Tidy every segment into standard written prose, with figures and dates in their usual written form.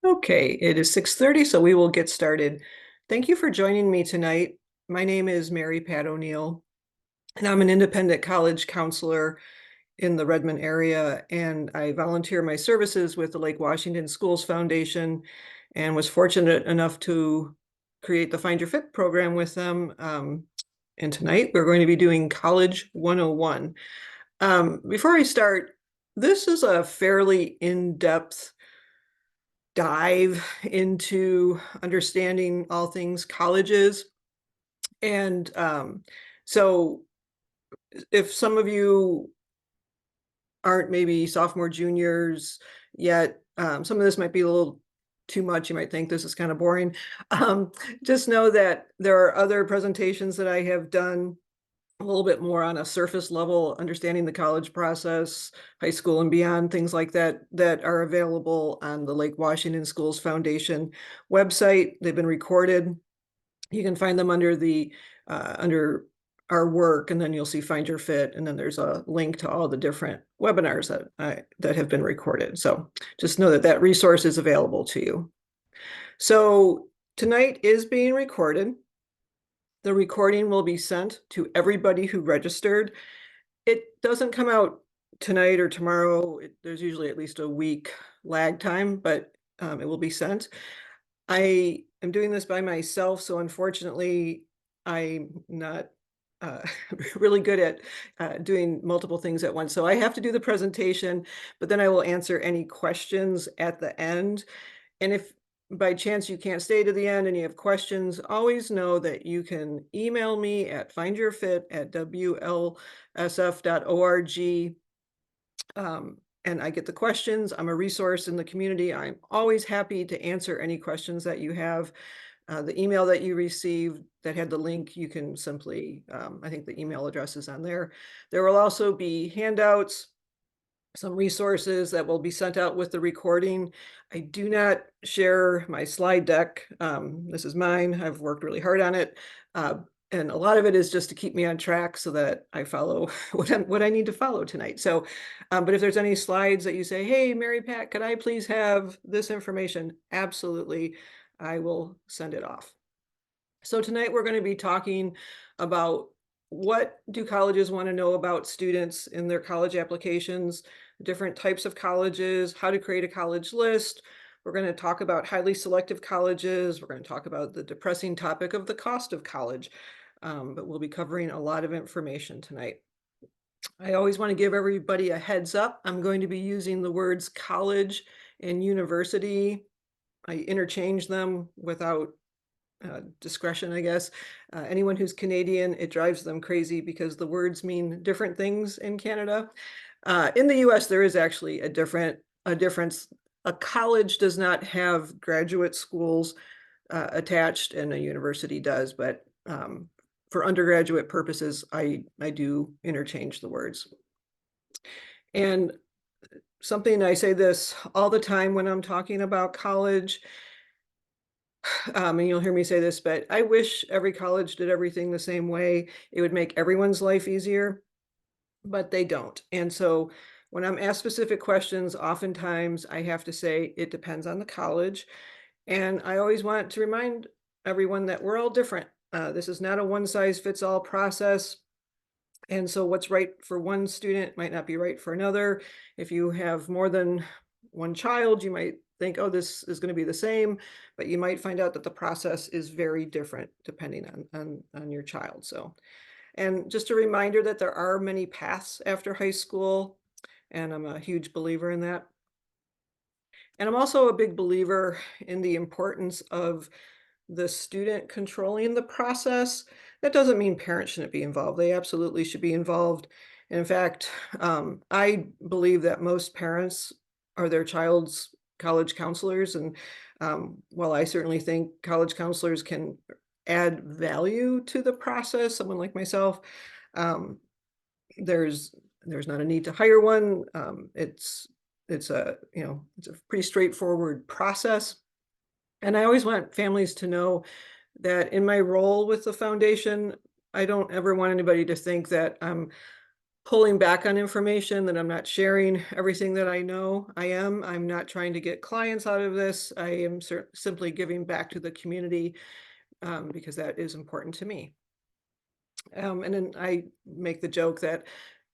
Okay, it is 6:30, so we will get started. Thank you for joining me tonight. My name is Mary Pat O'Neill, and I'm an independent college counselor in the Redmond area, and I volunteer my services with the Lake Washington Schools Foundation and was fortunate enough to create the Find Your Fit program with them. And tonight we're going to be doing College 101. Before I start, this is a fairly in-depth dive into understanding all things colleges. And so if some of you aren't maybe sophomore, juniors yet, some of this might be a little too much. You might think this is kind of boring. Just know that there are other presentations that I have done a little bit more on a surface level, understanding the college process, high school and beyond, things like that, that are available on the Lake Washington Schools Foundation website. They've been recorded. You can find them under our work, and then you'll see Find Your Fit, and then there's a link to all the different webinars that have been recorded. So just know that that resource is available to you. So tonight is being recorded. The recording will be sent to everybody who registered. It doesn't come out tonight or tomorrow. There's usually at least a week lag time, but it will be sent. I am doing this by myself, so unfortunately, I'm not uh, really good at doing multiple things at once. So I have to do the presentation, but then I will answer any questions at the end. And if by chance you can't stay to the end and you have questions, always know that you can email me at findyourfit@wlsf.org. And I get the questions. I'm a resource in the community. I'm always happy to answer any questions that you have. The email that you received that had the link, you can simply, I think the email address is on there. There will also be handouts, some resources that will be sent out with the recording. I do not share my slide deck. This is mine. I've worked really hard on it. And a lot of it is just to keep me on track so that I follow what I need to follow tonight. So, but if there's any slides that you say, hey, Mary Pat, could I please have this information? Absolutely, I will send it off. So tonight we're going to be talking about what do colleges want to know about students in their college applications, different types of colleges, how to create a college list. We're going to talk about highly selective colleges. We're going to talk about the depressing topic of the cost of college. But we'll be covering a lot of information tonight. I always want to give everybody a heads up. I'm going to be using the words college and university. I interchange them without discretion, I guess. Anyone who's Canadian, it drives them crazy because the words mean different things in Canada. In the US, there is actually a difference. A college does not have graduate schools attached, and a university does, but for undergraduate purposes, I do interchange the words. And something I say this all the time when I'm talking about college, and you'll hear me say this, but I wish every college did everything the same way. It would make everyone's life easier, but they don't. And so when I'm asked specific questions, oftentimes I have to say it depends on the college. And I always want to remind everyone that we're all different. This is not a one size fits all process. And so what's right for one student might not be right for another. If you have more than one child, you might think, oh, this is going to be the same, but you might find out that the process is very different depending on your child. So, and just a reminder that there are many paths after high school, and I'm a huge believer in that. And I'm also a big believer in the importance of the student controlling the process. That doesn't mean parents shouldn't be involved. They absolutely should be involved. And in fact, I believe that most parents are their child's college counselors. And while I certainly think college counselors can add value to the process, someone like myself, um, there's not a need to hire one. It's a it's a pretty straightforward process. And I always want families to know that in my role with the foundation, I don't ever want anybody to think that I'm pulling back on information, that I'm not sharing everything that I know. I'm not trying to get clients out of this. I am simply giving back to the community because that is important to me. And then I make the joke that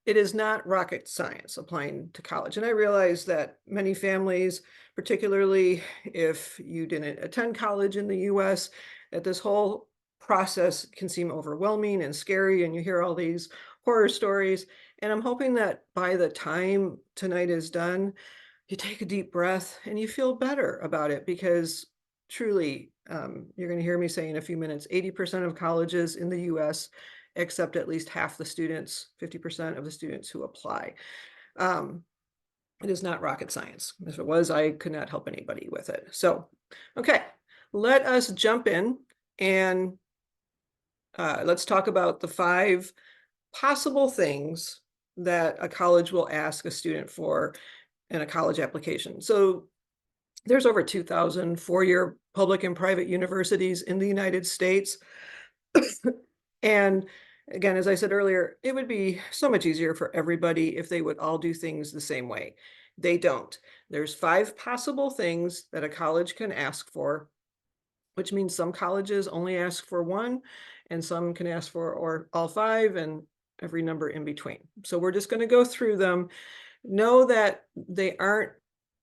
it is not rocket science applying to college. And I realize that many families, particularly if you didn't attend college in the US, that this whole process can seem overwhelming and scary, and you hear all these horror stories. And I'm hoping that by the time tonight is done, you take a deep breath and you feel better about it, because truly, you're going to hear me say in a few minutes, 80% of colleges in the US accept at least half the students, 50% of the students who apply. Um, it is not rocket science. If it was, I could not help anybody with it. So, okay, let us jump in and let's talk about the 5 possible things that a college will ask a student for in a college application. So there's over 2,000 four-year public and private universities in the United States. And again, as I said earlier, it would be so much easier for everybody if they would all do things the same way. They don't. There's 5 possible things that a college can ask for, which means some colleges only ask for 1, and some can ask for or all 5, and every number in between. So we're just going to go through them. Know that they aren't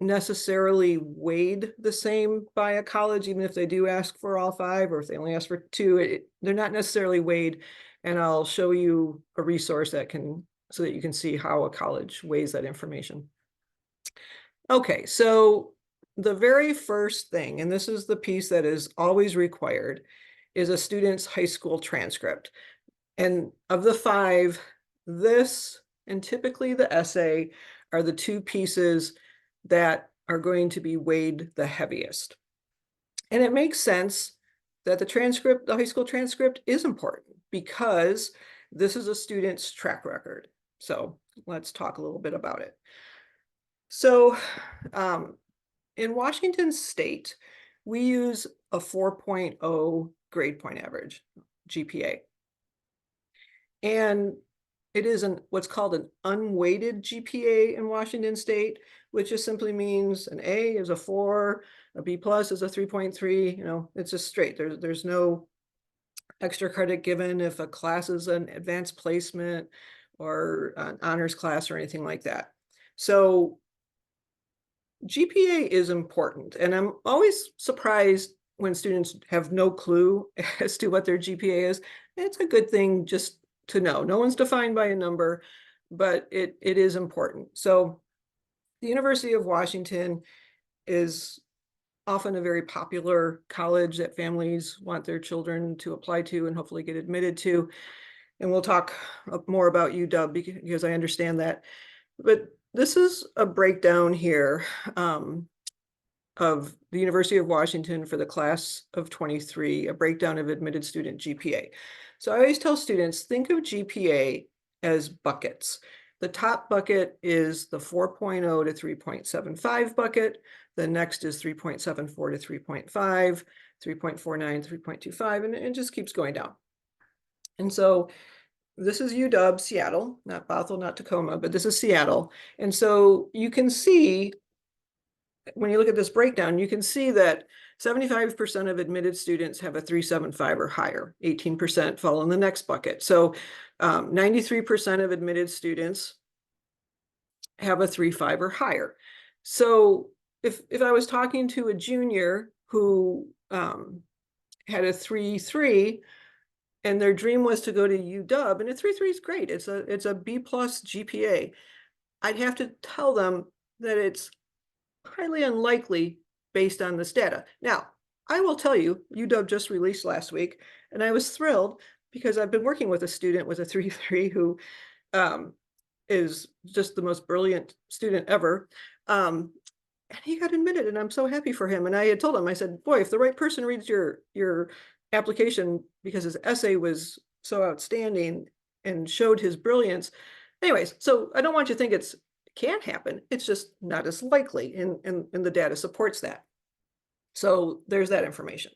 necessarily weighed the same by a college, even if they do ask for all 5, or if they only ask for 2, they're not necessarily weighed. And I'll show you a resource so that you can see how a college weighs that information. Okay, so the very first thing, and this is the piece that is always required, is a student's high school transcript. And of the 5, this and typically the essay are the 2 pieces that are going to be weighed the heaviest. And it makes sense that the high school transcript is important, because this is a student's track record. So let's talk a little bit about it. So in Washington State, we use a 4.0 grade point average, GPA. And it is what's called an unweighted GPA in Washington State, which just simply means an A is a 4, a B plus is a 3.3. It's just straight. There's no extra credit given if a class is an advanced placement or an honors class or anything like that. So GPA is important, and I'm always surprised when students have no clue as to what their GPA is. It's a good thing just to know. No one's defined by a number, but it is important. So the University of Washington is often a very popular college that families want their children to apply to and hopefully get admitted to. And we'll talk more about UW because I understand that. But this is a breakdown here of the University of Washington for the class of 23, a breakdown of admitted student GPA. So I always tell students, think of GPA as buckets. The top bucket is the 4.0 to 3.75 bucket. The next is 3.74 to 3.5, 3.49, 3.25, and it just keeps going down. And so this is UW, Seattle, not Bothell, not Tacoma, but this is Seattle. And so you can see, when you look at this breakdown, you can see that 75% of admitted students have a 3.75 or higher, 18% fall in the next bucket. So 93% of admitted students have a 3.5 or higher. So if I was talking to a junior who had a 3.3 and their dream was to go to UW, and a 3.3 is great, it's a B plus GPA, I'd have to tell them that it's highly unlikely based on this data. Now, I will tell you, UW just released last week, and I was thrilled because I've been working with a student with a 3.3 who is just the most brilliant student ever. And he got admitted, and I'm so happy for him. And I had told him, I said, boy, if the right person reads your application, because his essay was so outstanding and showed his brilliance. Anyways, so I don't want you to think it can't happen. It's just not as likely, and the data supports that. So there's that information.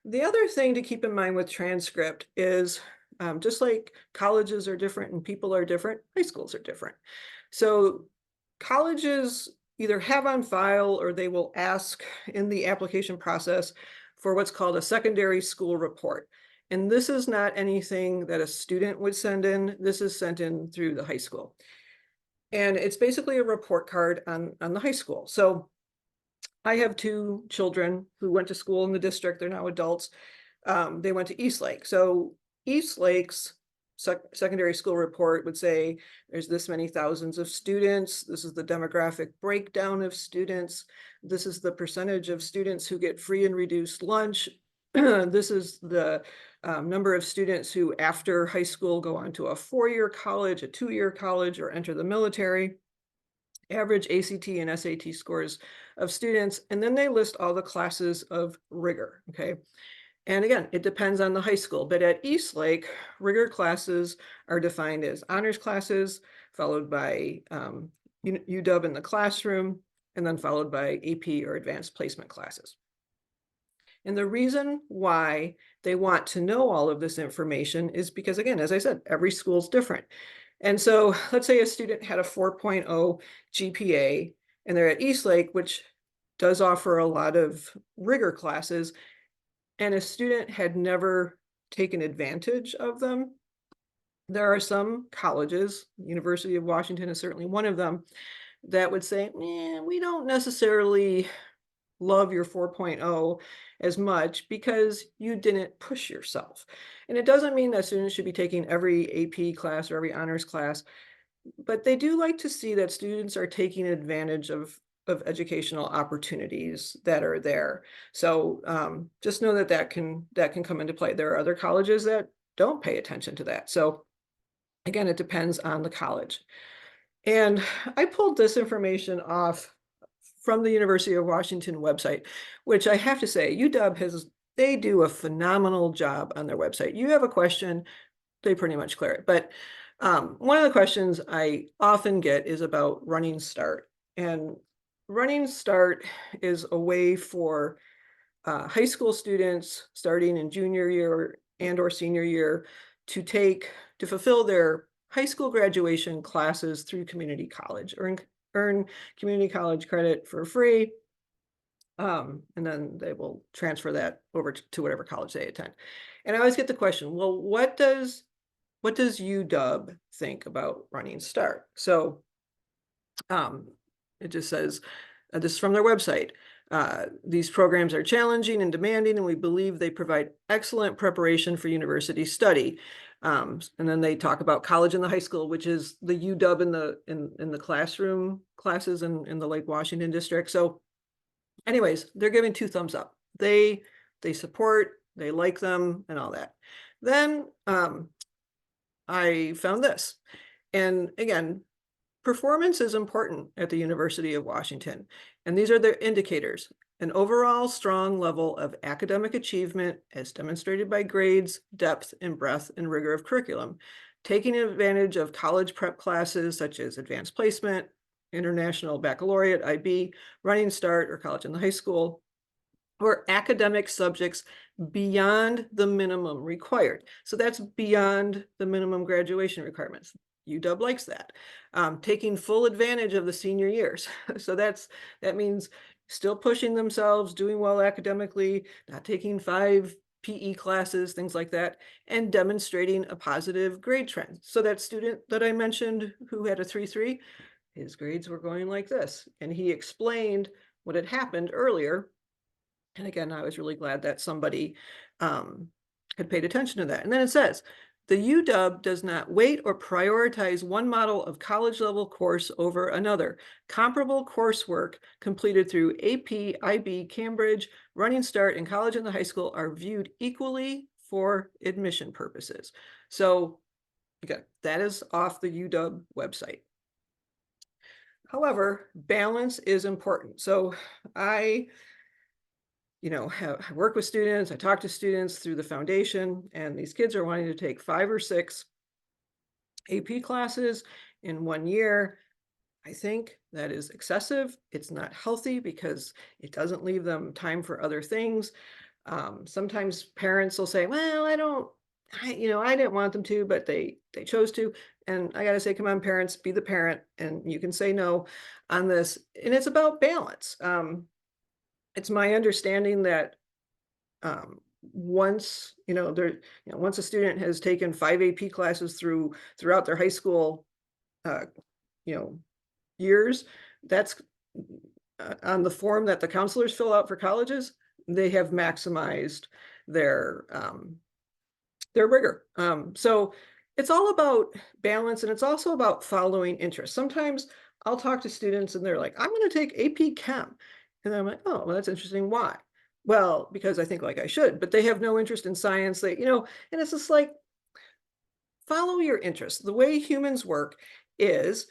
The other thing to keep in mind with transcript is Just like colleges are different and people are different, high schools are different. So colleges either have on file or they will ask in the application process for what's called a secondary school report. And this is not anything that a student would send in. This is sent in through the high school. And it's basically a report card on the high school. So I have two children who went to school in the district. They're now adults. They went to Eastlake. So Eastlake's secondary school report would say there's this many thousands of students. This is the demographic breakdown of students. This is the percentage of students who get free and reduced lunch. This is the number of students who after high school go on to a 4-year college, a 2-year college, or enter the military. Average ACT and SAT scores of students, and then they list all the classes of rigor, okay? And again, it depends on the high school, but at Eastlake, rigor classes are defined as honors classes, followed by UW in the classroom, and then followed by AP or advanced placement classes. And the reason why they want to know all of this information is because, again, as I said, every school's different. And so let's say a student had a 4.0 GPA and they're at Eastlake, which does offer a lot of rigor classes, and a student had never taken advantage of them. There are some colleges, University of Washington is certainly one of them, that would say, we don't necessarily love your 4.0 as much because you didn't push yourself. And it doesn't mean that students should be taking every AP class or every honors class, but they do like to see that students are taking advantage of educational opportunities that are there. So just know that that can come into play. There are other colleges that don't pay attention to that. So again, it depends on the college. And I pulled this information off from the University of Washington website, which I have to say, UW they do a phenomenal job on their website. You have a question, they pretty much clear it. But one of the questions I often get is about Running Start. And Running Start is a way for high school students starting in junior year and or senior year to fulfill their high school graduation classes through community college, earn community college credit for free. And then they will transfer that over to whatever college they attend. And I always get the question, well, what does UW think about Running Start? So it just says, this is from their website. These programs are challenging and demanding, and we believe they provide excellent preparation for university study. And then they talk about college and the high school, which is the UW in the classroom classes in the Lake Washington district. So anyways, they're giving 2 thumbs up. They support, they like them and all that. Then I found this. And again, performance is important at the University of Washington, and these are their indicators. An overall strong level of academic achievement as demonstrated by grades, depth and breadth and rigor of curriculum, taking advantage of college prep classes such as advanced placement, international baccalaureate, IB, Running Start, or college in the high school, or academic subjects beyond the minimum required. So that's beyond the minimum graduation requirements. UW likes that. Taking full advantage of the senior years. So that means still pushing themselves, doing well academically, not taking 5 PE classes, things like that, and demonstrating a positive grade trend. So that student that I mentioned who had a 3.3, his grades were going like this. And he explained what had happened earlier. And again, I was really glad that somebody had paid attention to that. And then it says, the UW does not weight or prioritize one model of college level course over another. Comparable coursework completed through AP, IB, Cambridge, Running Start, and college and the high school are viewed equally for admission purposes. So again, that is off the UW website. However, balance is important. So I work with students, I talk to students through the foundation, and these kids are wanting to take 5 or 6 AP classes in 1 year. I think that is excessive. It's not healthy because it doesn't leave them time for other things. Sometimes parents will say, well, I don't I didn't want them to, but they chose to. And I got to say, come on, parents, be the parent, and you can say no on this. And it's about balance. It's my understanding that once once a student has taken 5 AP classes throughout their high school uh, you know years, that's on the form that the counselors fill out for colleges. They have maximized their rigor. So it's all about balance, and it's also about following interests. Sometimes I'll talk to students and they're like, I'm going to take AP Chem. And I'm like, oh, well, that's interesting. Why? Well, because I think like I should, but they have no interest in science. And it's just like, follow your interests. The way humans work is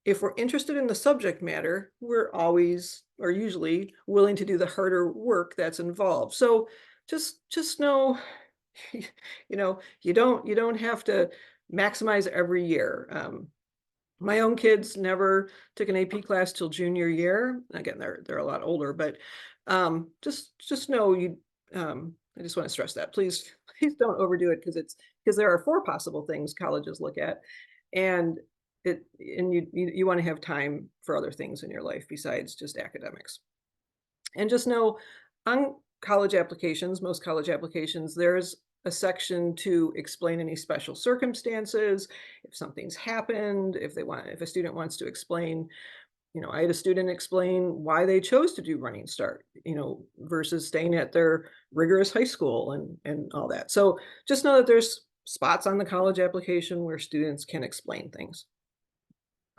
if we're interested in the subject matter, we're always or usually willing to do the harder work that's involved. So just know you don't have to maximize every year. My own kids never took an AP class till junior year. Again, they're a lot older, but just know you. I just want to stress that please don't overdo it because there are four possible things colleges look at, and you want to have time for other things in your life besides just academics. And just know on college applications, most college applications, there's a section to explain any special circumstances, if something's happened, if a student wants to explain, I had a student explain why they chose to do Running Start, versus staying at their rigorous high school and all that. So just know that there's spots on the college application where students can explain things.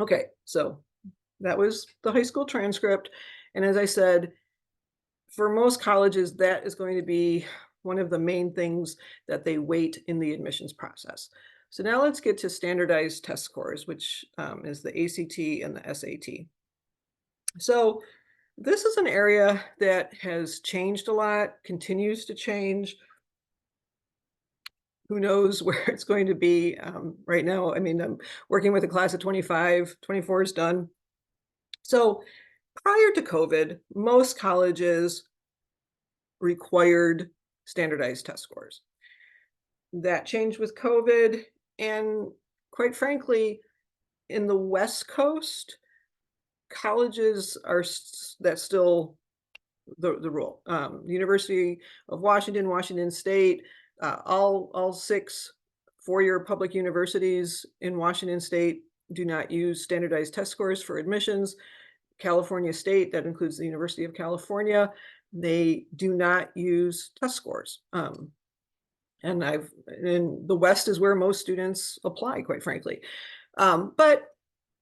Okay, so that was the high school transcript. And as I said, for most colleges, that is going to be one of the main things that they weight in the admissions process. So now let's get to standardized test scores, which is the ACT and the SAT. So this is an area that has changed a lot, continues to change. Who knows where it's going to be right now? I mean, I'm working with a class of 25, 24 is done. So prior to COVID, most colleges required standardized test scores. That changed with COVID, and quite frankly, in the West Coast, colleges that's still the rule. University of Washington, Washington State, all six four-year public universities in Washington State do not use standardized test scores for admissions. California State, that includes the University of California, they do not use test scores. And the West is where most students apply, quite frankly. But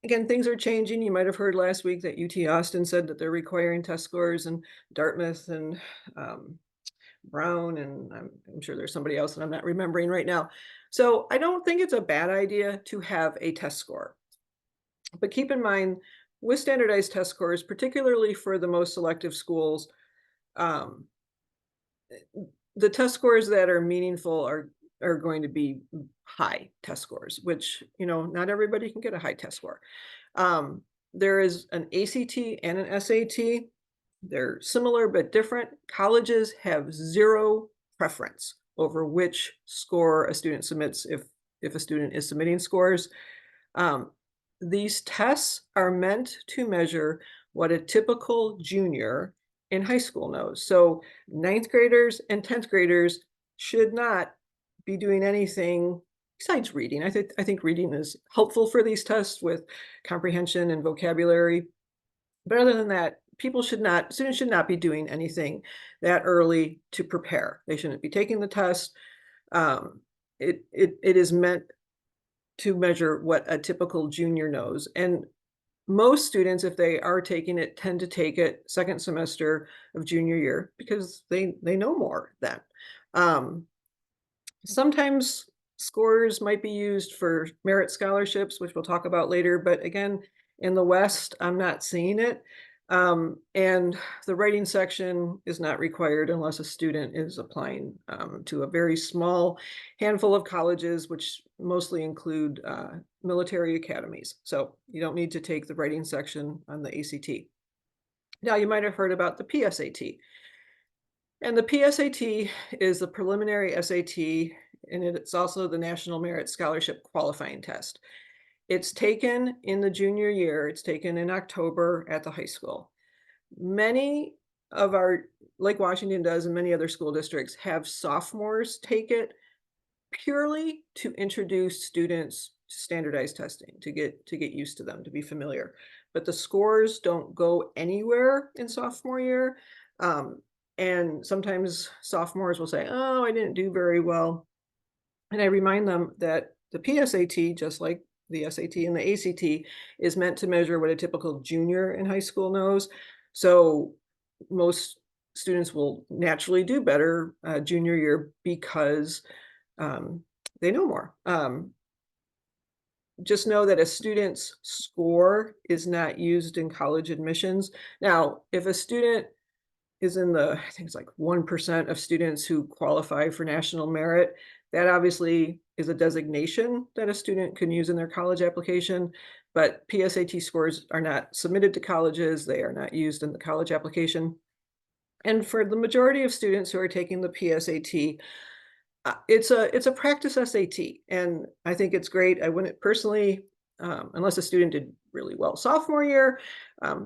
again, things are changing. You might have heard last week that UT Austin said that they're requiring test scores, and Dartmouth and Brown, and I'm sure there's somebody else that I'm not remembering right now. So I don't think it's a bad idea to have a test score. But keep in mind, with standardized test scores, particularly for the most selective schools, um, the test scores that are meaningful are going to be high test scores, which, not everybody can get a high test score. There is an ACT and an SAT. They're similar but different. Colleges have zero preference over which score a student submits if a student is submitting scores. Um, these tests are meant to measure what a typical junior in high school knows. So ninth graders and 10th graders should not be doing anything besides reading. I think reading is helpful for these tests with comprehension and vocabulary. But other than that, students should not be doing anything that early to prepare. They shouldn't be taking the test. It is meant to measure what a typical junior knows. And most students, if they are taking it, tend to take it second semester of junior year because they know more then. Sometimes scores might be used for merit scholarships, which we'll talk about later. But again, in the West, I'm not seeing it. And the writing section is not required unless a student is applying to a very small handful of colleges, which mostly include military academies. So you don't need to take the writing section on the ACT. Now, you might have heard about the PSAT. And the PSAT is the preliminary SAT. and it's also the National Merit Scholarship Qualifying Test. It's taken in the junior year, it's taken in October at the high school. Many of our Lake Washington does and many other school districts have sophomores take it purely to introduce students to standardized testing, to get used to them, to be familiar. But the scores don't go anywhere in sophomore year. Um, and sometimes sophomores will say, "Oh, I didn't do very well." And I remind them that the PSAT, just like the SAT and the ACT, is meant to measure what a typical junior in high school knows. So most students will naturally do better junior year because um, they know more. Just know that a student's score is not used in college admissions. Now, if a student is in the, I think it's like 1% of students who qualify for national merit, that obviously is a designation that a student can use in their college application. But PSAT scores are not submitted to colleges, they are not used in the college application. And for the majority of students who are taking the PSAT, it's a practice SAT, and I think it's great. I wouldn't personally, unless a student did really well sophomore year,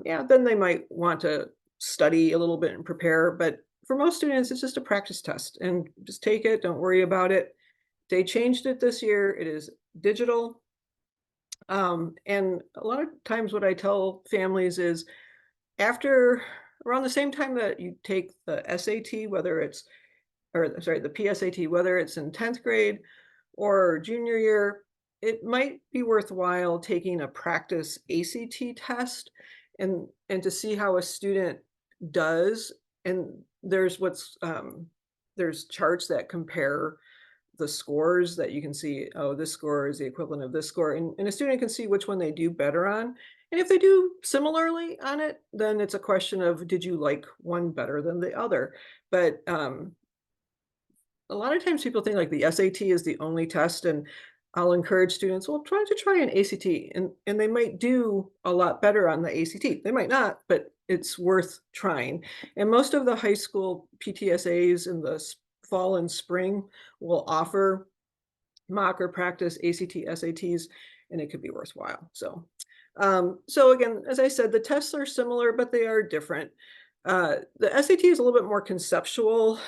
yeah, then they might want to study a little bit and prepare. But for most students, it's just a practice test, and just take it. Don't worry about it. They changed it this year. It is digital, and a lot of times, what I tell families is after around the same time that you take the SAT, whether it's or sorry, the PSAT, whether it's in 10th grade or junior year, it might be worthwhile taking a practice ACT test and to see how a student does. And there's charts that compare the scores that you can see, oh, this score is the equivalent of this score, and a student can see which one they do better on. And if they do similarly on it, then it's a question of did you like one better than the other? But a lot of times people think like the SAT is the only test, and I'll encourage students, well, try an ACT, and they might do a lot better on the ACT. They might not, but it's worth trying. And most of the high school PTSAs in the fall and spring will offer mock or practice ACT, SATs, and it could be worthwhile. So again, as I said, the tests are similar, but they are different. The SAT is a little bit more conceptual,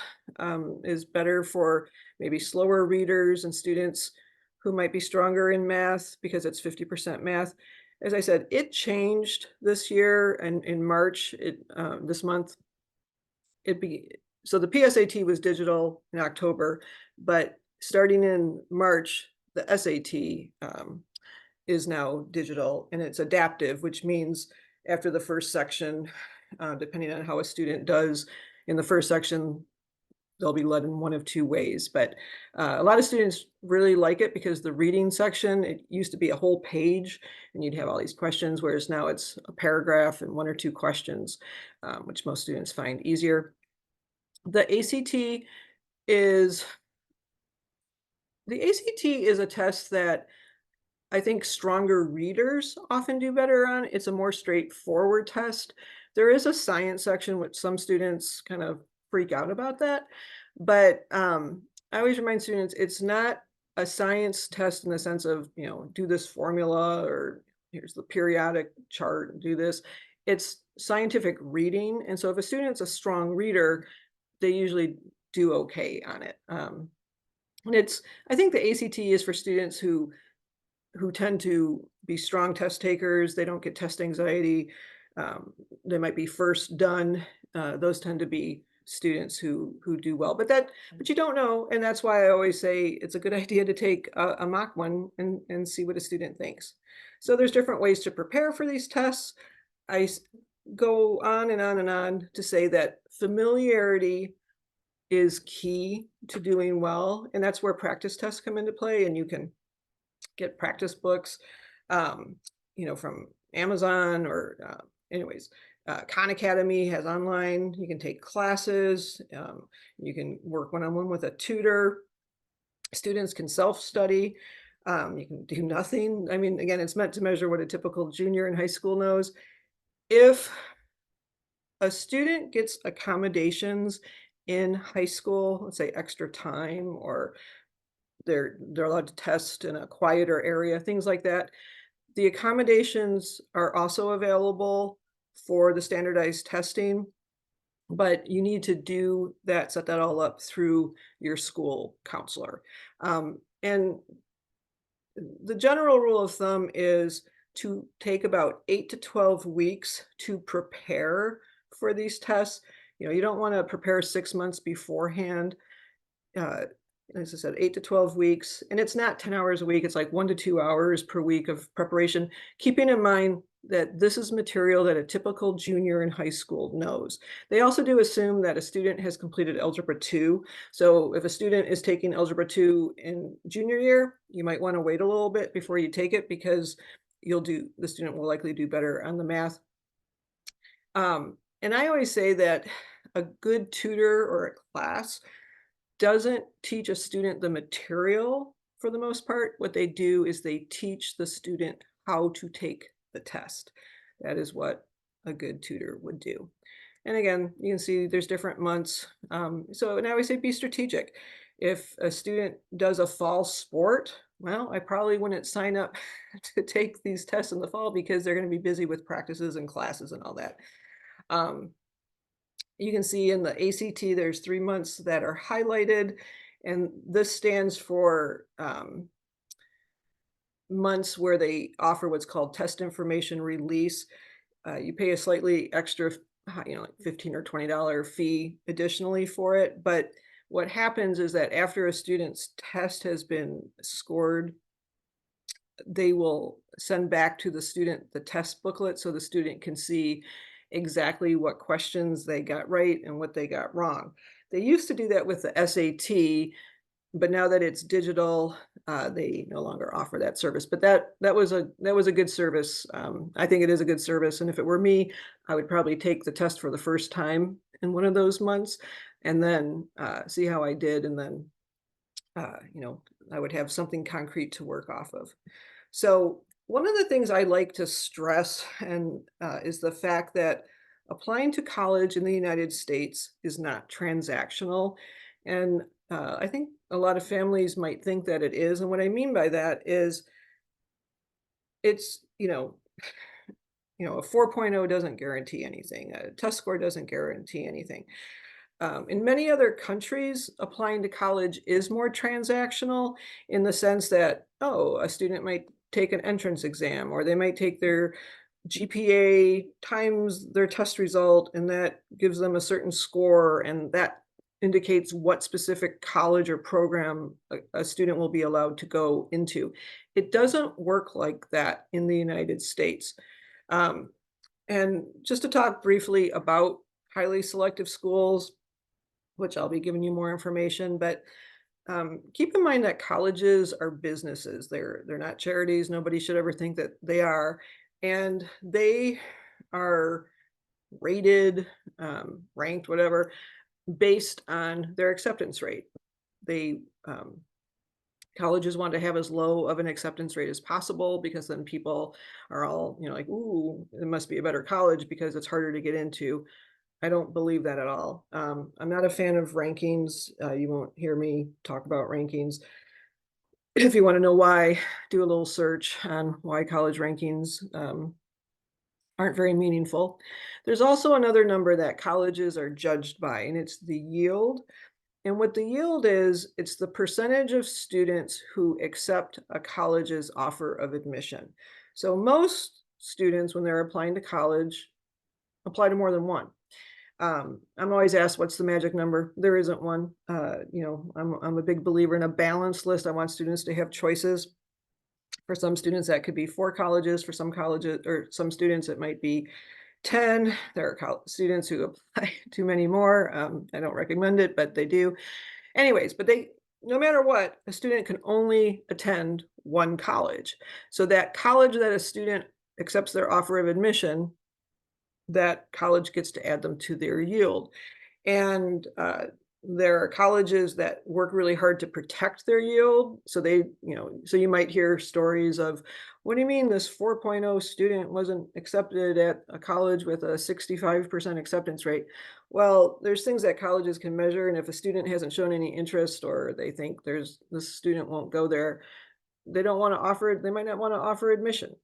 is better for maybe slower readers and students who might be stronger in math because it's 50% math. As I said, it changed this year and in March, this month, it be so the PSAT was digital in October, but starting in March, the SAT is now digital and it's adaptive, which means after the first section, depending on how a student does in the first section, they'll be led in one of two ways. But a lot of students really like it because the reading section, it used to be a whole page and you'd have all these questions, whereas now it's a paragraph and one or two questions, which most students find easier. The ACT is the ACT is a test that I think stronger readers often do better on. It's a more straightforward test. There is a science section which some students kind of freak out about that, but I always remind students it's not a science test in the sense of, do this formula or here's the periodic chart and do this. It's scientific reading. And so if a student's a strong reader, they usually do okay on it. And I think the ACT is for students who tend to be strong test takers. They don't get test anxiety. They might be first done. Those tend to be students who do well. But you don't know, and that's why I always say it's a good idea to take a mock one and see what a student thinks. So there's different ways to prepare for these tests. Go on and on and on to say that familiarity is key to doing well, and that's where practice tests come into play, and you can get practice books, um, from Amazon or anyways. Khan Academy has online. You can take classes. You can work one-on-one with a tutor. Students can self-study. You can do nothing. I mean, again, it's meant to measure what a typical junior in high school knows. If a student gets accommodations in high school, let's say extra time or they're allowed to test in a quieter area, things like that. The accommodations are also available for the standardized testing, but you need to do that, set that all up through your school counselor. And the general rule of thumb is to take about 8 to 12 weeks to prepare for these tests. You don't want to prepare 6 months beforehand. uh, as I said, 8 to 12 weeks, and it's not 10 hours a week, it's like 1 to 2 hours per week of preparation, keeping in mind that this is material that a typical junior in high school knows. They also do assume that a student has completed Algebra 2. So if a student is taking Algebra 2 in junior year, you might want to wait a little bit before you take it because the student will likely do better on the math. And I always say that a good tutor or a class doesn't teach a student the material for the most part. What they do is they teach the student how to take the test. That is what a good tutor would do. And again, you can see there's different months. And I always say be strategic. If a student does a fall sport, well, I probably wouldn't sign up to take these tests in the fall because they're going to be busy with practices and classes and all that. Um, you can see in the ACT, there's 3 months that are highlighted, and this stands for months where they offer what's called test information release. You pay a slightly extra, like $15 or $20 fee additionally for it. But what happens is that after a student's test has been scored, they will send back to the student the test booklet so the student can see exactly what questions they got right and what they got wrong. They used to do that with the SAT, but now that it's digital, they no longer offer that service. But that was a good service. I think it is a good service, and if it were me, I would probably take the test for the first time in one of those months, and then see how I did, and then I would have something concrete to work off of. So one of the things I like to stress is the fact that applying to college in the United States is not transactional. And I think a lot of families might think that it is. And what I mean by that is it's a 4.0 doesn't guarantee anything. A test score doesn't guarantee anything. In many other countries, applying to college is more transactional in the sense that, oh, a student might take an entrance exam or they might take their GPA times their test result, and that gives them a certain score, and that indicates what specific college or program a student will be allowed to go into. It doesn't work like that in the United States. Um, and just to talk briefly about highly selective schools, which I'll be giving you more information, but keep in mind that colleges are businesses. They're not charities. Nobody should ever think that they are, and they are rated, ranked, whatever, based on their acceptance rate. They Colleges want to have as low of an acceptance rate as possible because then people are all like, "Ooh, it must be a better college because it's harder to get into." I don't believe that at all. I'm not a fan of rankings. You won't hear me talk about rankings. If you want to know why, do a little search on why college rankings aren't very meaningful. There's also another number that colleges are judged by, and it's the yield. And what the yield is, it's the percentage of students who accept a college's offer of admission. So most students, when they're applying to college, apply to more than one. I'm always asked, what's the magic number? There isn't one. I'm a big believer in a balanced list. I want students to have choices. For some students, that could be 4 colleges. For some colleges or some students, it might be 10. There are students who apply to many more. I don't recommend it, but they do. Anyways, but no matter what, a student can only attend one college. So that college that a student accepts their offer of admission, that college gets to add them to their yield. And there are colleges that work really hard to protect their yield. So so you might hear stories of, what do you mean this 4.0 student wasn't accepted at a college with a 65% acceptance rate? Well, there's things that colleges can measure, and if a student hasn't shown any interest or they think this student won't go there, they might not want to offer admission,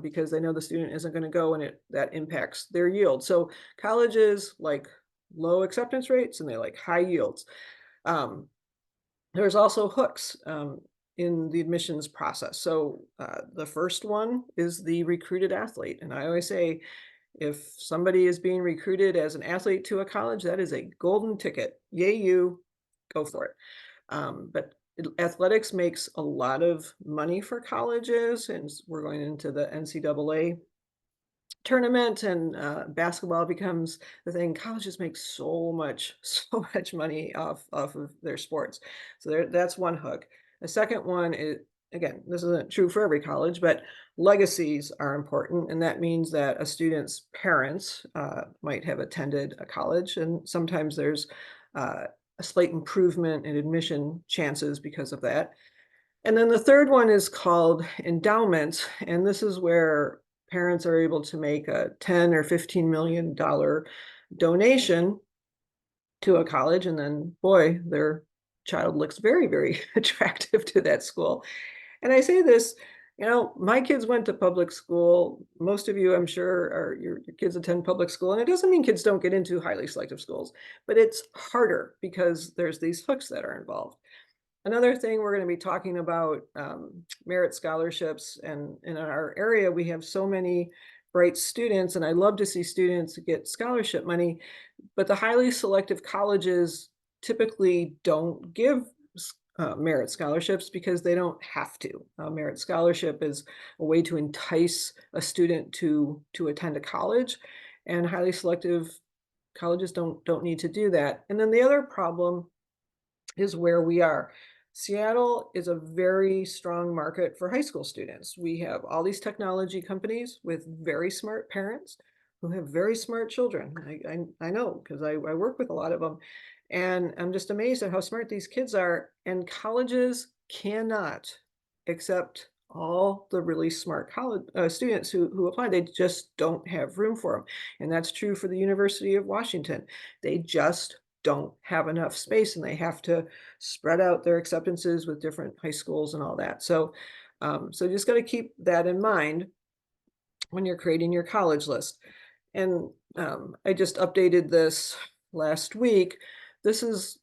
because they know the student isn't going to go, and that impacts their yield. So colleges like low acceptance rates and they like high yields. Um, there's also hooks in the admissions process. So the first one is the recruited athlete. And I always say, if somebody is being recruited as an athlete to a college, that is a golden ticket. Yay, you, go for it. But athletics makes a lot of money for colleges, and we're going into the NCAA tournament, and basketball becomes the thing. Colleges make so much so much money off of their sports. So that's one hook. The second one is, again, this isn't true for every college, but legacies are important, and that means that a student's parents might have attended a college, and sometimes there's a slight improvement in admission chances because of that. And then the third one is called endowment, and this is where parents are able to make a 10 or $15 million donation to a college, and then, boy, their child looks very, very attractive to that school. And I say this, my kids went to public school. Most of you, I'm sure, are your kids attend public school, and it doesn't mean kids don't get into highly selective schools, but it's harder because there's these hooks that are involved. Another thing we're going to be talking about, merit scholarships, and in our area, we have so many bright students, and I love to see students get scholarship money, but the highly selective colleges typically don't give merit scholarships because they don't have to. Merit scholarship is a way to entice a student to attend a college, and highly selective colleges don't need to do that. And then the other problem is where we are. Seattle is a very strong market for high school students. We have all these technology companies with very smart parents who have very smart children. I know, because I work with a lot of them. And I'm just amazed at how smart these kids are. And colleges cannot accept all the really smart college students who apply. They just don't have room for them. And that's true for the University of Washington. They just don't have enough space, and they have to spread out their acceptances with different high schools and all that. So you just got to keep that in mind when you're creating your college list. And I just updated this last week. This is,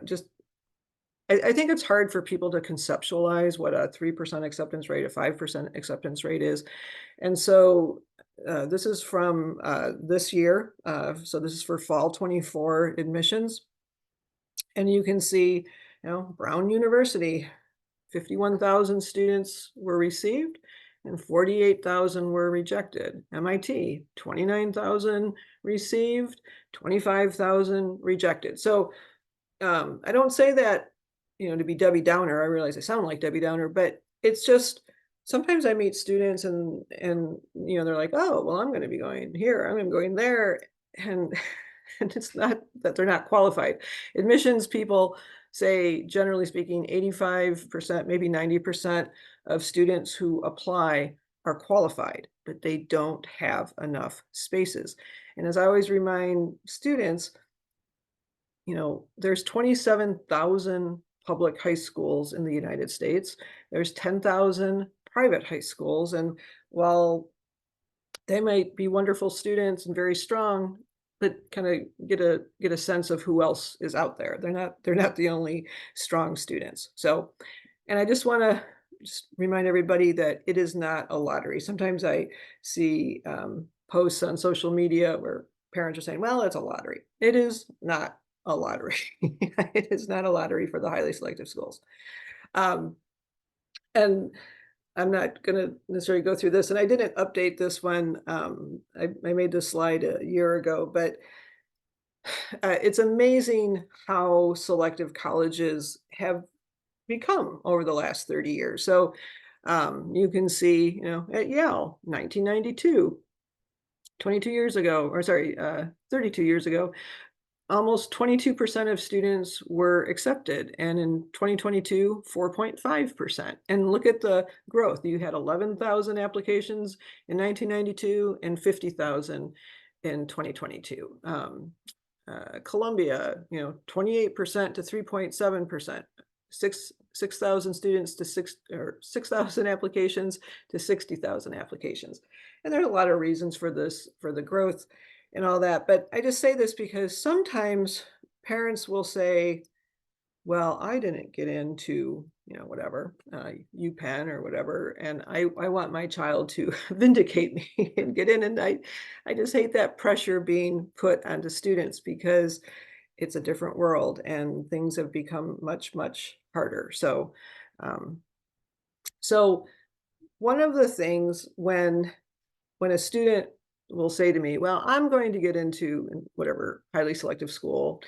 just I think it's hard for people to conceptualize what a 3% acceptance rate, a 5% acceptance rate is. And so this is from this year. So this is for fall 24 admissions. And you can see, Brown University, 51,000 students were received and 48,000 were rejected. MIT, 29,000 received, 25,000 rejected. So I don't say that, to be Debbie Downer. I realize I sound like Debbie Downer, but it's just, sometimes I meet students and they're like, oh, well, I'm going to be going here, I'm going to be going there, and and it's not that they're not qualified. Admissions people say, generally speaking, 85%, maybe 90% of students who apply are qualified, but they don't have enough spaces. And as I always remind students, there's 27,000 public high schools in the United States. There's 10,000 private high schools. And while they might be wonderful students and very strong, but kind of get a sense of who else is out there. They're not the only strong students. So, and I just want to just remind everybody that it is not a lottery. Sometimes I see posts on social media where parents are saying, well, it's a lottery. It is not a lottery. It is not a lottery for the highly selective schools. Um, and I'm not going to necessarily go through this, and I didn't update this one. I made this slide a year ago, but it's amazing how selective colleges have become over the last 30 years. So you can see, at Yale, 1992, 22 years ago, or sorry, 32 years ago, almost 22% of students were accepted, and in 2022, 4.5%. And look at the growth. You had 11,000 applications in 1992 and 50,000 in 2022. Columbia, 28% to 3.7%, 6,000 students to 6,000 applications to 60,000 applications. And there are a lot of reasons for this, for the growth and all that. But I just say this because sometimes parents will say, well, I didn't get into, whatever, UPenn or whatever, and I want my child to vindicate me and get in. And I just hate that pressure being put onto students because it's a different world and things have become much, much harder. Um, so one of the things when a student will say to me, well, I'm going to get into whatever highly selective school,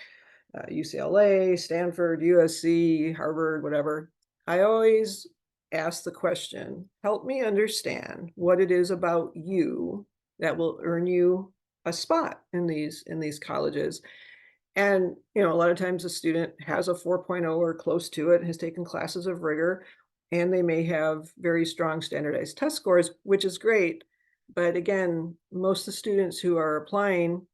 UCLA, Stanford, USC, Harvard, whatever, I always ask the question, help me understand what it is about you that will earn you a spot in these colleges. And, a lot of times a student has a 4.0 or close to it, has taken classes of rigor, and they may have very strong standardized test scores, which is great. But again, most of the students who are applying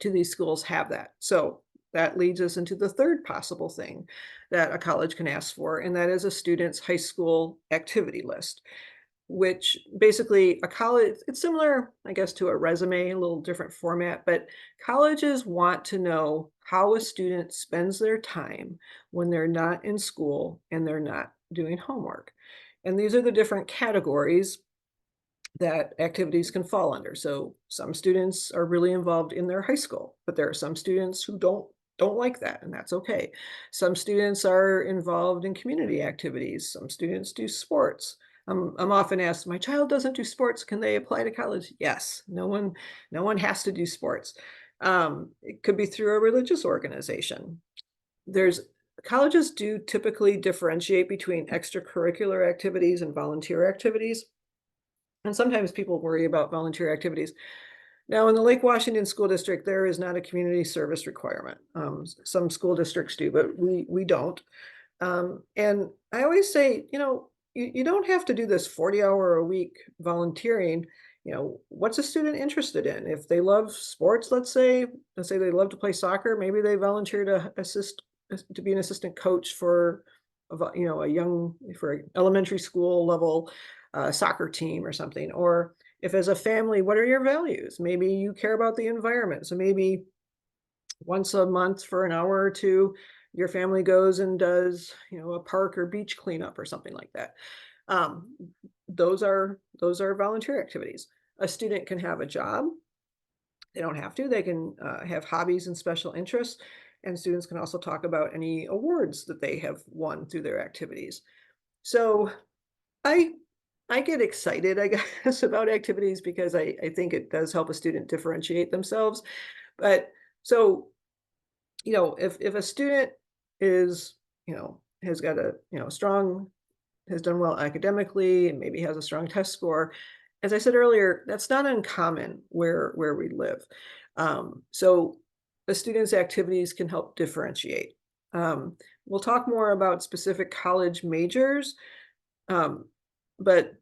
to these schools have that. So that leads us into the third possible thing that a college can ask for, and that is a student's high school activity list, which basically a college, it's similar, I guess, to a resume, a little different format, but colleges want to know how a student spends their time when they're not in school and they're not doing homework. And these are the different categories that activities can fall under. So some students are really involved in their high school, but there are some students who don't like that, and that's okay. Some students are involved in community activities. Some students do sports. I'm often asked, my child doesn't do sports. Can they apply to college? Yes. No one has to do sports. It could be through a religious organization. There's Colleges do typically differentiate between extracurricular activities and volunteer activities. And sometimes people worry about volunteer activities. Now, in the Lake Washington School District, there is not a community service requirement. Some school districts do, but we don't. And I always say, you don't have to do this 40-hour-a-week volunteering. What's a student interested in? If they love sports, let's say they love to play soccer, maybe they volunteer to to be an assistant coach for, for an elementary school level soccer team or something. Or if as a family, what are your values? Maybe you care about the environment. So maybe once a month for an hour or two, your family goes and does, a park or beach cleanup or something like that. Um, those are volunteer activities. A student can have a job. They don't have to. They can have hobbies and special interests. And students can also talk about any awards that they have won through their activities. So I I get excited, I guess, about activities because I think it does help a student differentiate themselves. But so, if a student is, has got a, strong, has done well academically and maybe has a strong test score, as I said earlier, that's not uncommon where we live. So the student's activities can help differentiate. We'll talk more about specific college majors, um, but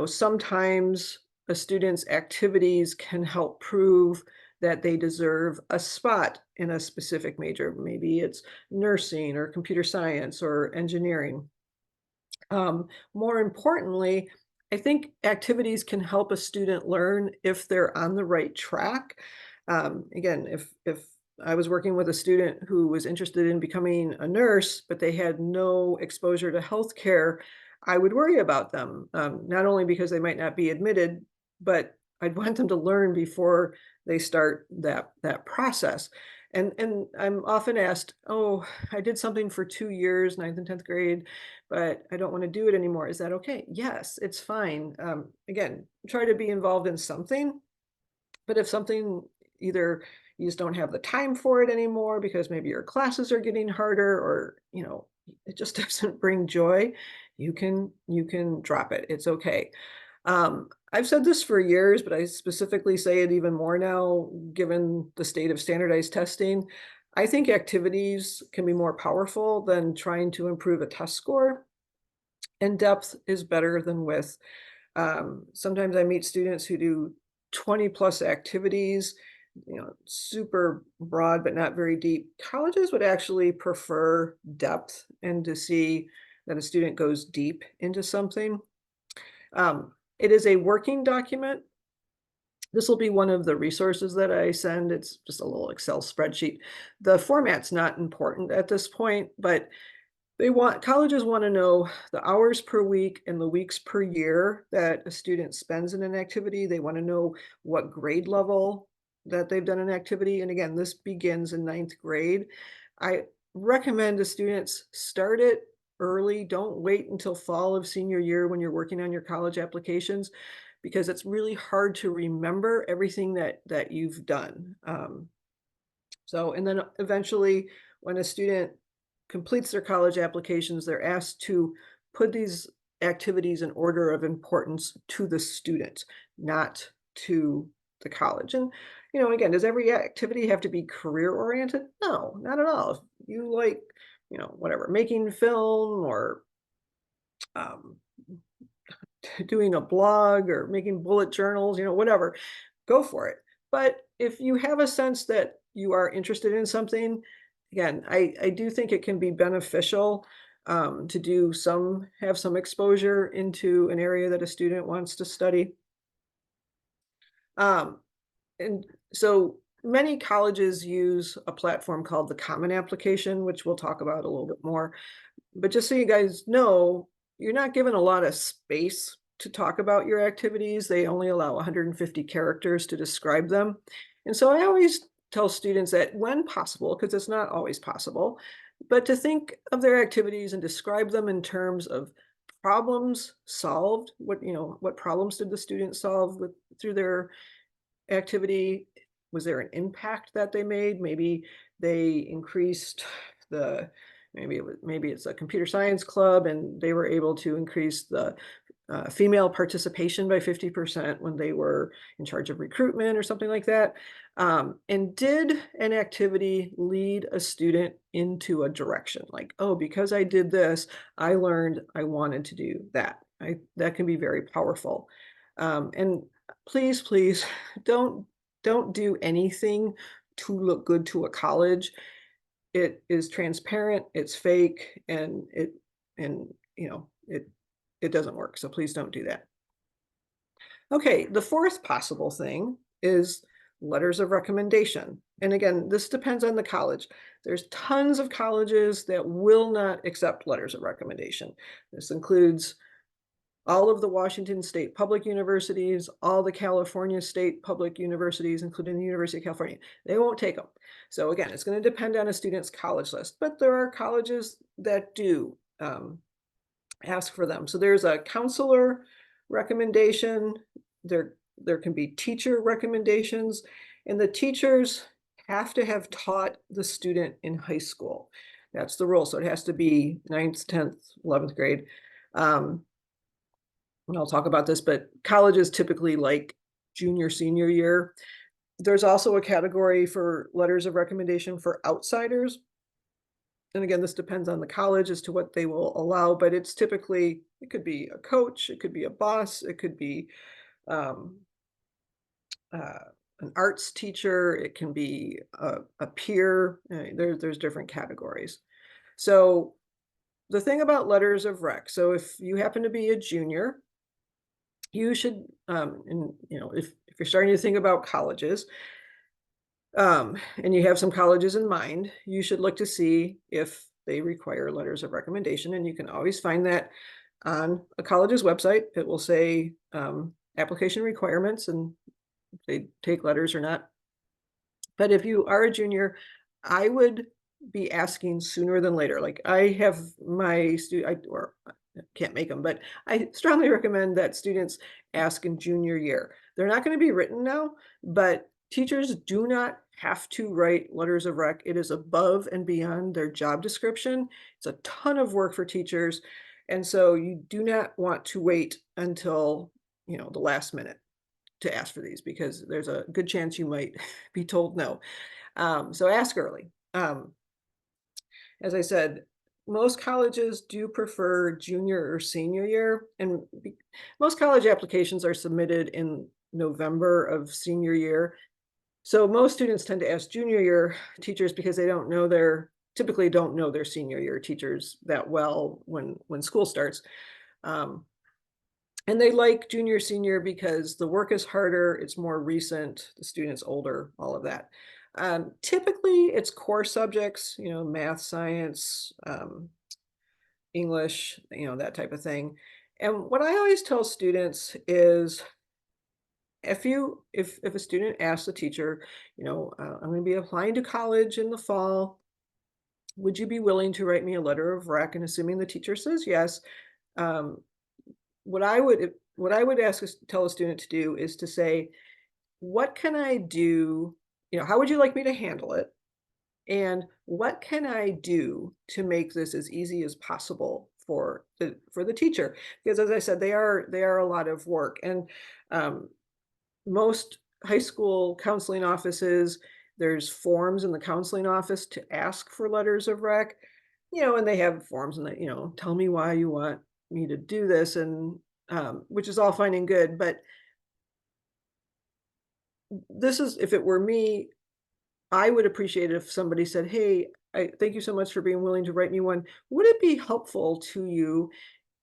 sometimes a student's activities can help prove that they deserve a spot in a specific major. Maybe it's nursing or computer science or engineering. More importantly, I think activities can help a student learn if they're on the right track. Again, if I was working with a student who was interested in becoming a nurse, but they had no exposure to healthcare, I would worry about them. Not only because they might not be admitted, but I'd want them to learn before they start that process. And I'm often asked, "Oh, I did something for 2 years, ninth and 10th grade, but I don't wanna do it anymore. Is that okay?" Yes, it's fine. Again, try to be involved in something, but if something, either you just don't have the time for it anymore because maybe your classes are getting harder, or, it just doesn't bring joy, you can drop it. It's okay. I've said this for years, but I specifically say it even more now, given the state of standardized testing. I think activities can be more powerful than trying to improve a test score, and depth is better than width. Sometimes I meet students who do 20 plus activities, super broad but not very deep. Colleges would actually prefer depth and to see that a student goes deep into something. It is a working document. This will be one of the resources that I send. It's just a little Excel spreadsheet. The format's not important at this point, but colleges want to know the hours per week and the weeks per year that a student spends in an activity. They want to know what grade level that they've done an activity. And again, this begins in ninth grade. I recommend the students start it early. Don't wait until fall of senior year when you're working on your college applications, because it's really hard to remember everything that you've done. And then eventually, when a student completes their college applications, they're asked to put these activities in order of importance to the student, not to the college. And, again, does every activity have to be career oriented? No, not at all. If you like, whatever, making film or um, doing a blog or making bullet journals, whatever, go for it. But if you have a sense that you are interested in something, again, I do think it can be beneficial to have some exposure into an area that a student wants to study. Um, and so many colleges use a platform called the Common Application, which we'll talk about a little bit more. But just so you guys know, you're not given a lot of space to talk about your activities. They only allow 150 characters to describe them. And so I always tell students that when possible, because it's not always possible, but to think of their activities and describe them in terms of problems solved. What problems did the student solve through their activity? Was there an impact that they made? Maybe they increased the maybe it's a computer science club and they were able to increase the female participation by 50% when they were in charge of recruitment or something like that. And did an activity lead a student into a direction? Like, oh, because I did this, I learned I wanted to do that. That can be very powerful. And please don't do anything to look good to a college. It is transparent, it's fake, and and you know, it doesn't work. So please don't do that. Okay, the fourth possible thing is letters of recommendation. And again, this depends on the college. There's tons of colleges that will not accept letters of recommendation. This includes all of the Washington State public universities, all the California state public universities, including the University of California. They won't take them. So again, it's going to depend on a student's college list, but there are colleges that do ask for them. So there's a counselor recommendation. There can be teacher recommendations, and the teachers have to have taught the student in high school. That's the rule. So it has to be 9th, 10th, 11th grade. And I'll talk about this, but colleges typically like junior, senior year. There's also a category for letters of recommendation for outsiders. And again, this depends on the college as to what they will allow, but it could be a coach, it could be a boss, it could be um, uh, an arts teacher, it can be a peer. There's different categories. So the thing about letters of rec, so if you happen to be a junior, you should, and if you're starting to think about colleges, and you have some colleges in mind, you should look to see if they require letters of recommendation, and you can always find that on a college's website. It will say application requirements and if they take letters or not. But if you are a junior, I would be asking sooner than later. Like I have my or I can't make them, but I strongly recommend that students ask in junior year. They're not going to be written now, but teachers do not have to write letters of rec. It is above and beyond their job description. It's a ton of work for teachers. And so you do not want to wait until the last minute to ask for these because there's a good chance you might be told no. So ask early. As I said, most colleges do prefer junior or senior year, and most college applications are submitted in November of senior year. So most students tend to ask junior year teachers because they don't know their typically don't know their senior year teachers that well when school starts. Um, and they like junior, senior because the work is harder, it's more recent, the student's older, all of that. Typically, it's core subjects, math, science, English, that type of thing. And what I always tell students is if a student asks the teacher, I'm going to be applying to college in the fall, would you be willing to write me a letter of rec? And assuming the teacher says yes, um, what I would tell a student to do is to say, "What can I do? How would you like me to handle it? And what can I do to make this as easy as possible for the teacher?" Because as I said, they are a lot of work, and um, most high school counseling offices, there's forms in the counseling office to ask for letters of rec, and they have forms and that, tell me why you want me to do this, and which is all fine and good. But this is, if it were me, I would appreciate it if somebody said, "Hey, I thank you so much for being willing to write me one. Would it be helpful to you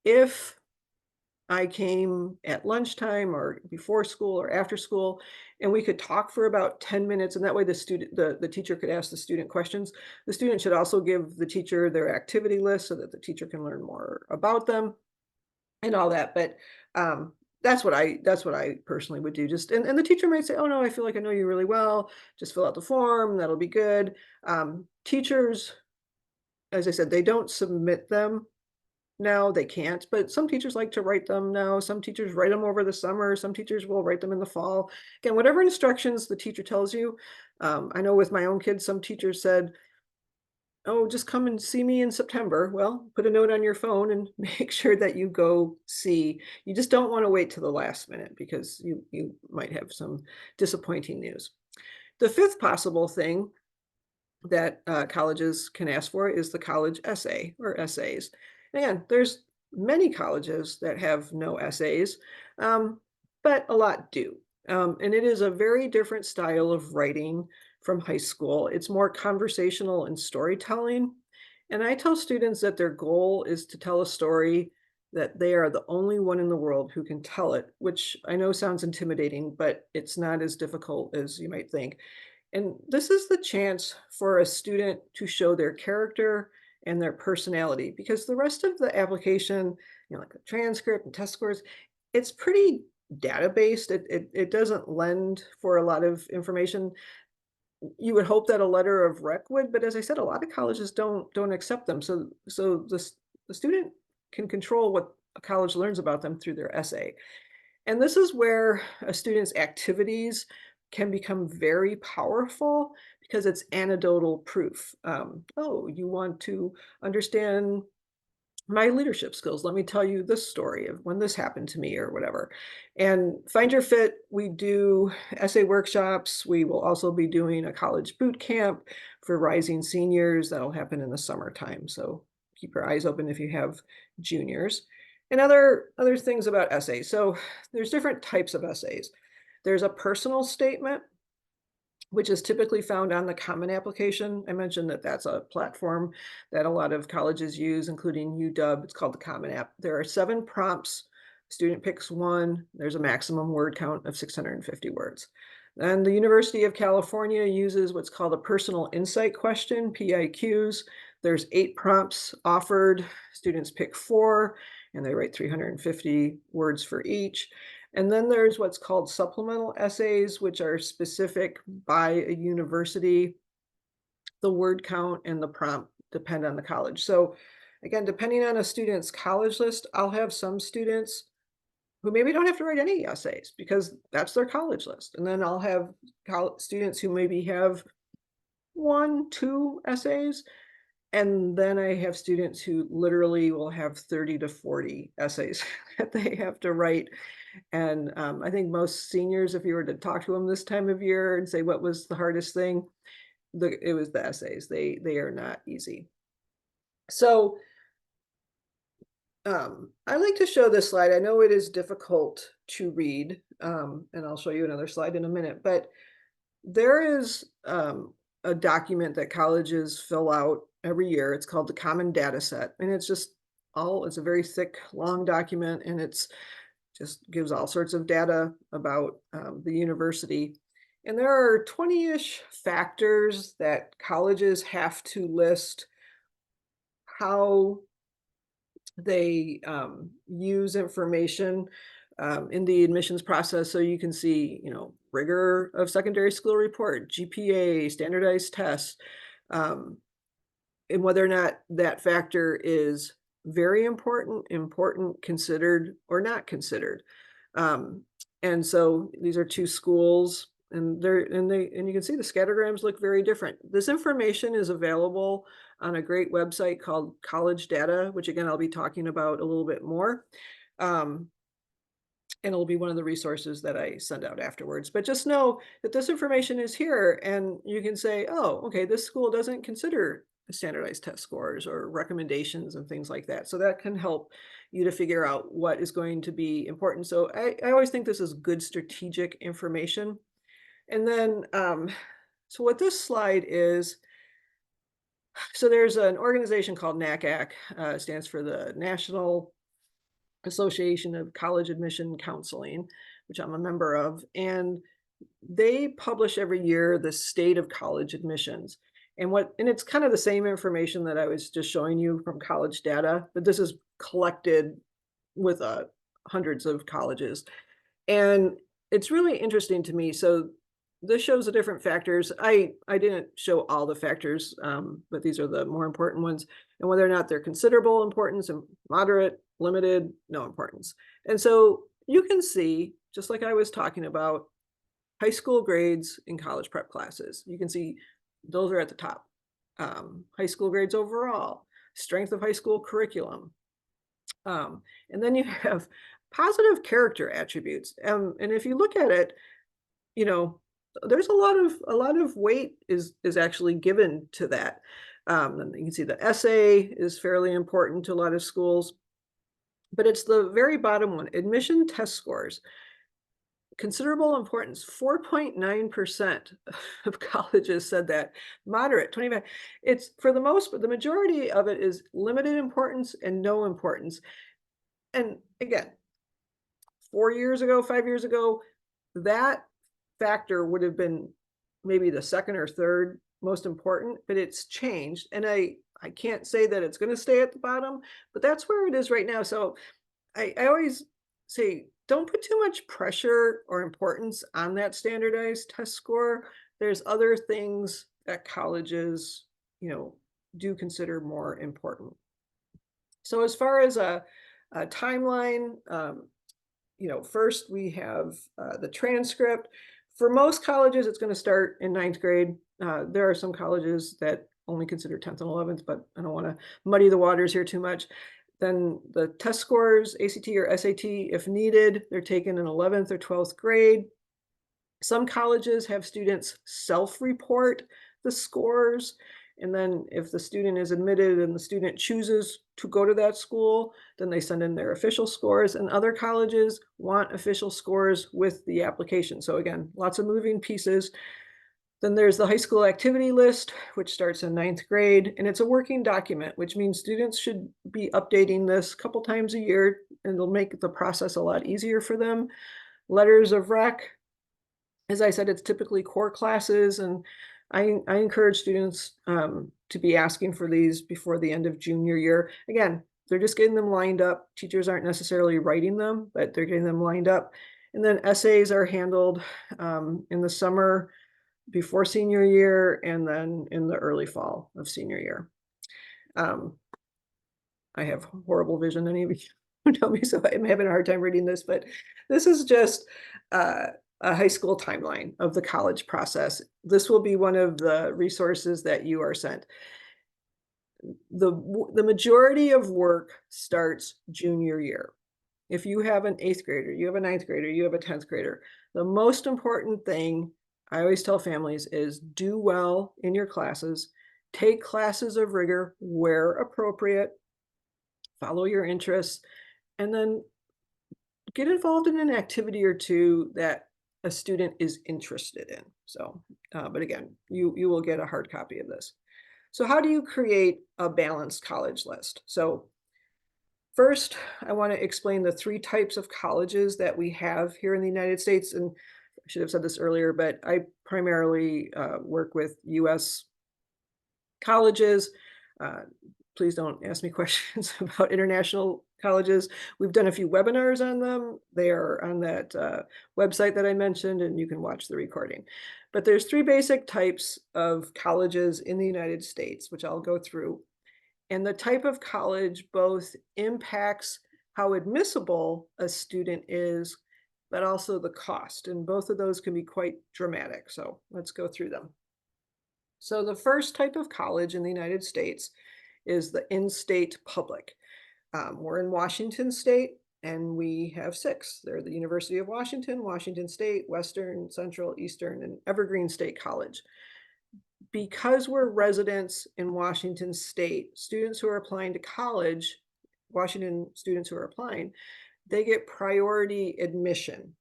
if I came at lunchtime or before school or after school, and we could talk for about 10 minutes, and that way the teacher could ask the student questions. The student should also give the teacher their activity list so that the teacher can learn more about them and all that. But um, that's what I personally would do. Just and the teacher might say, "Oh no, I feel like I know you really well. Just fill out the form, that'll be good." Teachers, as I said, they don't submit them no, they can't, but some teachers like to write them now. Some teachers write them over the summer. Some teachers will write them in the fall. Again, whatever instructions the teacher tells you. I know with my own kids, some teachers said, "Oh, just come and see me in September." Well, put a note on your phone and make sure that you go see. You just don't want to wait to the last minute because you might have some disappointing news. The fifth possible thing that colleges can ask for is the college essay or essays. Again, there's many colleges that have no essays, um, but a lot do. And it is a very different style of writing from high school. It's more conversational and storytelling. And I tell students that their goal is to tell a story that they are the only one in the world who can tell it, which I know sounds intimidating, but it's not as difficult as you might think. And this is the chance for a student to show their character and their personality because the rest of the application, like the transcript and test scores, it's pretty data based. It doesn't lend for a lot of information. You would hope that a letter of rec would, but as I said, a lot of colleges don't accept them. So the student can control what a college learns about them through their essay. And this is where a student's activities can become very powerful because it's anecdotal proof. Oh, you want to understand my leadership skills. Let me tell you this story of when this happened to me or whatever. And Find Your Fit, we do essay workshops. We will also be doing a college boot camp for rising seniors. That'll happen in the summertime. So keep your eyes open if you have juniors. And other things about essays. So there's different types of essays. There's a personal statement, which is typically found on the Common Application. I mentioned that that's a platform that a lot of colleges use, including UW. It's called the Common App. There are 7 prompts. Student picks one. There's a maximum word count of 650 words. And the University of California uses what's called a personal insight question, PIQs. There's 8 prompts offered. Students pick 4, and they write 350 words for each. And then there's what's called supplemental essays, which are specific by a university. The word count and the prompt depend on the college. So again, depending on a student's college list, I'll have some students who maybe don't have to write any essays because that's their college list. And then I'll have students who maybe have 1, 2 essays. And then I have students who literally will have 30 to 40 essays that they have to write. And I think most seniors, if you were to talk to them this time of year and say what was the hardest thing, it was the essays. They are not easy. So I like to show this slide. I know it is difficult to read, and I'll show you another slide in a minute, but there is a document that colleges fill out every year. It's called the Common Data Set, and it's a very thick, long document, and it's just gives all sorts of data about the university. And there are 20-ish factors that colleges have to list how they use information in the admissions process. So you can see, rigor of secondary school report, GPA, standardized tests, um, and whether or not that factor is very important, important, considered, or not considered. Um, and so these are two schools, and you can see the scattergrams look very different. This information is available on a great website called College Data, which again I'll be talking about a little bit more. And it'll be one of the resources that I send out afterwards. But just know that this information is here, and you can say, oh, okay, this school doesn't consider standardized test scores or recommendations and things like that. So that can help you to figure out what is going to be important. So I always think this is good strategic information. And then, so what this slide is, so there's an organization called NACAC, stands for the National Association of College Admission Counseling, which I'm a member of, and they publish every year the state of college admissions. And it's kind of the same information that I was just showing you from college data, but this is collected with hundreds of colleges. And it's really interesting to me. So this shows the different factors. I didn't show all the factors, but these are the more important ones, and whether or not they're considerable importance and moderate, limited, no importance. And so you can see, just like I was talking about, high school grades in college prep classes. You can see those are at the top. High school grades overall, strength of high school curriculum. And then you have positive character attributes. And if you look at it, you know, there's a lot of weight is actually given to that. And you can see the essay is fairly important to a lot of schools, but it's the very bottom one, admission test scores. Considerable importance, 4.9% of colleges said that. Moderate, 25. It's for the majority of it is limited importance and no importance. And again, 4 years ago, 5 years ago, that factor would have been maybe the second or third most important, but it's changed. And I can't say that it's going to stay at the bottom, but that's where it is right now. So I always say, don't put too much pressure or importance on that standardized test score. There's other things that colleges, do consider more important. So as far as a timeline, first we have the transcript. For most colleges, it's going to start in 9th grade. There are some colleges that only consider 10th and 11th, but I don't want to muddy the waters here too much. Then the test scores, ACT or SAT, if needed, they're taken in 11th or 12th grade. Some colleges have students self-report the scores. And then if the student is admitted and the student chooses to go to that school, then they send in their official scores. And other colleges want official scores with the application. So again, lots of moving pieces. Then there's the high school activity list, which starts in 9th grade, and it's a working document, which means students should be updating this a couple times a year, and it'll make the process a lot easier for them. Letters of rec, as I said, it's typically core classes, and I encourage students to be asking for these before the end of junior year. Again, they're just getting them lined up. Teachers aren't necessarily writing them, but they're getting them lined up. And then essays are handled in the summer before senior year, and then in the early fall of senior year. I have horrible vision, any of you who know me, so I'm having a hard time reading this, but this is just a high school timeline of the college process. This will be one of the resources that you are sent. The majority of work starts junior year. If you have an 8th grader, you have a 9th grader, you have a 10th grader, the most important thing I always tell families is do well in your classes, take classes of rigor where appropriate, follow your interests, and then get involved in an activity or two that a student is interested in. So, but again, you will get a hard copy of this. So, how do you create a balanced college list? So, first, I want to explain the three types of colleges that we have here in the United States. And I should have said this earlier, but I primarily work with US colleges. Uh, please don't ask me questions about international colleges. We've done a few webinars on them. They are on that website that I mentioned, and you can watch the recording. But there's three basic types of colleges in the United States, which I'll go through. And the type of college both impacts how admissible a student is, but also the cost. And both of those can be quite dramatic. So let's go through them. So the first type of college in the United States is the in-state public. We're in Washington State, and we have six. They're the University of Washington, Washington State, Western, Central, Eastern, and Evergreen State College. Because we're residents in Washington State, students who are applying to college, Washington students who are applying, they get priority admission.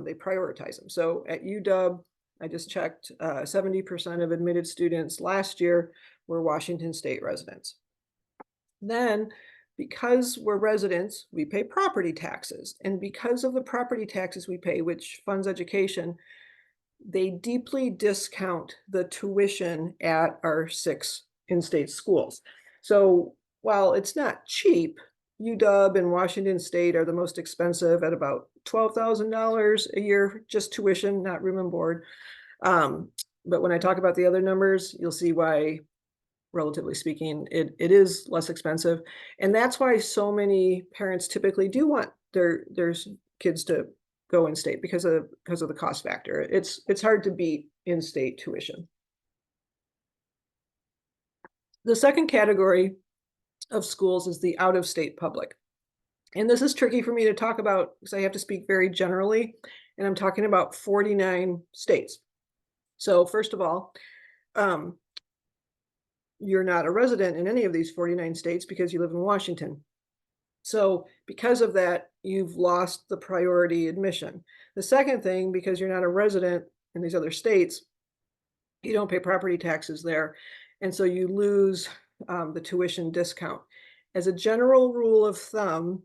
They prioritize them. So at UW, I just checked, 70% of admitted students last year were Washington State residents. Then, because we're residents, we pay property taxes. And because of the property taxes we pay, which funds education, they deeply discount the tuition at our six in-state schools. So while it's not cheap, UW and Washington State are the most expensive at about $12,000 a year, just tuition, not room and board. But when I talk about the other numbers, you'll see why, relatively speaking, it is less expensive. And that's why so many parents typically do want their kids to go in state because of the cost factor. It's hard to beat in-state tuition. The second category of schools is the out-of-state public. And this is tricky for me to talk about because I have to speak very generally, and I'm talking about 49 states. So first of all, you're not a resident in any of these 49 states because you live in Washington. So because of that, you've lost the priority admission. The second thing, because you're not a resident in these other states, you don't pay property taxes there. And so you lose the tuition discount. As a general rule of thumb,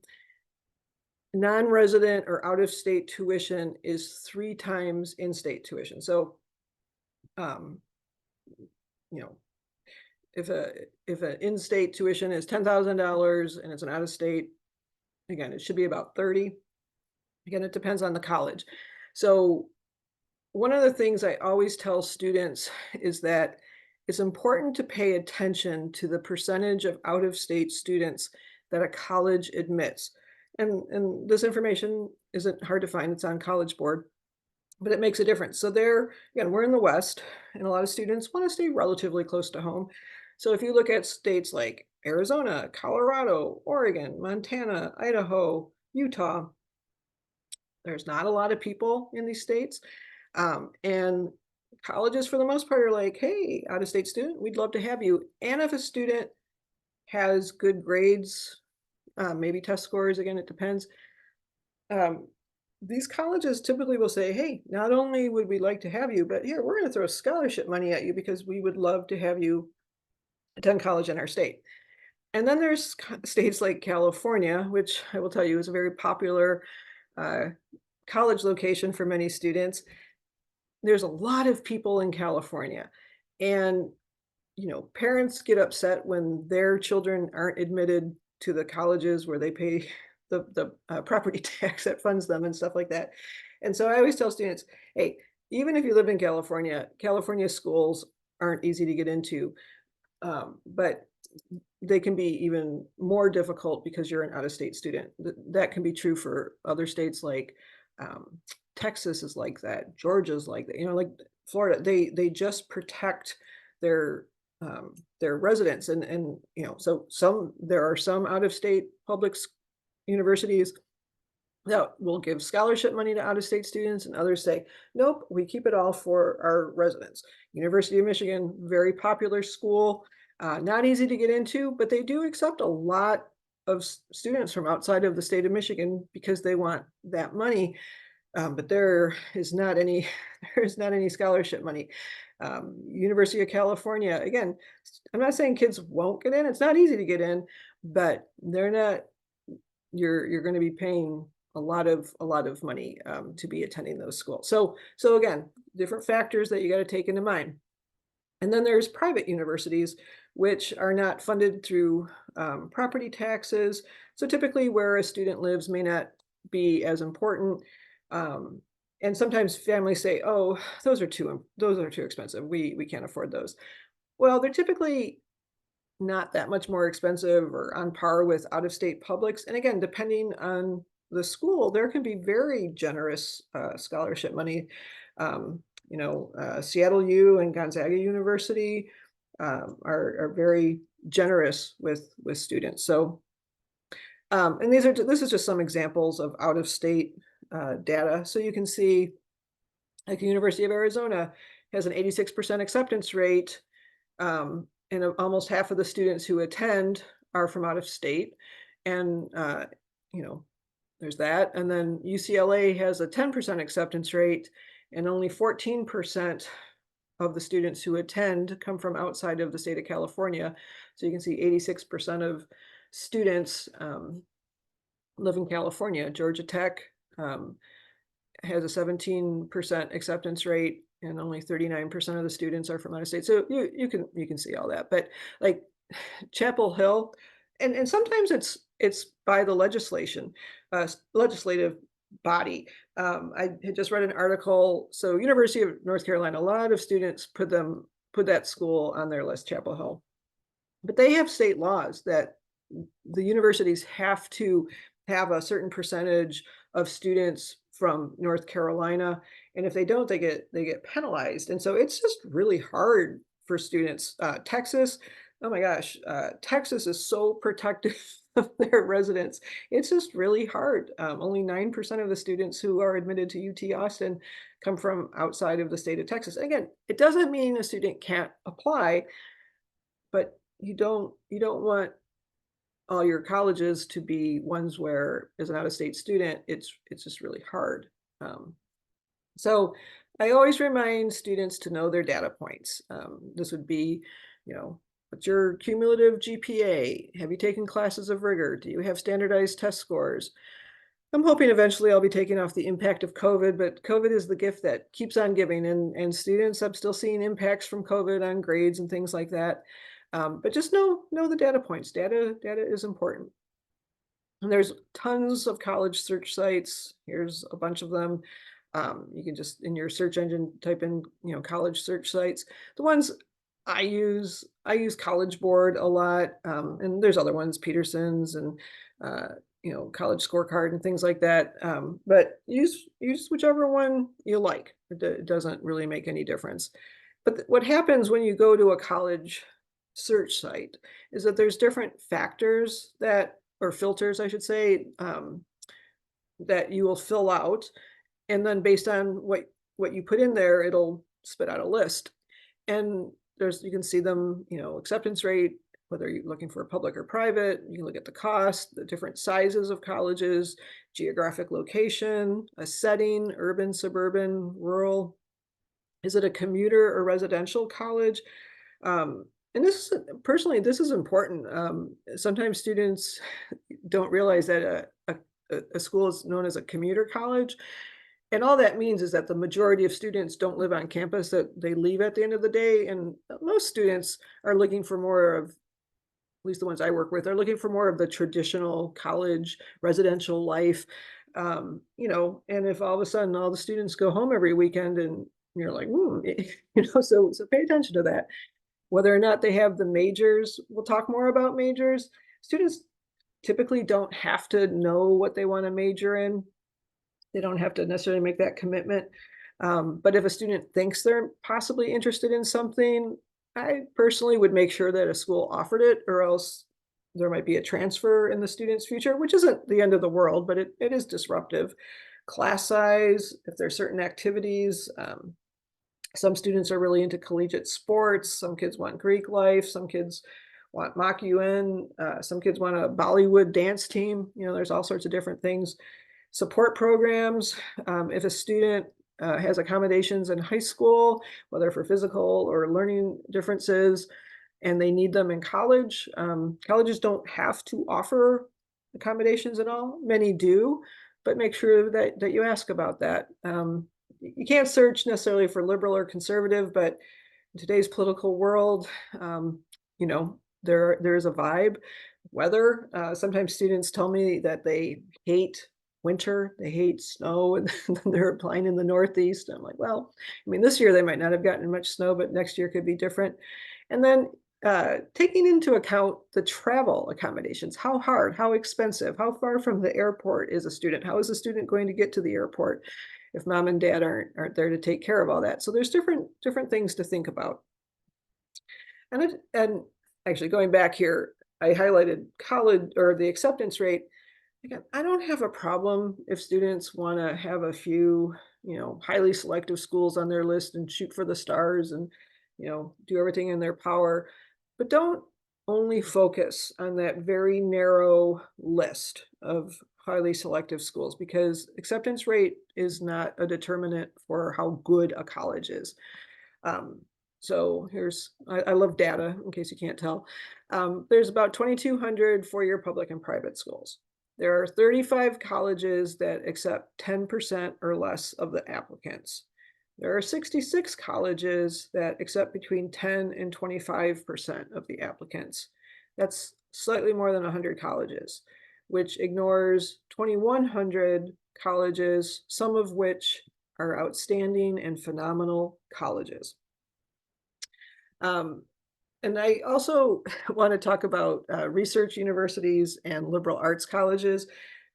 non-resident or out-of-state tuition is 3 times in-state tuition. So, you know, if an in-state tuition is $10,000 and it's an out-of-state, again, it should be about 30. Again, it depends on the college. So one of the things I always tell students is that it's important to pay attention to the percentage of out-of-state students that a college admits. And this information isn't hard to find. It's on College Board, but it makes a difference. So there, again, we're in the West, and a lot of students want to stay relatively close to home. So if you look at states like Arizona, Colorado, Oregon, Montana, Idaho, Utah, there's not a lot of people in these states. And colleges, for the most part, are like, hey, out-of-state student, we'd love to have you. And if a student has good grades, maybe test scores, again, it depends. These colleges typically will say, hey, not only would we like to have you, but here, we're going to throw scholarship money at you because we would love to have you attend college in our state. And then there's states like California, which I will tell you is a very popular college location for many students. There's a lot of people in California, and parents get upset when their children aren't admitted to the colleges where they pay the property tax that funds them and stuff like that. And so I always tell students, hey, even if you live in California, California schools aren't easy to get into, but they can be even more difficult because you're an out-of-state student. That can be true for other states like Texas is like that, Georgia's like that, like Florida. They just protect their residents, and so there are some out-of-state public universities that will give scholarship money to out-of-state students, and others say, nope, we keep it all for our residents. University of Michigan, very popular school, not easy to get into, but they do accept a lot of students from outside of the state of Michigan because they want that money. But there is not any there is not any scholarship money. University of California, again, I'm not saying kids won't get in. It's not easy to get in, but they're not you're going to be paying a lot of money to be attending those schools. So again, different factors that you got to take into mind. And then there's private universities, which are not funded through property taxes. So typically, where a student lives may not be as important. Um, and sometimes families say, "Oh, those are too expensive. We can't afford those." Well, they're typically not that much more expensive or on par with out-of-state publics, and again, depending on the school, there can be very generous, scholarship money. Seattle U and Gonzaga University, are very generous with students, so, and this is just some examples of out-of-state, data, so you can see, like, the University of Arizona has an 86% acceptance rate, and almost half of the students who attend are from out of state. And, you know, there's that. And then UCLA has a 10% acceptance rate, and only 14% of the students who attend come from outside of the state of California. So you can see 86% of students live in California. Georgia Tech um, has a 17% acceptance rate, and only 39% of the students are from out of state. So you can see all that. But like Chapel Hill, and sometimes it's by the legislative body. I had just read an article. So University of North Carolina, a lot of students put that school on their list, Chapel Hill. But they have state laws that the universities have to have a certain percentage of students from North Carolina, and if they don't, they get penalized, and so it's just really hard for students. Texas, oh my gosh, Texas is so protective of their residents. It's just really hard. Only 9% of the students who are admitted to UT Austin come from outside of the state of Texas. Again, it doesn't mean a student can't apply, but you don't want all your colleges to be ones where, as an out-of-state student, it's just really hard. Um, so I always remind students to know their data points. This would be, what's your cumulative GPA? Have you taken classes of rigor? Do you have standardized test scores? I'm hoping eventually I'll be taking off the impact of COVID, but COVID is the gift that keeps on giving, and students, I'm still seeing impacts from COVID on grades and things like that. But just know the data points. Data is important. And there's tons of college search sites. Here's a bunch of them. You can just in your search engine type in, college search sites. The ones I use College Board a lot, and there's other ones, Peterson's and College Scorecard and things like that. But use whichever one you like. It doesn't really make any difference. But what happens when you go to a college search site is that there's different factors that or filters, I should say, that you will fill out, and then based on what you put in there, it'll spit out a list. And you can see them, acceptance rate, whether you're looking for a public or private. You can look at the cost, the different sizes of colleges, geographic location, a setting, urban, suburban, rural. Is it a commuter or residential college? And this is important. Sometimes students don't realize that a school is known as a commuter college. And all that means is that the majority of students don't live on campus, that they leave at the end of the day. And most students are looking for more of, at least the ones I work with, are looking for more of the traditional college residential life. And if all of a sudden all the students go home every weekend and you're like, so pay attention to that. Whether or not they have the majors, we'll talk more about majors. Students typically don't have to know what they want to major in. They don't have to necessarily make that commitment. But if a student thinks they're possibly interested in something, I personally would make sure that a school offered it, or else there might be a transfer in the student's future, which isn't the end of the world, but it is disruptive. Class size, if there's certain activities, some students are really into collegiate sports. Some kids want Greek life. Some kids want Mock UN. Some kids want a Bollywood dance team. There's all sorts of different things. Support programs. If a student has accommodations in high school, whether for physical or learning differences, and they need them in college, colleges don't have to offer accommodations at all. Many do, but make sure that you ask about that. You can't search necessarily for liberal or conservative, but in today's political world, you know, there is a vibe. Weather. Sometimes students tell me that they hate winter, they hate snow, and then they're applying in the Northeast. I'm like, well, I mean, this year they might not have gotten much snow, but next year could be different. And then taking into account the travel accommodations, how hard, how expensive, how far from the airport is a student? How is a student going to get to the airport if mom and dad aren't there to take care of all that? So there's different things to think about. And actually going back here, I highlighted college or the acceptance rate. Again, I don't have a problem if students want to have a few, highly selective schools on their list and shoot for the stars and, do everything in their power. But don't only focus on that very narrow list of highly selective schools, because acceptance rate is not a determinant for how good a college is. Um, so I love data in case you can't tell. There's about 2,200 four-year public and private schools. There are 35 colleges that accept 10% or less of the applicants. There are 66 colleges that accept between 10 and 25% of the applicants. That's slightly more than 100 colleges, which ignores 2,100 colleges, some of which are outstanding and phenomenal colleges. And I also want to talk about research universities and liberal arts colleges,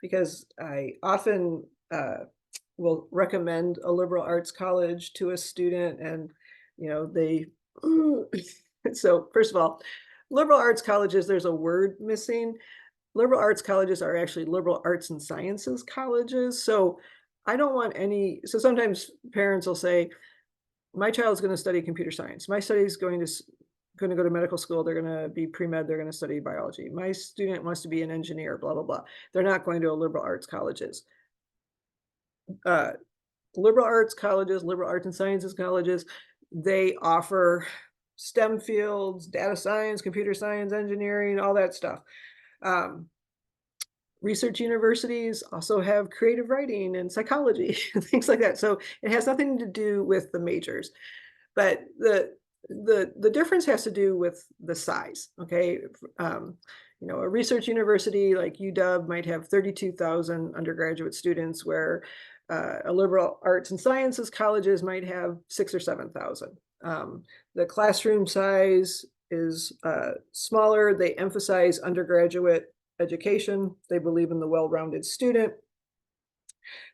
because I often will recommend a liberal arts college to a student, and they so first of all, liberal arts colleges, there's a word missing. Liberal arts colleges are actually liberal arts and sciences colleges. So I don't want any, so sometimes parents will say, my child is going to study computer science. My study is going to go to medical school. They're going to be pre-med. They're going to study biology. My student wants to be an engineer, blah, blah, blah. They're not going to a liberal arts colleges. Liberal arts colleges, liberal arts and sciences colleges, they offer STEM fields, data science, computer science, engineering, all that stuff. Research universities also have creative writing and psychology and things like that. So it has nothing to do with the majors, but the difference has to do with the size. Okay. A research university like UW might have 32,000 undergraduate students, where a liberal arts and sciences colleges might have 6,000 or 7,000. The classroom size is smaller. They emphasize undergraduate education. They believe in the well-rounded student.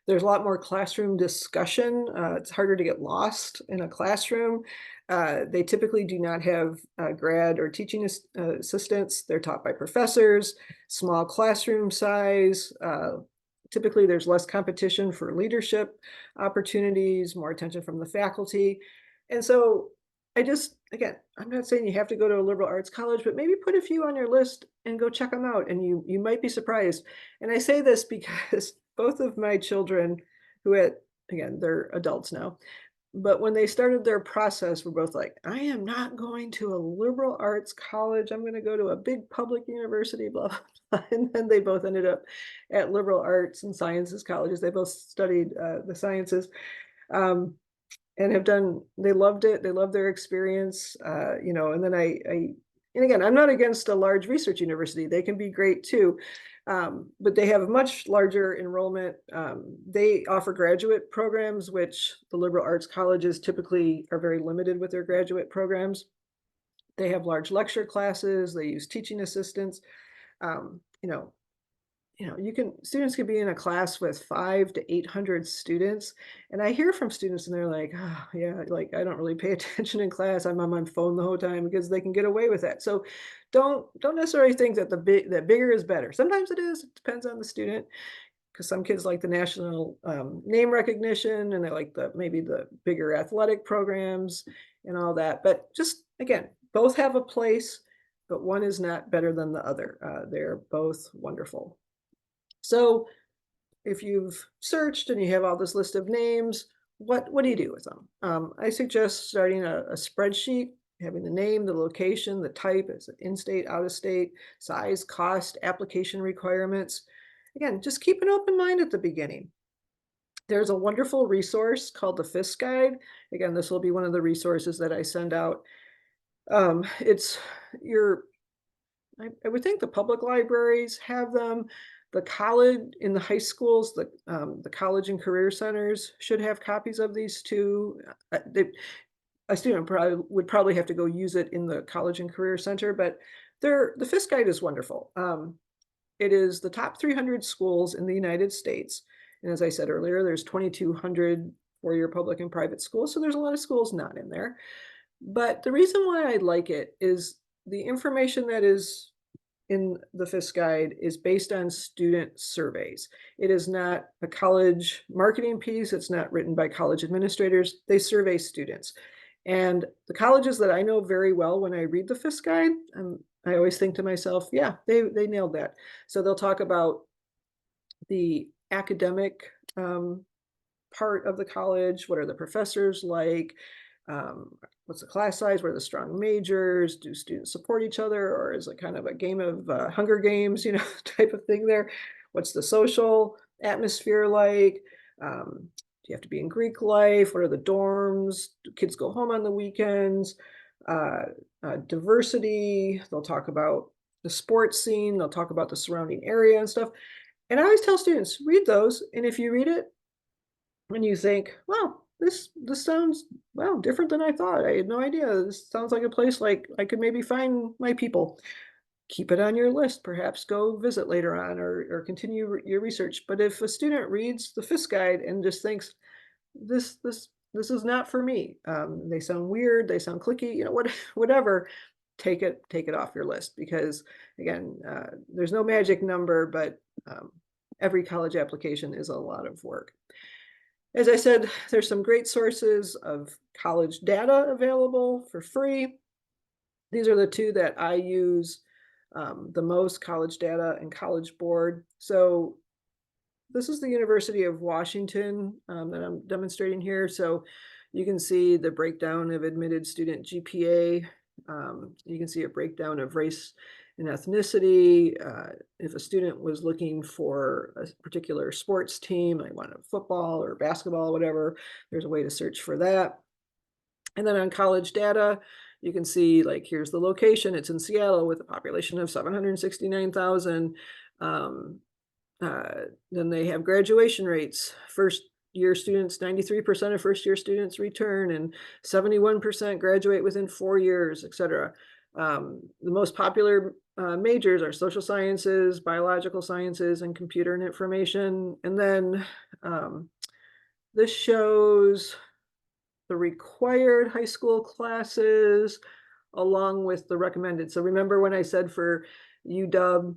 There's a lot more classroom discussion. It's harder to get lost in a classroom. They typically do not have grad or teaching assistants. They're taught by professors, small classroom size. Typically, there's less competition for leadership opportunities, more attention from the faculty. And so again, I'm not saying you have to go to a liberal arts college, but maybe put a few on your list and go check them out, and you might be surprised. And I say this because both of my children, again, they're adults now, but when they started their process, were both like, I am not going to a liberal arts college. I'm going to go to a big public university, blah, blah, blah. And then they both ended up at liberal arts and sciences colleges. They both studied the sciences. And they loved it. They loved their experience, and then and again, I'm not against a large research university. They can be great too. But they have a much larger enrollment. They offer graduate programs, which the liberal arts colleges typically are very limited with their graduate programs. They have large lecture classes. They use teaching assistants. students could be in a class with 5 to 800 students, and I hear from students and they're like, "Oh, yeah, like, I don't really pay attention in class. I'm on my phone the whole time," because they can get away with that. So don't necessarily think that that bigger is better. Sometimes it is, it depends on the student, because some kids like the national, name recognition, and they like maybe the bigger athletic programs and all that. But just, again, both have a place, but one is not better than the other. They're both wonderful. So if you've searched and you have all this list of names, what do you do with them? I suggest starting a spreadsheet, having the name, the location, the type, is it in-state, out-of-state, size, cost, application requirements. Again, just keep an open mind at the beginning. There's a wonderful resource called the FIS Guide. Again, this will be one of the resources that I send out. It's your I would think the public libraries have them. The college in the high schools, the college and career centers should have copies of these too. A student would probably have to go use it in the college and career center, but the FIS Guide is wonderful. It is the top 300 schools in the United States, and as I said earlier, there's 2,200 four-year public and private schools, so there's a lot of schools not in there. But the reason why I like it is the information that is in the FIS Guide is based on student surveys. It is not a college marketing piece. It's not written by college administrators. They survey students. And the colleges that I know very well, when I read the FIS Guide, I always think to myself, yeah, they nailed that. So they'll talk about the academic part of the college. What are the professors like? What's the class size? What are the strong majors? Do students support each other, or is it kind of a game of Hunger Games, type of thing there? What's the social atmosphere like? Do you have to be in Greek life? What are the dorms? Do kids go home on the weekends? Diversity. They'll talk about the sports scene. They'll talk about the surrounding area and stuff. And I always tell students, read those, and if you read it and you think, "Wow, this sounds, wow, different than I thought. I had no idea. This sounds like a place like I could maybe find my people." Keep it on your list. Perhaps go visit later on, or continue your research. But if a student reads the FIS Guide and just thinks, this is not for me, they sound weird, they sound clicky, whatever, take it off your list, because again, there's no magic number, but every college application is a lot of work. As I said, there's some great sources of college data available for free. These are the two that I use the most: College Data and College Board. So this is the University of Washington that I'm demonstrating here. So you can see the breakdown of admitted student GPA. You can see a breakdown of race and ethnicity. If a student was looking for a particular sports team, like wanted football or basketball, whatever, there's a way to search for that. And then on College Data, you can see, like, here's the location. It's in Seattle with a population of 769,000. Then they have graduation rates. First year students, 93% of first year students return, and 71% graduate within 4 years, etc. The most popular majors are social sciences, biological sciences, and computer and information. And then this shows the required high school classes along with the recommended. So remember when I said for UW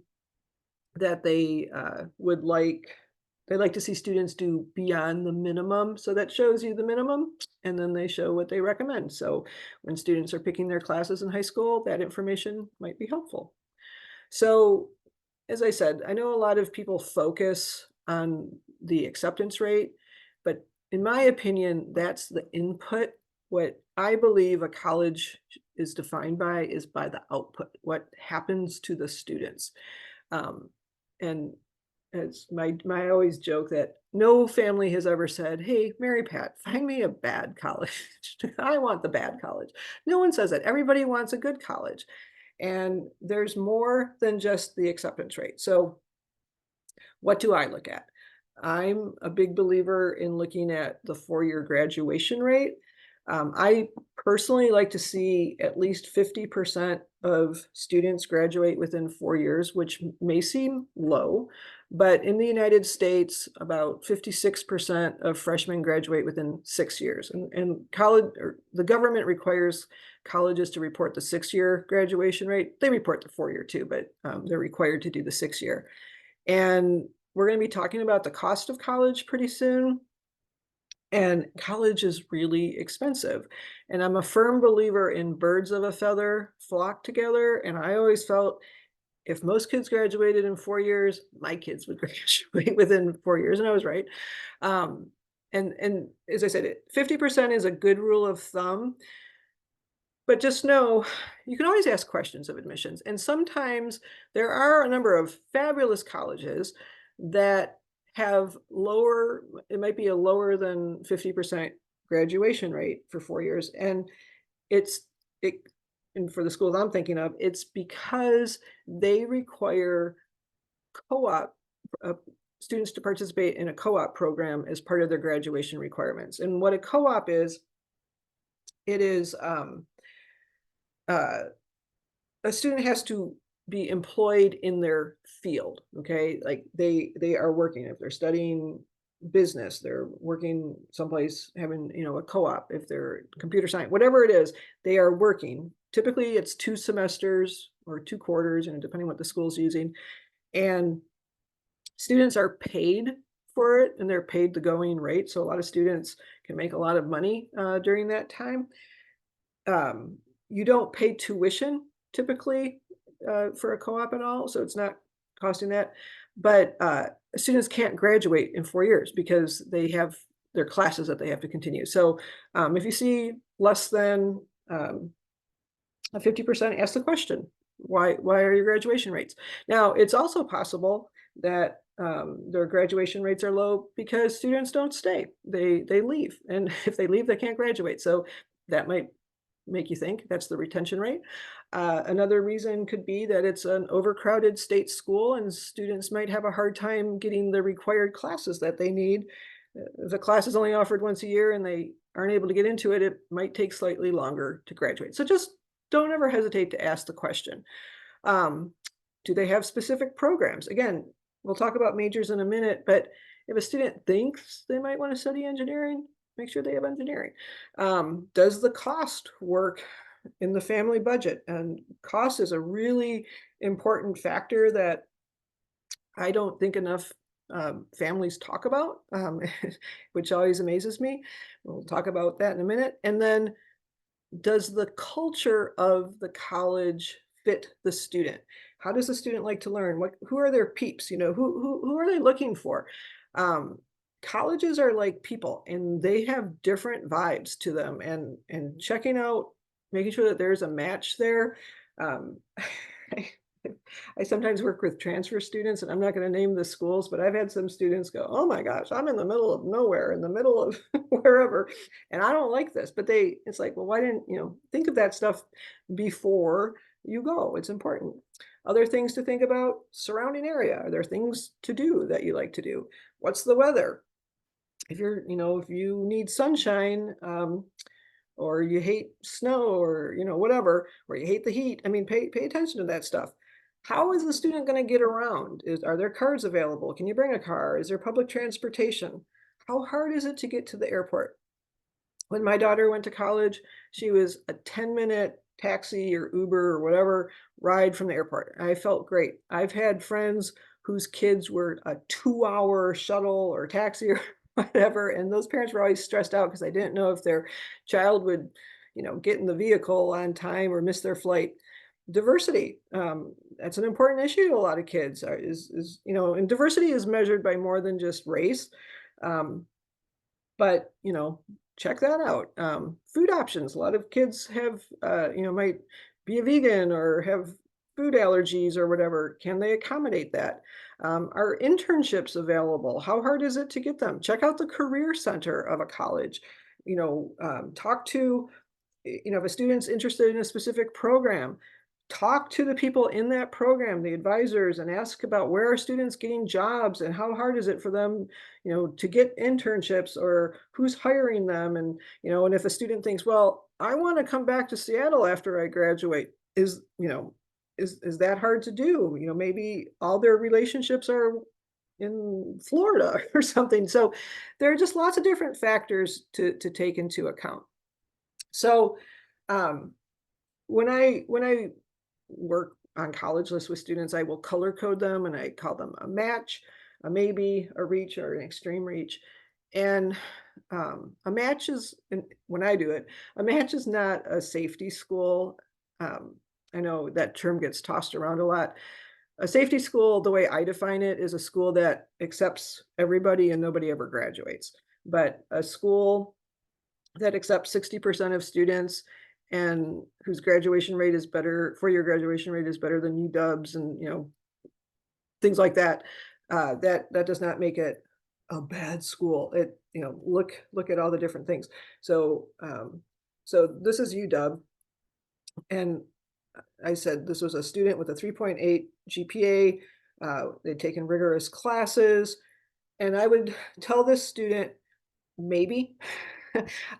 that they like to see students do beyond the minimum. So that shows you the minimum, and then they show what they recommend. So when students are picking their classes in high school, that information might be helpful. So as I said, I know a lot of people focus on the acceptance rate, but in my opinion, that's the input. What I believe a college is defined by is by the output, what happens to the students. And it's my always joke that no family has ever said, "Hey, Mary Pat, find me a bad college." I want the bad college. No one says that. Everybody wants a good college. And there's more than just the acceptance rate. So what do I look at? I'm a big believer in looking at the four-year graduation rate. I personally like to see at least 50% of students graduate within 4 years, which may seem low, But in the United States, about 56% of freshmen graduate within 6 years. And college or the government requires colleges to report the 6 year graduation rate. They report the 4 year too, but they're required to do the 6 year. And we're going to be talking about the cost of college pretty soon. And college is really expensive. And I'm a firm believer in birds of a feather flock together. And I always felt if most kids graduated in 4 years, my kids would graduate within 4 years. And I was right. Um, and as I said, 50% is a good rule of thumb. But just know you can always ask questions of admissions. And sometimes there are a number of fabulous colleges that have lower, it might be a lower than 50% graduation rate for 4 years. And it's, it, and for the schools I'm thinking of, it's because they require co-op uh, students to participate in a co-op program as part of their graduation requirements. And what a co-op is, it is, uh, a student has to be employed in their field, okay? Like they are working. If they're studying business, they're working someplace having, a co-op. If they're computer science, whatever it is, they are working. Typically it's 2 semesters or 2 quarters, depending what the school's using. And students are paid for it and they're paid the going rate. So a lot of students can make a lot of money during that time. Um, you don't pay tuition typically for a co-op at all, so it's not costing that. But students can't graduate in 4 years because they have their classes that they have to continue. So if you see less than 50%, ask the question, why are your graduation rates? Now, it's also possible that their graduation rates are low because students don't stay. They leave, and if they leave, they can't graduate. So that might make you think that's the retention rate. Another reason could be that it's an overcrowded state school and students might have a hard time getting the required classes that they need. If a class is only offered once a year and they aren't able to get into it, it might take slightly longer to graduate. So just don't ever hesitate to ask the question. Um, do they have specific programs? Again, we'll talk about majors in a minute, but if a student thinks they might want to study engineering, make sure they have engineering. Does the cost work in the family budget? And cost is a really important factor that I don't think enough families talk about, which always amazes me. We'll talk about that in a minute. And then does the culture of the college fit the student? How does the student like to learn? Who are their peeps? Who are they looking for? Um, Colleges are like people and they have different vibes to them, and checking out, making sure that there's a match there. Um, I, I sometimes work with transfer students, and I'm not going to name the schools, but I've had some students go, "Oh my gosh, I'm in the middle of nowhere, in the middle of wherever, and I don't like this." But it's like, well, why didn't think of that stuff before you go? It's important. Other things to think about: surrounding area. Are there things to do that you like to do? What's the weather? If you need sunshine, or you hate snow, or whatever, or you hate the heat, I mean, pay attention to that stuff. How is the student going to get around? Are there cars available? Can you bring a car? Is there public transportation? How hard is it to get to the airport? When my daughter went to college, she was a 10-minute taxi or Uber or whatever ride from the airport. I felt great. I've had friends whose kids were a 2-hour shuttle or taxi or whatever, and those parents were always stressed out because they didn't know if their child would, get in the vehicle on time or miss their flight. Diversity, that's an important issue to a lot of kids. And diversity is measured by more than just race. Um, but, check that out. Food options. A lot of kids have, might be a vegan or have food allergies or whatever. Can they accommodate that? Are internships available? How hard is it to get them? Check out the career center of a college. Talk to, if a student's interested in a specific program, talk to the people in that program, the advisors, and ask about where are students getting jobs and how hard is it for them, to get internships, or who's hiring them. And if a student thinks, well, I want to come back to Seattle after I graduate, is that hard to do? Maybe all their relationships are in Florida or something. So there are just lots of different factors to take into account. So um, when I work on college lists with students, I will color code them and I call them a match, a maybe, a reach, or an extreme reach. And a match is, when I do it, a match is not a safety school. Um, I know that term gets tossed around a lot. A safety school, the way I define it, is a school that accepts everybody and nobody ever graduates. But a school that accepts 60% of students and whose graduation rate is better, four-year graduation rate is better than UW's and, things like that, that does not make it a bad school. It, look at all the different things. So this is UW, and I said this was a student with a 3.8 GPA. They'd taken rigorous classes, and I would tell this student, maybe.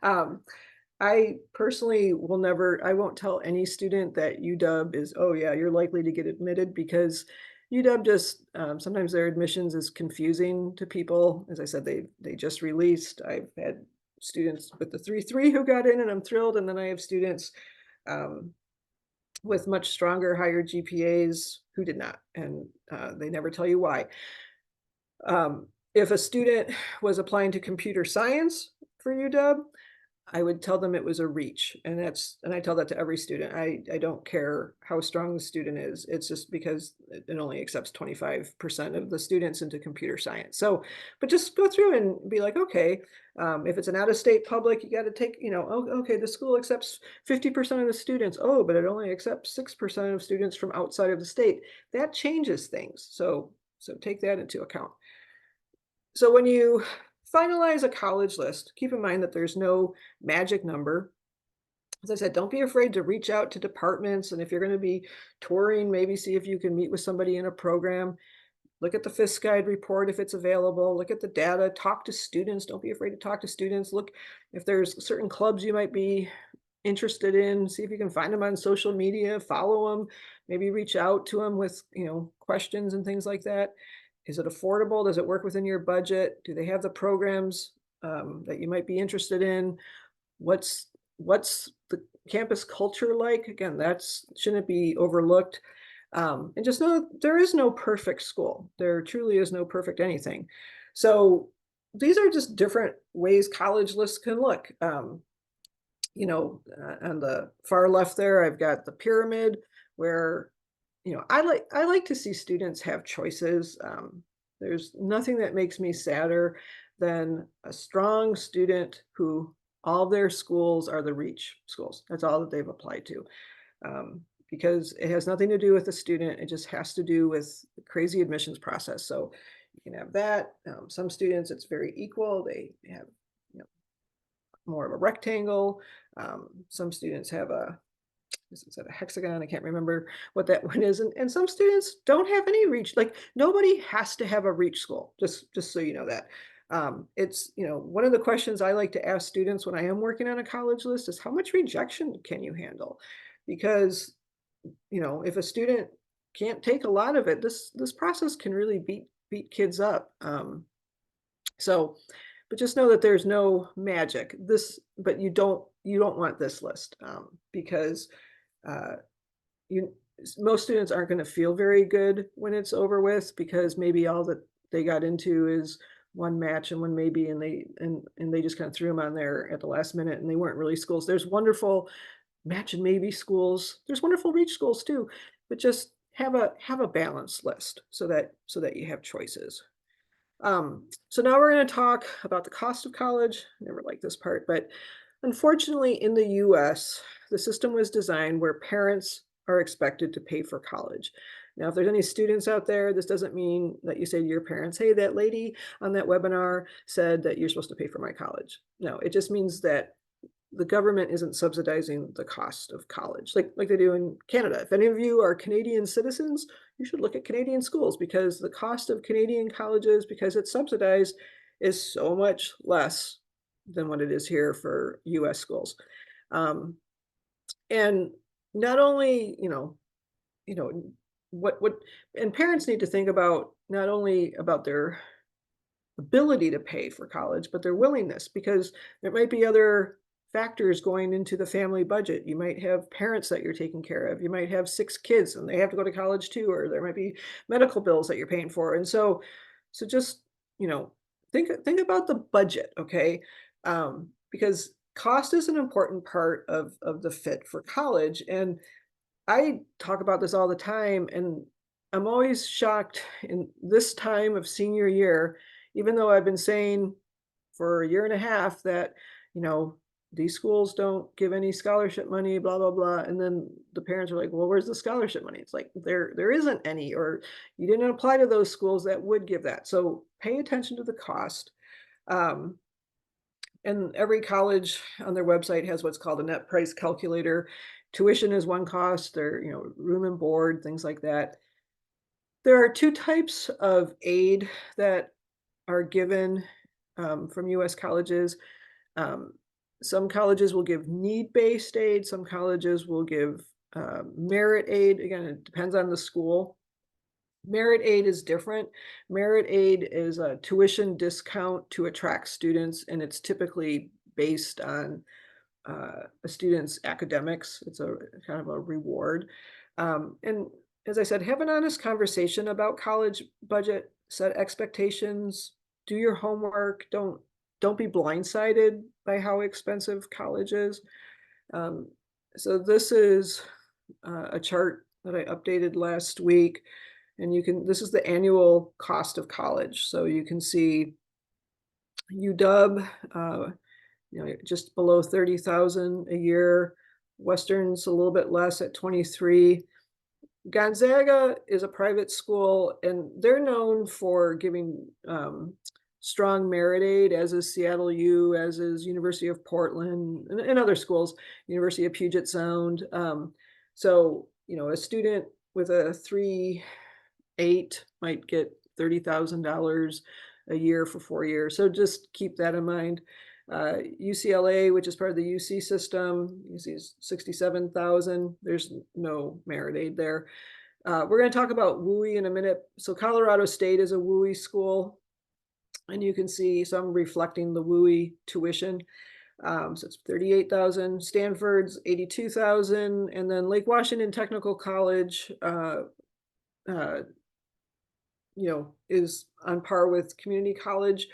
um, I personally will never, I won't tell any student that UW is, oh yeah, you're likely to get admitted, because UW just, sometimes their admissions is confusing to people. As I said, they just released. I've had students with the 3.3 who got in and I'm thrilled. And then I have students um, with much stronger, higher GPAs who did not. And they never tell you why. If a student was applying to computer science for UW, I would tell them it was a reach, and I tell that to every student. I don't care how strong the student is. It's just because it only accepts 25% of the students into computer science. So, but just go through and be like, okay, if it's an out-of-state public, you got to take, oh, okay, the school accepts 50% of the students. Oh, but it only accepts 6% of students from outside of the state. That changes things. So take that into account. So when you finalize a college list, keep in mind that there's no magic number. As I said, don't be afraid to reach out to departments. And if you're going to be touring, maybe see if you can meet with somebody in a program. Look at the FIS Guide report if it's available. Look at the data. Talk to students. Don't be afraid to talk to students. Look if there's certain clubs you might be interested in. See if you can find them on social media. Follow them. Maybe reach out to them with questions and things like that. Is it affordable? Does it work within your budget? Do they have the programs that you might be interested in? What's the campus culture like? Again, that's shouldn't be overlooked. And just know there is no perfect school. There truly is no perfect anything. So these are just different ways college lists can look. On the far left there, I've got the pyramid where, I like to see students have choices. There's nothing that makes me sadder than a strong student who all their schools are the reach schools. That's all that they've applied to. Because it has nothing to do with the student. It just has to do with the crazy admissions process. So you can have that. Some students, it's very equal. They have, more of a rectangle. Some students have is that a hexagon? I can't remember what that one is. And some students don't have any reach. Like nobody has to have a reach school, just so you know that. It's, one of the questions I like to ask students when I am working on a college list is how much rejection can you handle? Because, if a student can't take a lot of it, this process can really beat kids up. So, but just know that there's no magic. But you don't want this list because uh, you most students aren't going to feel very good when it's over with, because maybe all that they got into is one match and one maybe, and they just kind of threw them on there at the last minute, and they weren't really schools. There's wonderful match and maybe schools. There's wonderful reach schools too, but just have a balanced list so that you have choices. So now we're going to talk about the cost of college. I never liked this part, but unfortunately in the US, the system was designed where parents are expected to pay for college. Now, if there's any students out there, this doesn't mean that you say to your parents, hey, that lady on that webinar said that you're supposed to pay for my college. No, it just means that the government isn't subsidizing the cost of college like they do in Canada. If any of you are Canadian citizens, you should look at Canadian schools, because the cost of Canadian colleges, because it's subsidized, is so much less than what it is here for US schools. And not only, you know, what and parents need to think about not only about their ability to pay for college, but their willingness, because there might be other factors going into the family budget. You might have parents that you're taking care of. You might have 6 kids and they have to go to college too, or there might be medical bills that you're paying for. And so just, you know, think about the budget, okay? Because cost is an important part of the fit for college. And I talk about this all the time, and I'm always shocked in this time of senior year, even though I've been saying for a year and a half that, you know, these schools don't give any scholarship money, blah, blah, blah. And then the parents are like, well, where's the scholarship money? It's like there isn't any, or you didn't apply to those schools that would give that. So pay attention to the cost. Um, and every college on their website has what's called a net price calculator. Tuition is one cost, their, room and board, things like that. There are 2 types of aid that are given, from US colleges. Um, some colleges will give need-based aid, some colleges will give, merit aid. Again, it depends on the school. Merit aid is different. Merit aid is a tuition discount to attract students, and it's typically based on a student's academics. It's a kind of a reward. And as I said, have an honest conversation about college budget, set expectations, do your homework. Don't be blindsided by how expensive college is. Um, so this is a chart that I updated last week, and this is the annual cost of college. So you can see UW, just below 30,000 a year. Western's a little bit less at 23. Gonzaga is a private school, and they're known for giving strong merit aid, as is Seattle U, as is University of Portland, and other schools, University of Puget Sound. So, a student with a 3.8 might get $30,000 a year for 4 years. So just keep that in mind. UCLA, which is part of the UC system, UC is 67,000. There's no merit aid there. We're going to talk about WUI in a minute. So Colorado State is a WUI school, and you can see some reflecting the WUI tuition. So it's 38,000. Stanford's 82,000, and then Lake Washington Technical College, uh, is on par with community college.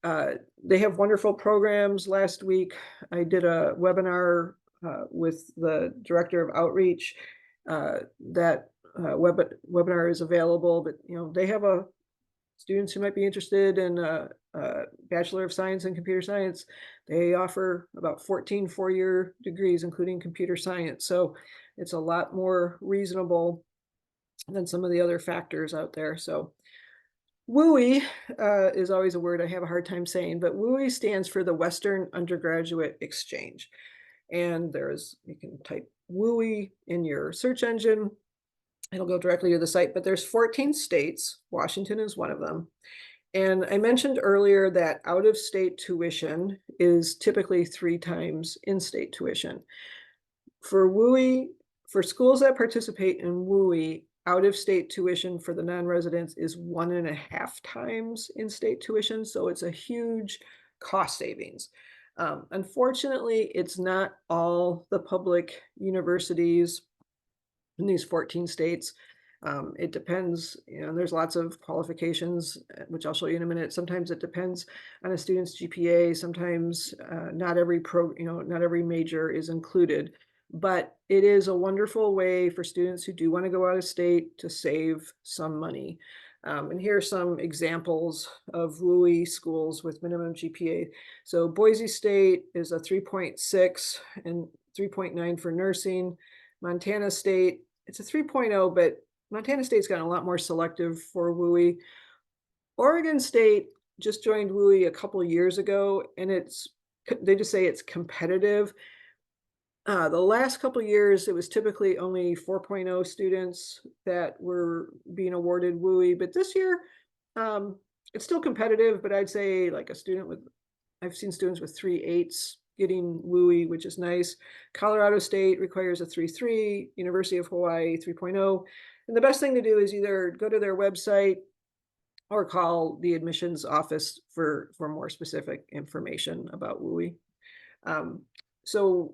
They have wonderful programs. Last week, I did a webinar with the director of outreach. That webinar is available, but they have students who might be interested in a Bachelor of Science in Computer Science. They offer about 14 four-year degrees, including computer science. So it's a lot more reasonable than some of the other factors out there. So WUI is always a word I have a hard time saying, but WUI stands for the Western Undergraduate Exchange. And you can type WUI in your search engine. It'll go directly to the site, but there's 14 states. Washington is one of them. And I mentioned earlier that out-of-state tuition is typically 3 times in-state tuition. For WUI, for schools that participate in WUI, out-of-state tuition for the non-residents is 1.5 times in-state tuition, so it's a huge cost savings. Unfortunately, it's not all the public universities in these 14 states. It depends, there's lots of qualifications, which I'll show you in a minute. Sometimes it depends on a student's GPA. Sometimes not every major is included. But it is a wonderful way for students who do want to go out of state to save some money. And here are some examples of WUI schools with minimum GPA. So Boise State is a 3.6 and 3.9 for nursing. Montana State, it's a 3.0, but Montana State's gotten a lot more selective for WUI. Oregon State just joined WUI a couple years ago, and they just say it's competitive. The last couple years, it was typically only 4.0 students that were being awarded WUI, but this year, it's still competitive, but I'd say like I've seen students with 3.8s getting WUI, which is nice. Colorado State requires a 3.3, University of Hawaii 3.0. And the best thing to do is either go to their website or call the admissions office for more specific information about WUI. Um, so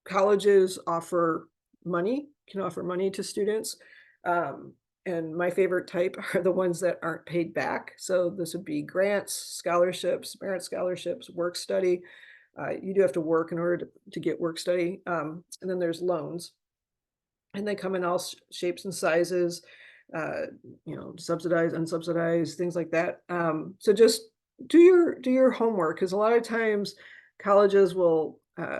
colleges can offer money to students. Um, and my favorite type are the ones that aren't paid back. So this would be grants, scholarships, merit scholarships, work study. You do have to work in order to get work study. And then there's loans, and they come in all shapes and sizes, uh, subsidized, unsubsidized, things like that. So just do your homework, because a lot of times colleges will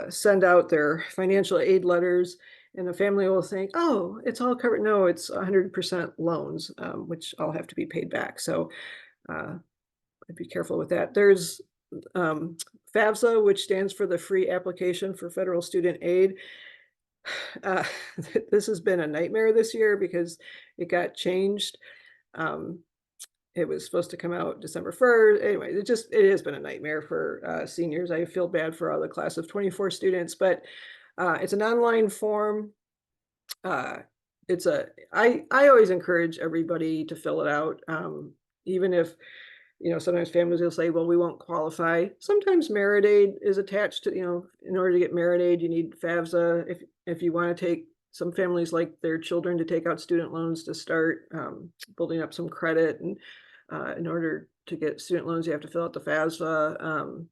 send out their financial aid letters, and the family will think, "Oh, it's all covered." No, it's 100% loans, which all have to be paid back. So uh, be careful with that. There's um, FAFSA, which stands for the Free Application for Federal Student Aid. Uh, this has been a nightmare this year because it got changed. Um, it was supposed to come out December 1st. Anyway, it has been a nightmare for seniors. I feel bad for all the class of 24 students, but it's an online form. Uh, I always encourage everybody to fill it out, even if sometimes families will say, well, we won't qualify. Sometimes merit aid is attached to, in order to get merit aid, you need FAFSA. If you want to take, some families like their children to take out student loans to start building up some credit. And in order to get student loans, you have to fill out the FAFSA.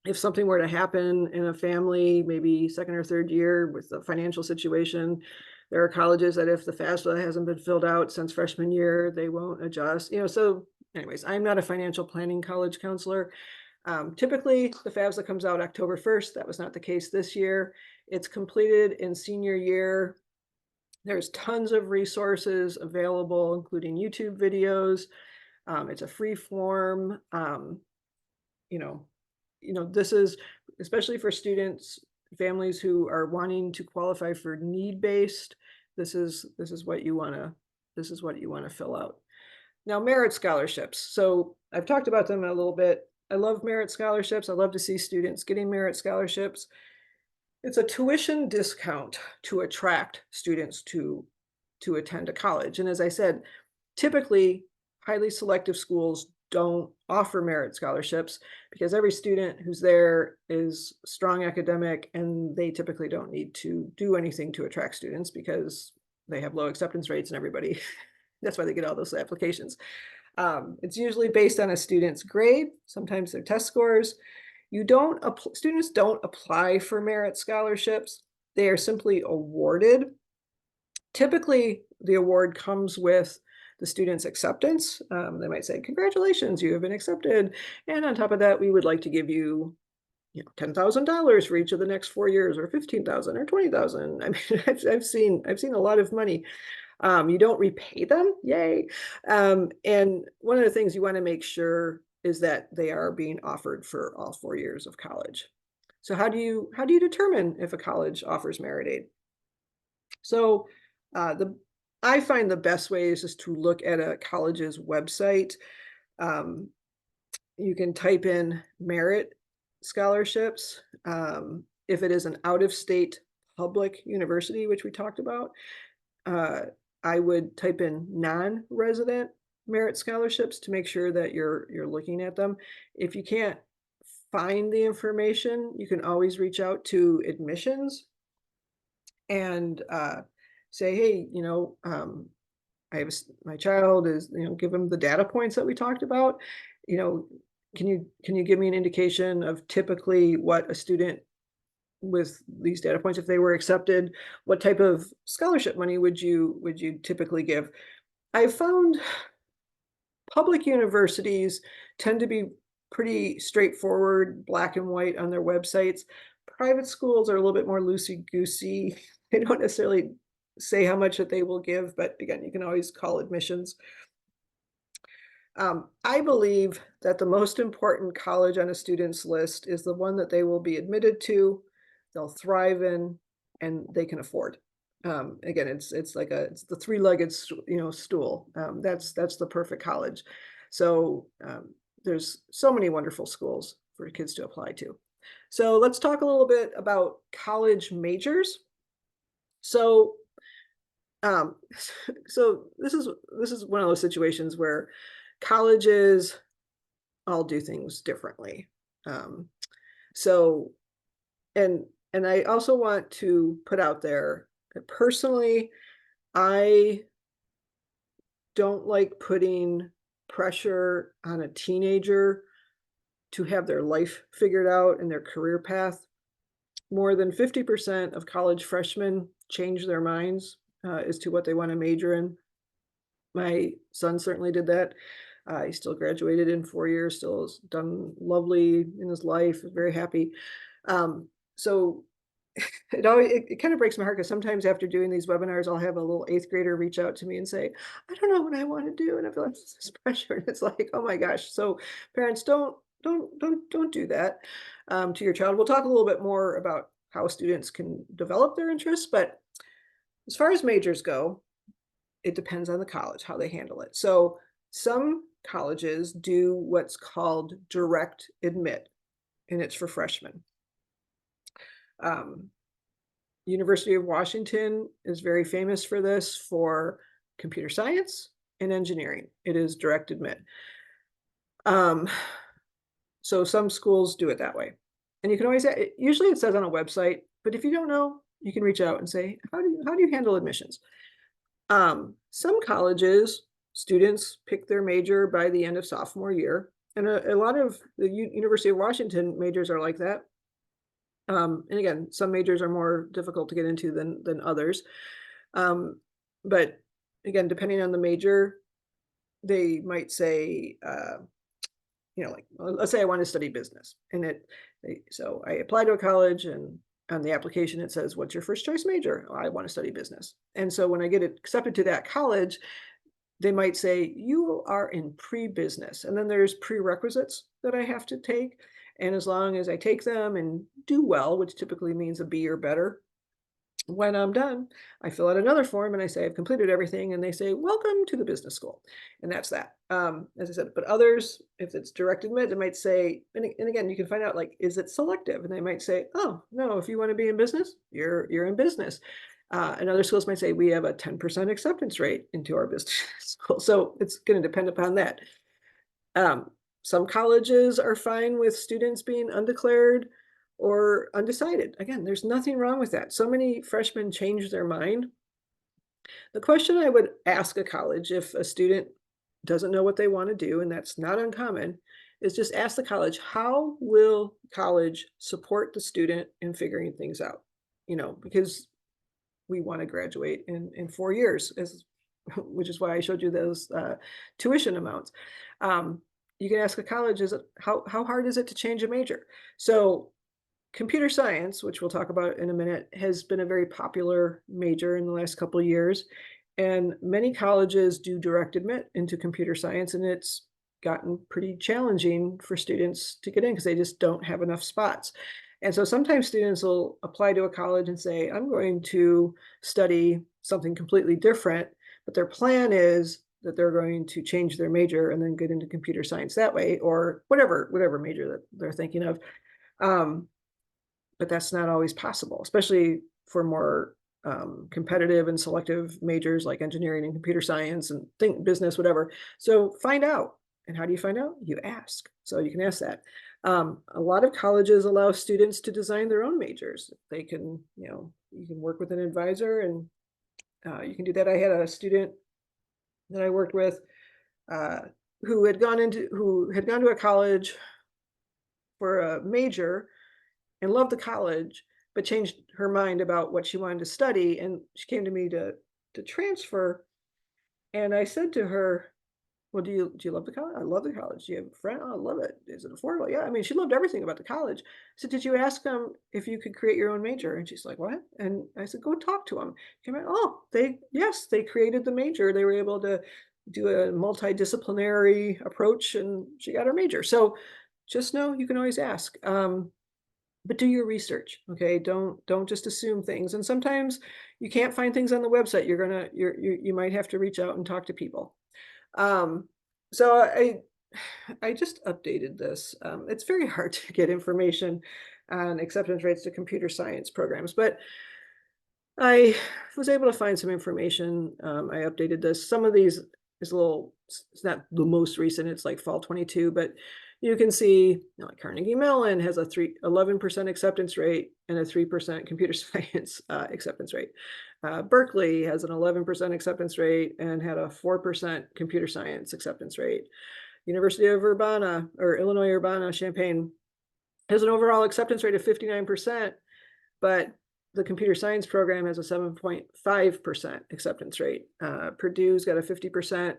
If something were to happen in a family, maybe second or third year with the financial situation, there are colleges that if the FAFSA hasn't been filled out since freshman year, they won't adjust. So anyways, I'm not a financial planning college counselor. Typically, the FAFSA comes out October 1st. That was not the case this year. It's completed in senior year. There's tons of resources available, including YouTube videos. It's a free form. You know, this is especially for students, families who are wanting to qualify for need-based. This is what you want to fill out. Now, merit scholarships. So I've talked about them a little bit. I love merit scholarships. I love to see students getting merit scholarships. It's a tuition discount to attract students to attend a college. And as I said, typically highly selective schools don't offer merit scholarships because every student who's there is strong academic, and they typically don't need to do anything to attract students because they have low acceptance rates and everybody that's why they get all those applications. It's usually based on a student's grade, sometimes their test scores. Students don't apply for merit scholarships. They are simply awarded. Typically, the award comes with the student's acceptance. They might say, "Congratulations, you have been accepted. And on top of that, we would like to give you $10,000 for each of the next 4 years, or 15,000 or 20,000. I mean, I've seen a lot of money. You don't repay them, yay. And one of the things you want to make sure is that they are being offered for all 4 years of college. So how do you determine if a college offers merit aid? So the I find the best way is just to look at a college's website. Um, you can type in merit scholarships. If it is an out-of-state public university, which we talked about, uh, I would type in non-resident merit scholarships to make sure that you're looking at them. If you can't find the information, you can always reach out to admissions and say, hey, my child is, give them the data points that we talked about. You know, can you give me an indication of typically what a student with these data points, if they were accepted, what type of scholarship money would you typically give? I found public universities tend to be pretty straightforward, black and white on their websites. Private schools are a little bit more loosey-goosey. They don't necessarily say how much that they will give, but again, you can always call admissions. I believe that the most important college on a student's list is the one that they will be admitted to, they'll thrive in, and they can afford. Again, it's the three-legged stool. That's the perfect college. So there's so many wonderful schools for kids to apply to. So let's talk a little bit about college majors. So, um, so this is one of those situations where colleges all do things differently. Um, so, and and I also want to put out there that personally, I don't like putting pressure on a teenager to have their life figured out and their career path. More than 50% of college freshmen change their minds as to what they want to major in. My son certainly did that. He still graduated in 4 years, still has done lovely in his life, very happy. So it kind of breaks my heart because sometimes after doing these webinars, I'll have a little eighth grader reach out to me and say, "I don't know what I want to do," and I feel like this pressure. And it's like, oh my gosh. So parents, don't do that to your child. We'll talk a little bit more about how students can develop their interests, but as far as majors go, it depends on the college how they handle it. So some colleges do what's called direct admit, and it's for freshmen. Um, University of Washington is very famous for this for computer science and engineering. It is direct admit. Um, so some schools do it that way. And you can always usually it says on a website, but if you don't know, you can reach out and say, how do you handle admissions? Some colleges, students pick their major by the end of sophomore year. And a lot of the University of Washington majors are like that. And again, some majors are more difficult to get into than others. Um, but again, depending on the major, they might say, like, let's say I want to study business, and so I apply to a college, and on the application it says, "What's your first choice major?" "Oh, I want to study business." And so when I get accepted to that college, they might say, "You are in pre-business," and then there's prerequisites that I have to take. And as long as I take them and do well, which typically means a B or better, when I'm done, I fill out another form and I say I've completed everything, and they say, "Welcome to the business school." And that's that. As I said, but others, if it's direct admit, they might say, and again, you can find out like, is it selective? And they might say, "Oh, no, if you want to be in business, you're in business." And other schools might say, "We have a 10% acceptance rate into our business school." So it's going to depend upon that. Um, some colleges are fine with students being undeclared or undecided. Again, there's nothing wrong with that. So many freshmen change their mind. The question I would ask a college if a student doesn't know what they want to do, and that's not uncommon, is just ask the college, how will college support the student in figuring things out? Because we want to graduate in 4 years, which is why I showed you those tuition amounts. Um, you can ask a college, is it how hard is it to change a major? So computer science, which we'll talk about in a minute, has been a very popular major in the last couple of years. And many colleges do direct admit into computer science, and it's gotten pretty challenging for students to get in because they just don't have enough spots. And so sometimes students will apply to a college and say, I'm going to study something completely different, but their plan is that they're going to change their major and then get into computer science that way, or whatever major that they're thinking of. Um, but that's not always possible, especially for more competitive and selective majors like engineering and computer science and think business, whatever. So find out. And how do you find out? You ask. So you can ask that. A lot of colleges allow students to design their own majors. They can, you can work with an advisor, and you can do that. I had a student that I worked with uh, who had gone to a college for a major and loved the college, but changed her mind about what she wanted to study. And she came to me to transfer. And I said to her, "Well, do you love the college?" "I love the college." "Do you have a friend?" "Oh, I love it." "Is it affordable?" "Yeah." I mean, she loved everything about the college. I said, "Did you ask them if you could create your own major?" And she's like, "What?" And I said, "Go talk to them." Came out, "Oh, yes, they created the major. They were able to do a multidisciplinary approach, and she got her major." So just know you can always ask. But do your research, okay? Don't just assume things. And sometimes you can't find things on the website. You might have to reach out and talk to people. Um, so I just updated this. It's very hard to get information on acceptance rates to computer science programs. But I was able to find some information. I updated this. Some of these is a little, it's not the most recent, it's like fall 22, but you can see, like Carnegie Mellon has a 11% acceptance rate and a 3% computer science acceptance rate. Berkeley has an 11% acceptance rate and had a 4% computer science acceptance rate. University of Urbana or Illinois Urbana-Champaign has an overall acceptance rate of 59%, but the computer science program has a 7.5% acceptance rate. Purdue's got a 50%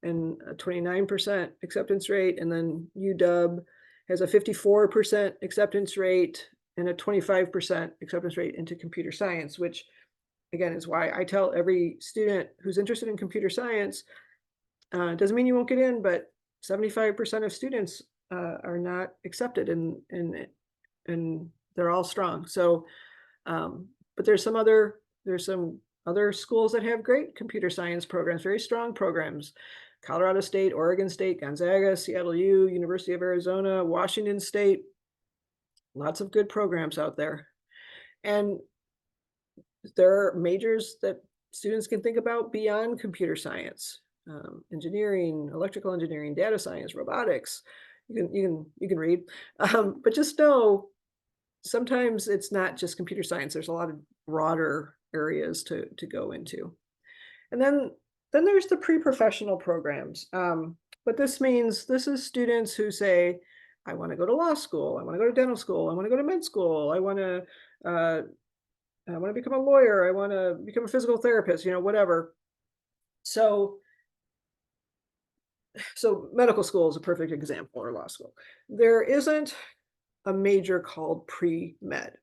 and a 29% acceptance rate. And then UW has a 54% acceptance rate and a 25% acceptance rate into computer science, which again is why I tell every student who's interested in computer science, doesn't mean you won't get in, but 75% of students are not accepted and they're all strong. So but there's some other schools that have great computer science programs, very strong programs. Colorado State, Oregon State, Gonzaga, Seattle U, University of Arizona, Washington State, lots of good programs out there. And there are majors that students can think about beyond computer science, engineering, electrical engineering, data science, robotics. You can read, but just know sometimes it's not just computer science. There's a lot of broader areas to go into. And then there's the pre-professional programs. But this means this is students who say, I want to go to law school, I want to go to dental school, I want to go to med school, I want to become a lawyer, I want to become a physical therapist, whatever. So medical school is a perfect example, or law school. There isn't a major called pre-med.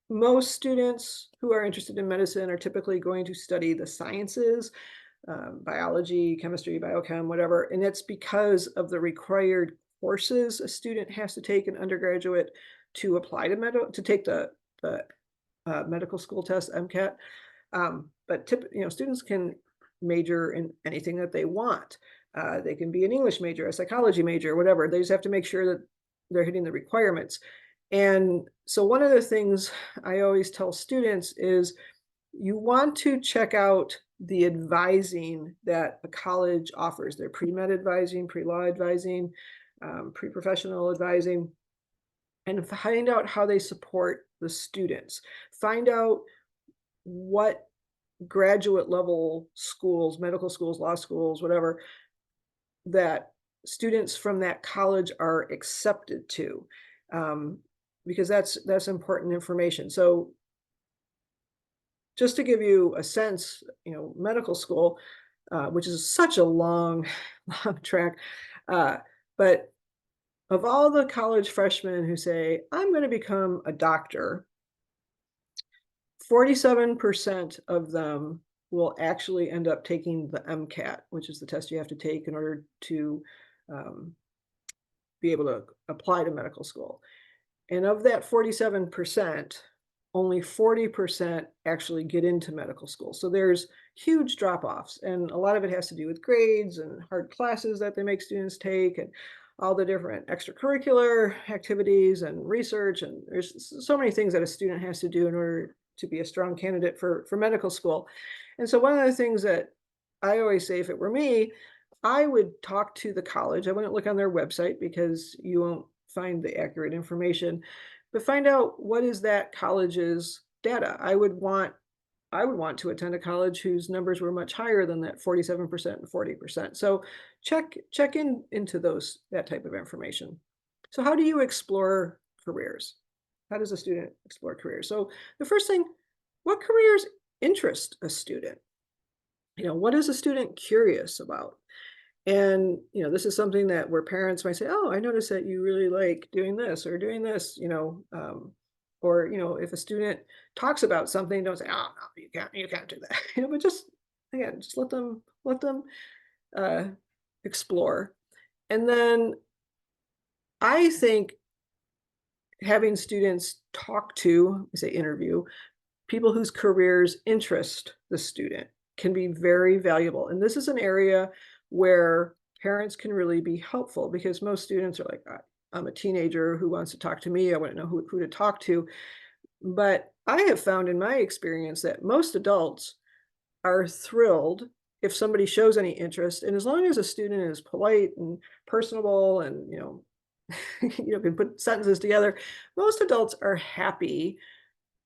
Most students who are interested in medicine are typically going to study the sciences, biology, chemistry, biochem, whatever, and it's because of the required courses a student has to take in undergraduate to apply to take the medical school test, MCAT. But students can major in anything that they want. They can be an English major, a psychology major, whatever. They just have to make sure that they're hitting the requirements. And so one of the things I always tell students is you want to check out the advising that a college offers. Their pre-med advising, pre-law advising, pre-professional advising, and find out how they support the students. Find out what graduate level schools, medical schools, law schools, whatever, that students from that college are accepted to, because that's important information. So just to give you a sense, medical school, which is such a long track, but of all the college freshmen who say, I'm going to become a doctor, 47% of them will actually end up taking the MCAT, which is the test you have to take in order to be able to apply to medical school. And of that 47%, only 40% actually get into medical school. So there's huge drop-offs, and a lot of it has to do with grades and hard classes that they make students take, and all the different extracurricular activities and research, and there's so many things that a student has to do in order to be a strong candidate for medical school. And so one of the things that I always say, if it were me, I would talk to the college. I wouldn't look on their website because you won't find the accurate information, but find out what is that college's data. I would want to attend a college whose numbers were much higher than that 47% and 40%. So check into that type of information. So how do you explore careers? How does a student explore careers? So the first thing, what careers interest a student? What is a student curious about? And, this is something that where parents might say, oh, I noticed that you really like doing this or doing this, or, if a student talks about something, don't say, oh, no, you can't do that, but just let them explore. And then I think having students talk to, say interview, people whose careers interest the student can be very valuable. And this is an area where parents can really be helpful, because most students are like, I'm a teenager who wants to talk to me. I want to know who to talk to. But I have found in my experience that most adults are thrilled if somebody shows any interest. And as long as a student is polite and personable and, can put sentences together, most adults are happy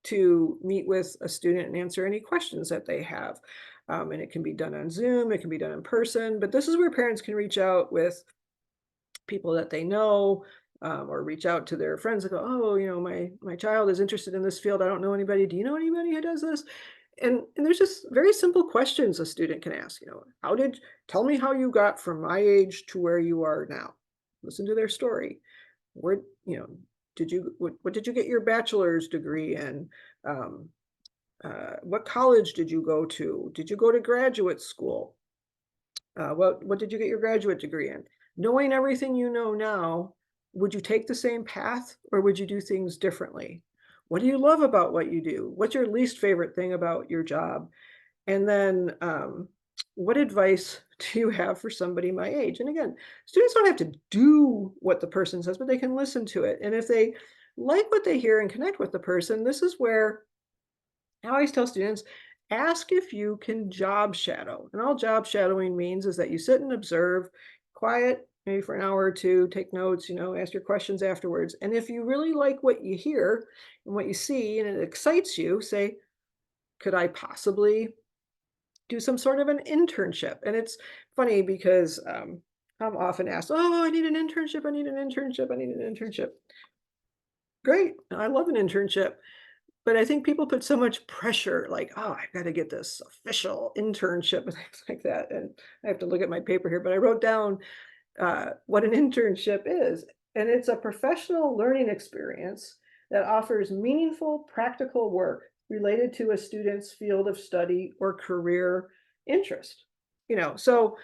to meet with a student and answer any questions that they have. And it can be done on Zoom, it can be done in person, but this is where parents can reach out with people that they know, or reach out to their friends and go, oh, my child is interested in this field. I don't know anybody. Do you know anybody who does this? And there's just very simple questions a student can ask. Tell me how you got from my age to where you are now. Listen to their story. Where, what did you get your bachelor's degree in? Um, what college did you go to? Did you go to graduate school? What did you get your graduate degree in? Knowing everything you know now, would you take the same path or would you do things differently? What do you love about what you do? What's your least favorite thing about your job? And then, what advice do you have for somebody my age? And again, students don't have to do what the person says, but they can listen to it. And if they like what they hear and connect with the person, this is where I always tell students, ask if you can job shadow. And all job shadowing means is that you sit and observe, quiet, maybe for an hour or two, take notes, ask your questions afterwards. And if you really like what you hear and what you see and it excites you, say, could I possibly do some sort of an internship? And it's funny because I'm often asked, oh, I need an internship. I need an internship. I need an internship. Great. I love an internship. But I think people put so much pressure, like, "Oh, I've gotta get this official internship," and things like that, and I have to look at my paper here, but I wrote down, what an internship is, and it's a professional learning experience that offers meaningful, practical work related to a student's field of study or career interest. So,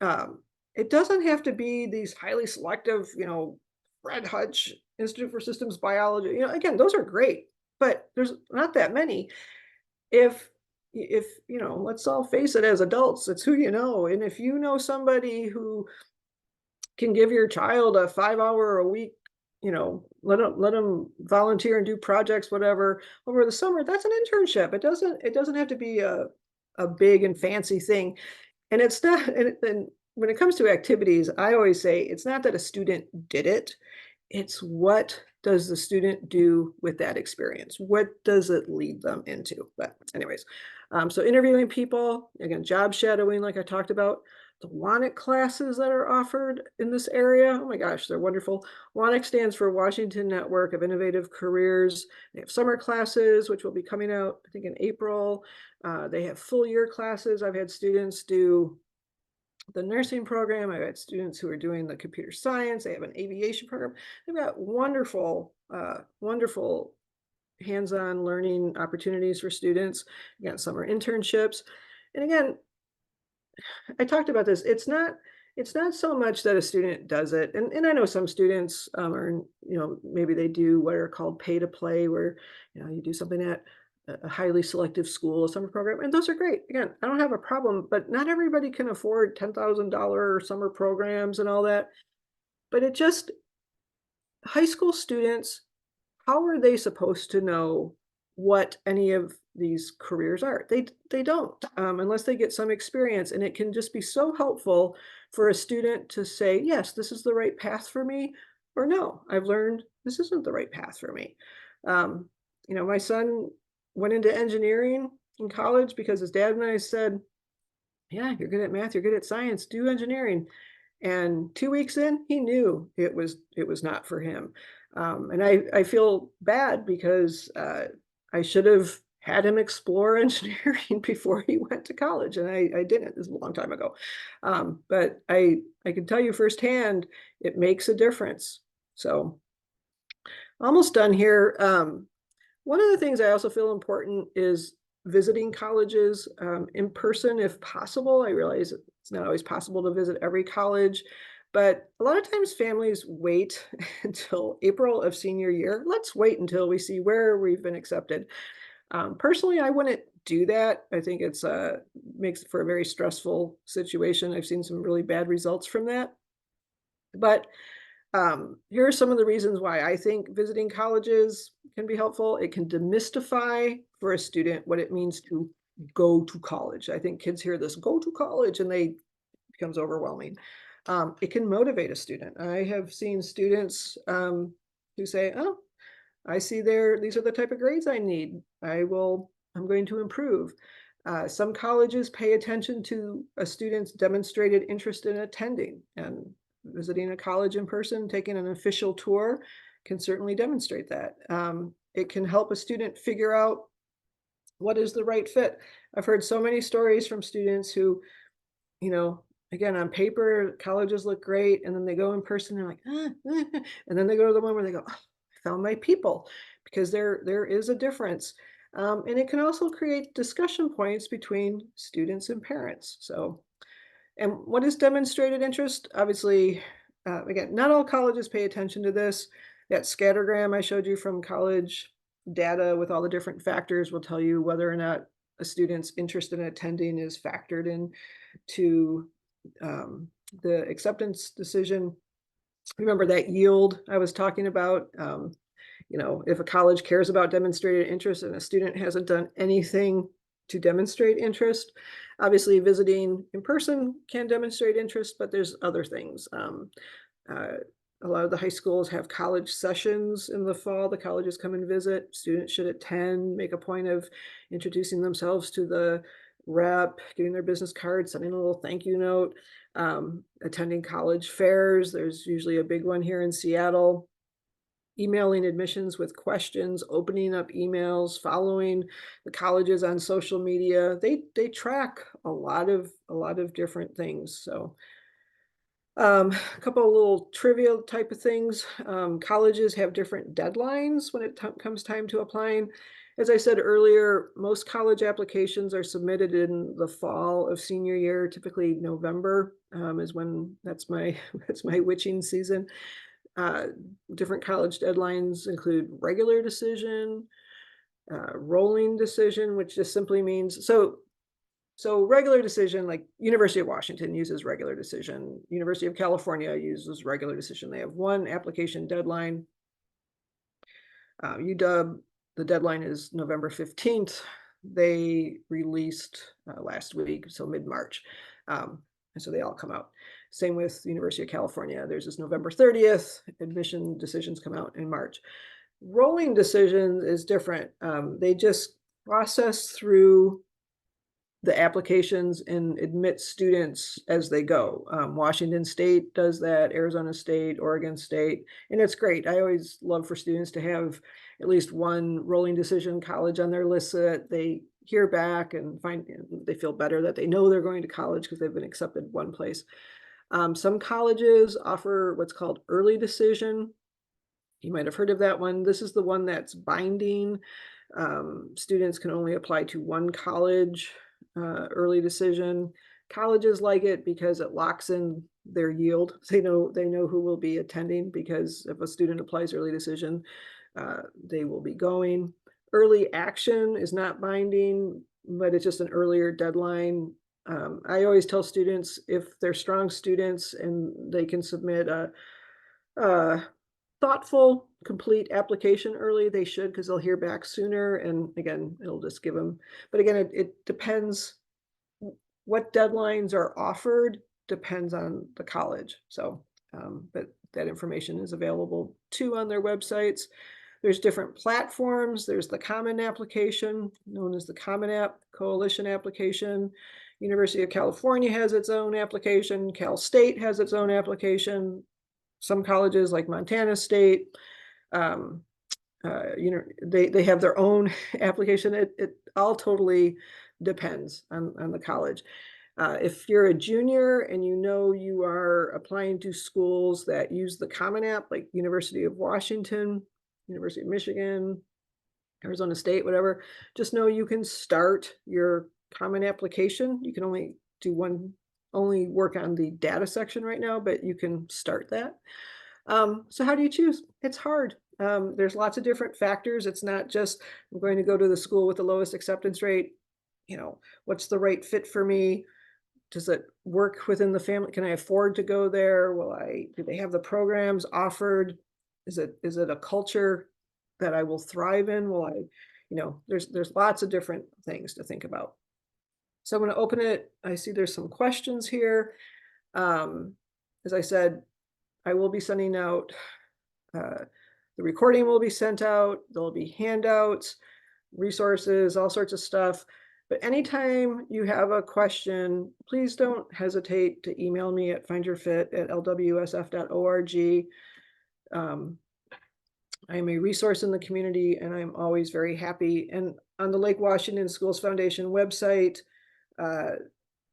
um, it doesn't have to be these highly selective, Fred Hutch Institute for Systems Biology. Again, those are great, but there's not that many. If let's all face it, as adults, it's who you know. And if you know somebody who can give your child a 5 hour a week, let them volunteer and do projects, whatever, over the summer, that's an internship. It doesn't have to be a big and fancy thing. And it's not, and when it comes to activities, I always say it's not that a student did it, it's what does the student do with that experience? What does it lead them into? But anyways, so interviewing people, again, job shadowing, like I talked about, the WANIC classes that are offered in this area. Oh my gosh, they're wonderful. WANIC stands for Washington Network of Innovative Careers. They have summer classes, which will be coming out, I think, in April. They have full year classes. I've had students do the nursing program. I've had students who are doing the computer science. They have an aviation program. They've got wonderful hands-on learning opportunities for students. Again, summer internships. And again, I talked about this. It's not so much that a student does it. And I know some students are, maybe they do what are called pay to play, where, you do something at a highly selective school, a summer program, and those are great. Again, I don't have a problem, but not everybody can afford $10,000 summer programs and all that. But high school students, how are they supposed to know what any of these careers are? They don't, unless they get some experience, and it can just be so helpful for a student to say, yes, this is the right path for me, or no, I've learned this isn't the right path for me. My son went into engineering in college because his dad and I said, yeah, you're good at math, you're good at science, do engineering. And 2 weeks in, he knew it was not for him. And I feel bad because, I should have had him explore engineering before he went to college, and I didn't. This is a long time ago. But I can tell you firsthand, it makes a difference. So, almost done here. One of the things I also feel important is visiting colleges in person if possible. I realize it's not always possible to visit every college, but a lot of times families wait until April of senior year. Let's wait until we see where we've been accepted. Personally, I wouldn't do that. I think it's makes for a very stressful situation. I've seen some really bad results from that. But Here are some of the reasons why I think visiting colleges can be helpful. It can demystify for a student what it means to go to college. I think kids hear this go to college and they becomes overwhelming. It can motivate a student. I have seen students who say, "Oh, I see these are the type of grades I need. I'm going to improve." Some colleges pay attention to a student's demonstrated interest in attending, and visiting a college in person, taking an official tour can certainly demonstrate that. It can help a student figure out what is the right fit. I've heard so many stories from students who, you know, again, on paper, colleges look great, and then they go in person, they're like, and then they go to the one where they go, "Oh, I found my people," because there is a difference. And it can also create discussion points between students and parents. So, and what is demonstrated interest? Obviously, again, not all colleges pay attention to this. That scattergram I showed you from college data with all the different factors will tell you whether or not a student's interest in attending is factored in to um, the acceptance decision. Remember that yield I was talking about? If a college cares about demonstrated interest and a student hasn't done anything to demonstrate interest, obviously visiting in person can demonstrate interest, but there's other things. Uh, a lot of the high schools have college sessions in the fall. The colleges come and visit. Students should attend, make a point of introducing themselves to the rep, getting their business card, sending a little thank you note, attending college fairs. There's usually a big one here in Seattle. Emailing admissions with questions, opening up emails, following the colleges on social media. They track a lot of different things. So a couple of little trivial type of things. Colleges have different deadlines when it comes time to applying. As I said earlier, most college applications are submitted in the fall of senior year. Typically, November is when that's my that's my witching season. Uh, Different college deadlines include regular decision, rolling decision, which just simply means so regular decision, like University of Washington uses regular decision. University of California uses regular decision. They have one application deadline. UW, the deadline is November 15th. They released last week, so mid-March. And so they all come out. Same with University of California. There's this November 30th. Admission decisions come out in March. Rolling decisions is different. They just process through the applications and admit students as they go. Washington State does that, Arizona State, Oregon State, and it's great. I always love for students to have at least one rolling decision college on their list so that they hear back and they feel better that they know they're going to college because they've been accepted one place. Some colleges offer what's called early decision. You might have heard of that one. This is the one that's binding. Students can only apply to one college, early decision. Colleges like it because it locks in their yield. They know who will be attending because if a student applies early decision, they will be going. Early action is not binding, but it's just an earlier deadline. I always tell students if they're strong students and they can submit a thoughtful, complete application early, they should because they'll hear back sooner. And again, it'll just give them, but again, it depends what deadlines are offered depends on the college. So, but that information is available too on their websites. There's different platforms. There's the Common Application, known as the Common App Coalition application. University of California has its own application. Cal State has its own application. Some colleges like Montana State, they have their own application. It all totally depends on the college. If you're a junior and you know you are applying to schools that use the Common App, like University of Washington, University of Michigan, Arizona State, whatever, just know you can start your Common Application. You can only work on the data section right now, but you can start that. So how do you choose? It's hard. There's lots of different factors. It's not just I'm going to go to the school with the lowest acceptance rate. What's the right fit for me? does it work within the family? Can I afford to go there? Do they have the programs offered? Is it a culture that I will thrive in? There's lots of different things to think about. So I'm going to open it. I see there's some questions here. Um, as I said, I will be sending out, uh, the recording will be sent out. There'll be handouts, resources, all sorts of stuff. But anytime you have a question, please don't hesitate to email me at findyourfit@lwsf.org. Um, I am a resource in the community, and I'm always very happy. And on the Lake Washington Schools Foundation website, uh,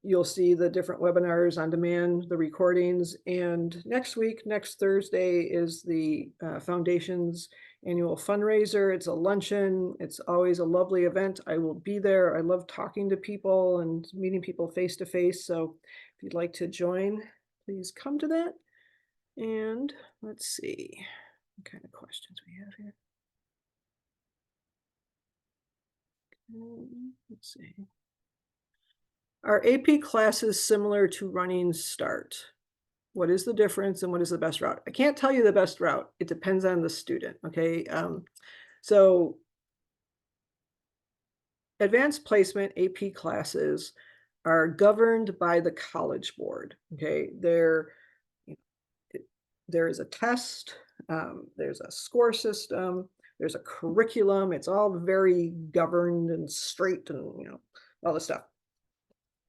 you'll see the different webinars on demand, the recordings. And next week, next Thursday, is the Foundation's annual fundraiser. It's a luncheon. It's always a lovely event. I will be there. I love talking to people and meeting people face to face. So if you'd like to join, please come to that. And let's see what kind of questions we have here. Let's see. Are AP classes similar to Running Start? What is the difference and what is the best route? I can't tell you the best route. It depends on the student. Okay. So advanced placement AP classes are governed by the College Board. Okay. There is a test, there's a score system, there's a curriculum. It's all very governed and straight and, all this stuff.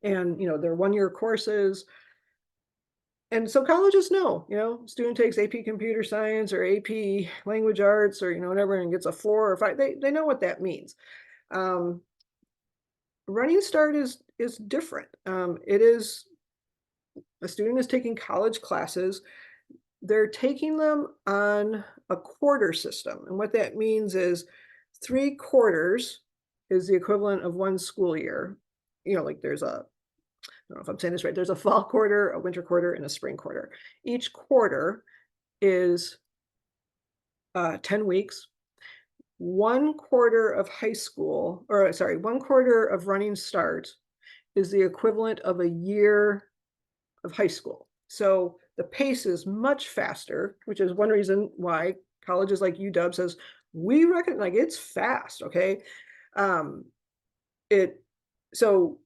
And, they're 1-year courses. And so colleges know, student takes AP computer science or AP language arts or, whatever, and gets a 4 or 5. They know what that means. Running Start is different. It is, a student is taking college classes. They're taking them on a quarter system. And what that means is 3 quarters is the equivalent of 1 school year. Like there's a, I don't know if I'm saying this right. There's a fall quarter, a winter quarter, and a spring quarter. Each quarter is 10 weeks. 1 quarter of high school, or sorry, 1 quarter of Running Start is the equivalent of a year of high school. So the pace is much faster, which is one reason why colleges like UW says, we reckon like it's fast. Okay. Um, so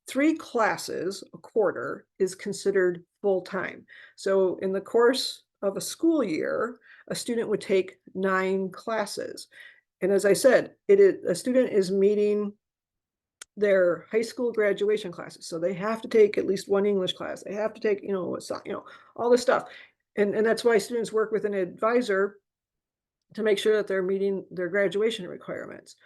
3 classes a quarter is considered full-time. So in the course of a school year, a student would take 9 classes. And as I said, a student is meeting their high school graduation classes. So they have to take at least 1 English class. They have to take, all this stuff. And that's why students work with an advisor to make sure that they're meeting their graduation requirements.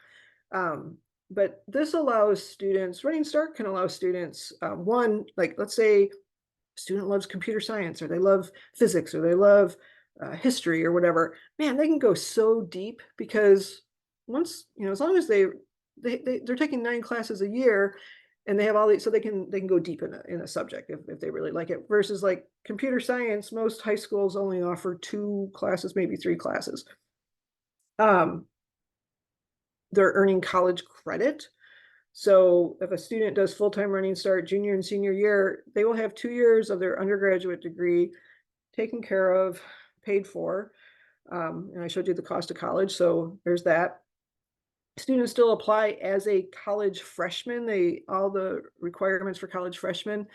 But this allows students, Running Start can allow students, one, like let's say a student loves computer science or they love physics or they love history or whatever, man, they can go so deep because once, as long as they're taking 9 classes a year and they have all these, so they can go deep in a subject if they really like it, versus like computer science, most high schools only offer 2 classes, maybe 3 classes. They're earning college credit. So if a student does full-time Running Start junior and senior year, they will have 2 years of their undergraduate degree taken care of, paid for. And I showed you the cost of college, so there's that. Students still apply as a college freshman, all the requirements for college freshmen.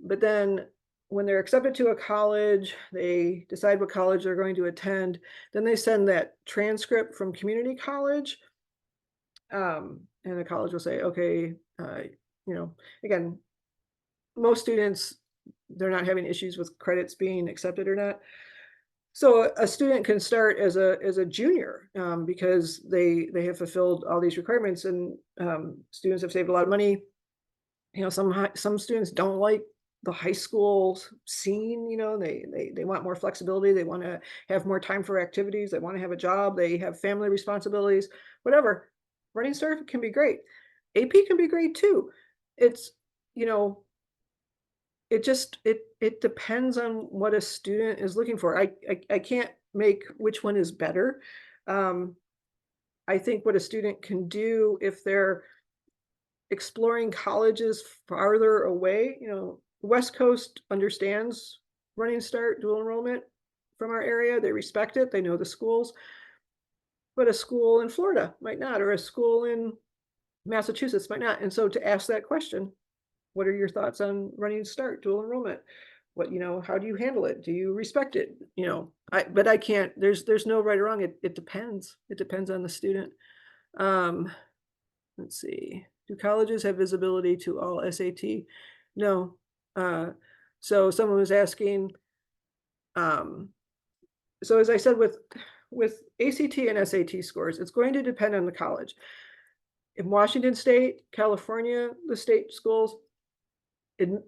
But then when they're accepted to a college, they decide what college they're going to attend. Then they send that transcript from community college. And the college will say, okay, again, most students, they're not having issues with credits being accepted or not. So a student can start as a junior because they have fulfilled all these requirements, and students have saved a lot of money. Some students don't like the high school scene. They want more flexibility. They want to have more time for activities. They want to have a job. They have family responsibilities, whatever. Running Start can be great. AP can be great too. It's, it depends on what a student is looking for. I can't make which one is better. I think what a student can do if they're exploring colleges farther away. West Coast understands Running Start dual enrollment from our area. They respect it. They know the schools, but a school in Florida might not, or a school in Massachusetts might not. And so to ask that question, what are your thoughts on Running Start dual enrollment? How do you handle it? Do you respect it? But I can't, there's no right or wrong. It depends. It depends on the student. Um, let's see. Do colleges have visibility to all SAT? No. Uh, so someone was asking, um, so as I said, with ACT and SAT scores, it's going to depend on the college. In Washington State, California, the state schools,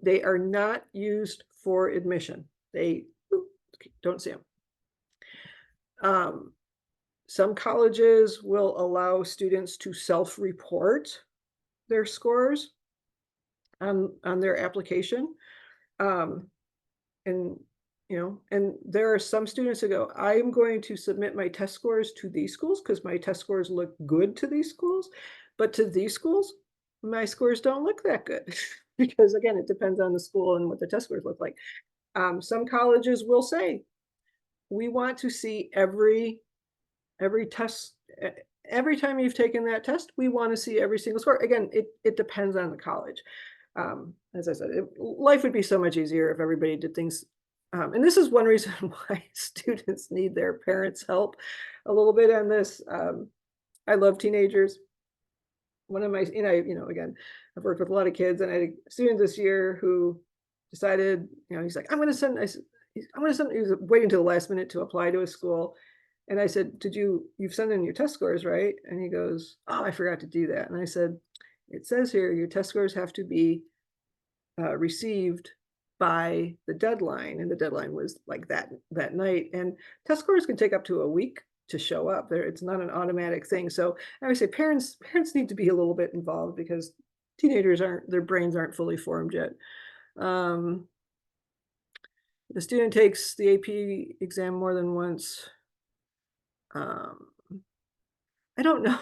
they are not used for admission. They don't see them. Some colleges will allow students to self-report their scores on their application. And and there are some students who go, I'm going to submit my test scores to these schools because my test scores look good to these schools, but to these schools, my scores don't look that good. Because again, it depends on the school and what the test scores look like. Some colleges will say, we want to see every test, every time you've taken that test, we want to see every single score. Again, it depends on the college. As I said, life would be so much easier if everybody did things. And this is one reason why students need their parents' help a little bit on this. I love teenagers. One of my, again, I've worked with a lot of kids, and I had a student this year who decided, he's like, I'm going to send, he was waiting until the last minute to apply to a school. And I said, you've sent in your test scores, right? And he goes, oh, I forgot to do that. And I said, it says here, your test scores have to be received by the deadline. And the deadline was like that night. And test scores can take up to a week to show up. It's not an automatic thing. So I would say parents need to be a little bit involved because teenagers their brains aren't fully formed yet. The student takes the AP exam more than once. I don't know.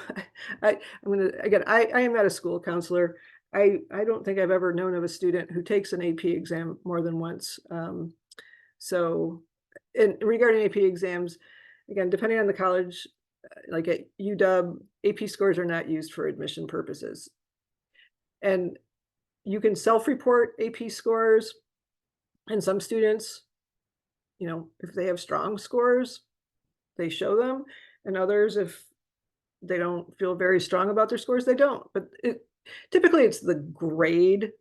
I'm gonna again. I am not a school counselor. I don't think I've ever known of a student who takes an AP exam more than once. So, and regarding AP exams, again, depending on the college, like at UW, AP scores are not used for admission purposes, and you can self-report AP scores. And some students, if they have strong scores, they show them, and others, if they don't feel very strong about their scores, they don't. But typically it's the grade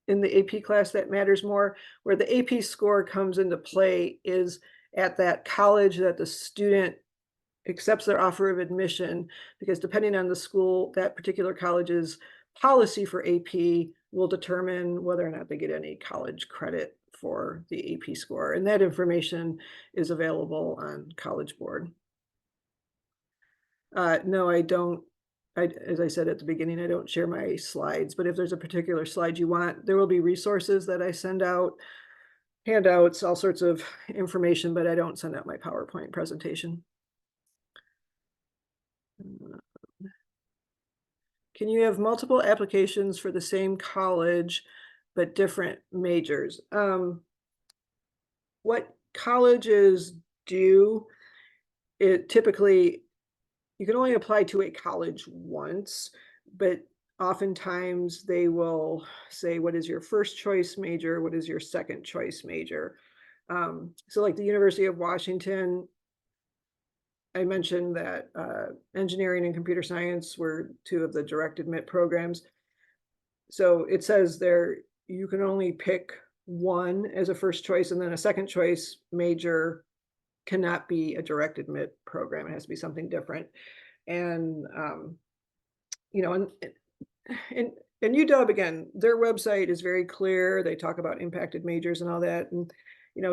in the AP class that matters more. Where the AP score comes into play is at that college that the student accepts their offer of admission, because depending on the school, that particular college's policy for AP will determine whether or not they get any college credit for the AP score. And that information is available on College Board. No, I don't. As I said at the beginning, I don't share my slides, but if there's a particular slide you want, there will be resources that I send out, handouts, all sorts of information, but I don't send out my PowerPoint presentation. Can you have multiple applications for the same college, but different majors? What colleges do, it typically, you can only apply to a college once, but oftentimes they will say, what is your first choice major? What is your second choice major? So like the University of Washington, I mentioned that engineering and computer science were two of the direct admit programs. So it says there, you can only pick one as a first choice, and then a second choice major cannot be a direct admit program. It has to be something different. And, and UW, again, their website is very clear. They talk about impacted majors and all that. And,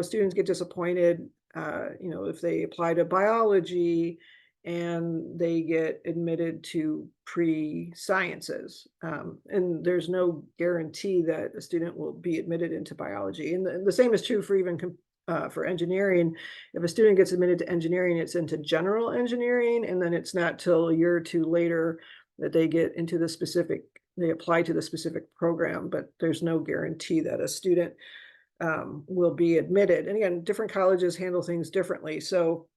students get disappointed, if they apply to biology and they get admitted to pre-sciences. And there's no guarantee that a student will be admitted into biology. And the same is true for even for engineering. If a student gets admitted to engineering, it's into general engineering, and then it's not till a year or two later that they get into the specific they apply to the specific program, but there's no guarantee that a student will be admitted. And again, different colleges handle things differently. So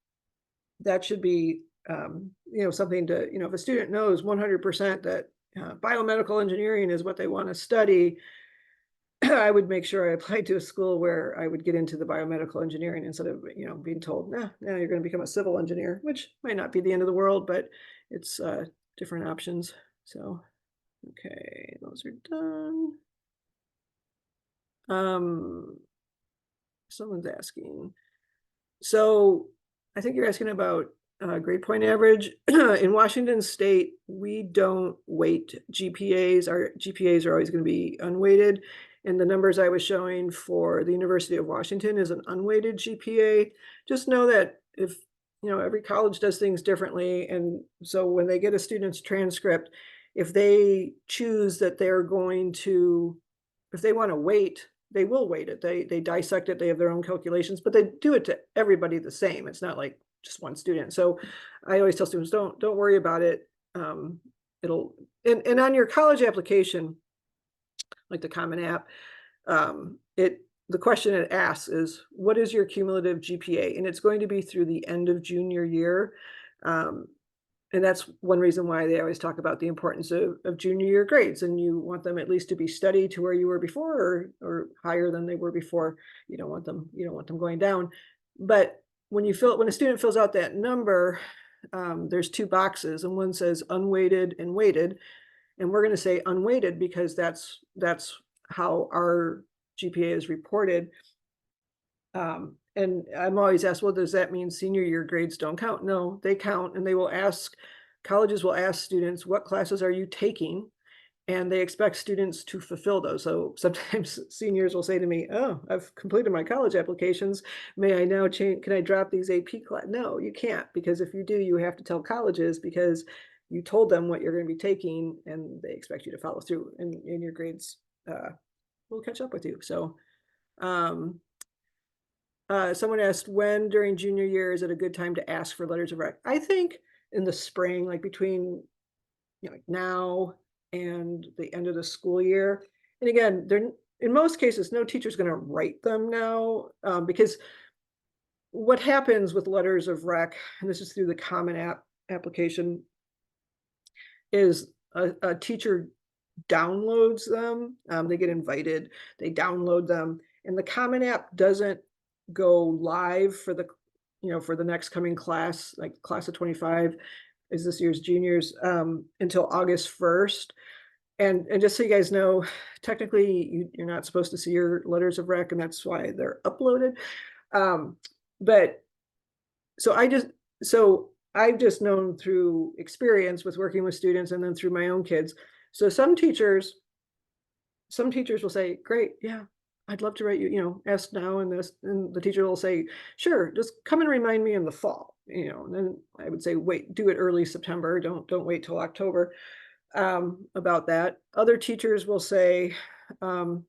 that should be, something to, if a student knows 100% that biomedical engineering is what they want to study, I would make sure I applied to a school where I would get into the biomedical engineering instead of, being told, nah, now you're going to become a civil engineer, which might not be the end of the world, but it's different options. So, okay, those are done. Someone's asking. So I think you're asking about grade point average. In Washington State, we don't weight GPAs. Our GPAs are always going to be unweighted. And the numbers I was showing for the University of Washington is an unweighted GPA. Just know that if, every college does things differently. And so when they get a student's transcript, if they choose that they're going to, if they want to weight, they will weight it. They dissect it. They have their own calculations, but they do it to everybody the same. It's not like just one student. So I always tell students, don't worry about it. It'll, and on your college application, like the Common App, the question it asks is, what is your cumulative GPA? And it's going to be through the end of junior year. And that's one reason why they always talk about the importance of junior year grades. And you want them at least to be steady to where you were before, or higher than they were before. You don't want them going down. But when a student fills out that number, there's two boxes, and one says unweighted and weighted. And we're going to say unweighted because that's how our GPA is reported. And I'm always asked, well, does that mean senior year grades don't count? No, they count, and colleges will ask students, what classes are you taking? And they expect students to fulfill those. So sometimes seniors will say to me, oh, I've completed my college applications. May I now change? Can I drop these AP class? No, you can't, because if you do, you have to tell colleges, because you told them what you're going to be taking, and they expect you to follow through, and your grades will catch up with you. So, someone asked, when during junior year is it a good time to ask for letters of rec? I think in the spring, like between like now and the end of the school year. And again, in most cases, no teacher's going to write them now, because what happens with letters of rec, and this is through the Common App application, is a teacher downloads them. They get invited, they download them, and the Common App doesn't go live for the next coming class, like class of 25 is this year's juniors, until August 1st. And just so you guys know, technically you're not supposed to see your letters of rec, and that's why they're uploaded. But so I've just known through experience with working with students, and then through my own kids. So some teachers will say, great, yeah, I'd love to write you, ask now and this, and the teacher will say, sure, just come and remind me in the fall, and then I would say, wait, do it early September. Don't wait till October, about that. Other teachers will say, oh,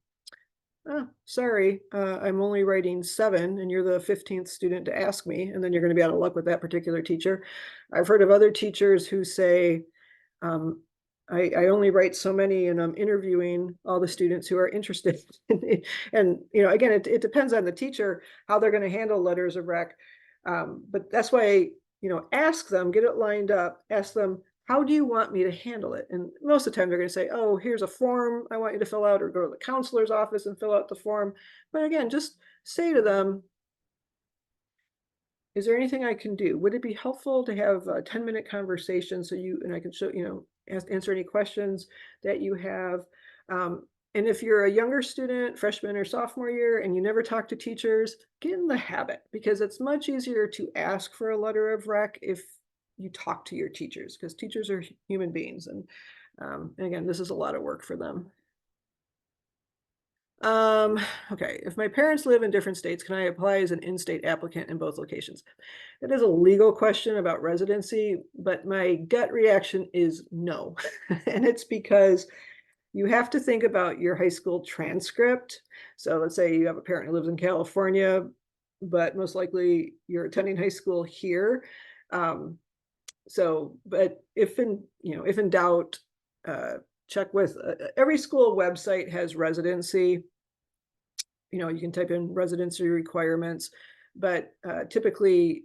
sorry, I'm only writing 7 and you're the 15th student to ask me, and then you're going to be out of luck with that particular teacher. I've heard of other teachers who say, I only write so many, and I'm interviewing all the students who are interested. And, again, it depends on the teacher, how they're going to handle letters of rec. But that's why, ask them, get it lined up, ask them, how do you want me to handle it? And most of the time they're going to say, oh, here's a form I want you to fill out, or go to the counselor's office and fill out the form. But again, just say to them, is there anything I can do? Would it be helpful to have a 10-minute conversation and I can show, answer any questions that you have? And if you're a younger student, freshman or sophomore year, and you never talk to teachers, get in the habit, because it's much easier to ask for a letter of rec if you talk to your teachers, because teachers are human beings. And again, this is a lot of work for them. Okay, if my parents live in different states, can I apply as an in-state applicant in both locations? That is a legal question about residency, but my gut reaction is no. And it's because you have to think about your high school transcript. So let's say you have a parent who lives in California, but most likely you're attending high school here. But if in doubt, check with every school website has residency. You can type in residency requirements, but typically,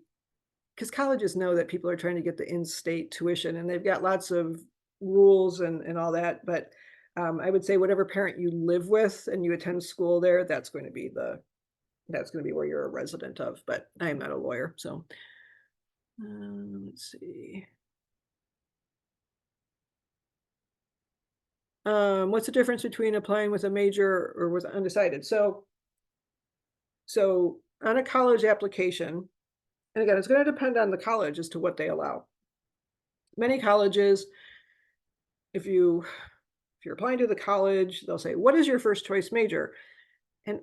because colleges know that people are trying to get the in-state tuition and they've got lots of rules and all that. But I would say whatever parent you live with and you attend school there, that's going to be where you're a resident of. But I am not a lawyer, so let's see. What's the difference between applying with a major or with undecided? So on a college application, and again, it's going to depend on the college as to what they allow. Many colleges, if you're applying to the college, they'll say, "What is your first choice major?" And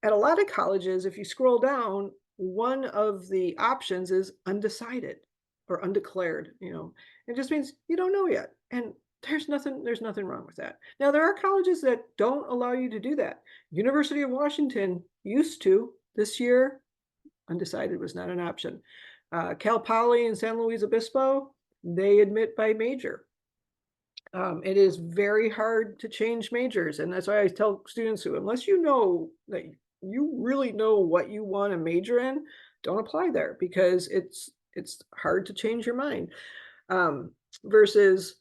at a lot of colleges, if you scroll down, one of the options is undecided or undeclared. It just means you don't know yet. And there's nothing wrong with that. Now, there are colleges that don't allow you to do that. University of Washington used to. This year, undecided was not an option. Cal Poly and San Luis Obispo, they admit by major. It is very hard to change majors, and that's why I tell students who, unless you know that you really know what you want to major in, don't apply there because it's hard to change your mind. Versus,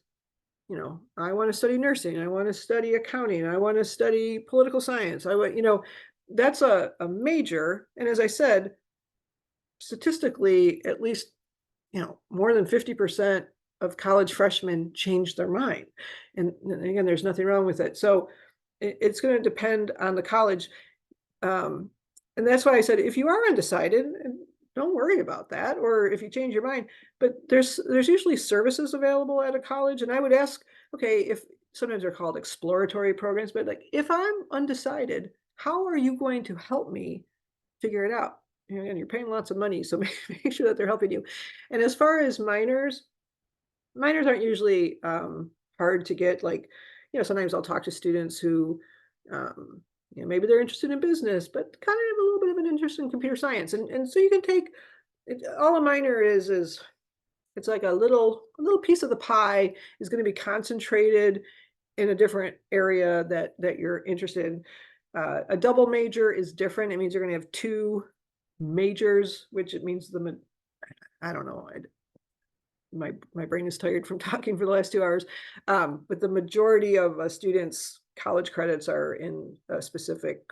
I want to study nursing, I want to study accounting, I want to study political science. That's a major, and as I said, statistically, at least more than 50% of college freshmen change their mind. And again, there's nothing wrong with it. So it's going to depend on the college. And that's why I said, if you are undecided, don't worry about that. Or if you change your mind, but there's usually services available at a college. And I would ask, okay, if sometimes they're called exploratory programs, but like, if I'm undecided, how are you going to help me figure it out? And you're paying lots of money, so make sure that they're helping you. And as far as minors aren't usually hard to get. Like, sometimes I'll talk to students who, maybe they're interested in business, but kind of have a little bit of an interest in computer science. And so you can take it, all a minor is it's like a little piece of the pie is going to be concentrated in a different area that you're interested in. A double major is different. It means you're going to have two majors, which it means I don't know. My brain is tired from talking for the last 2 hours. But the majority of students' college credits are in a specific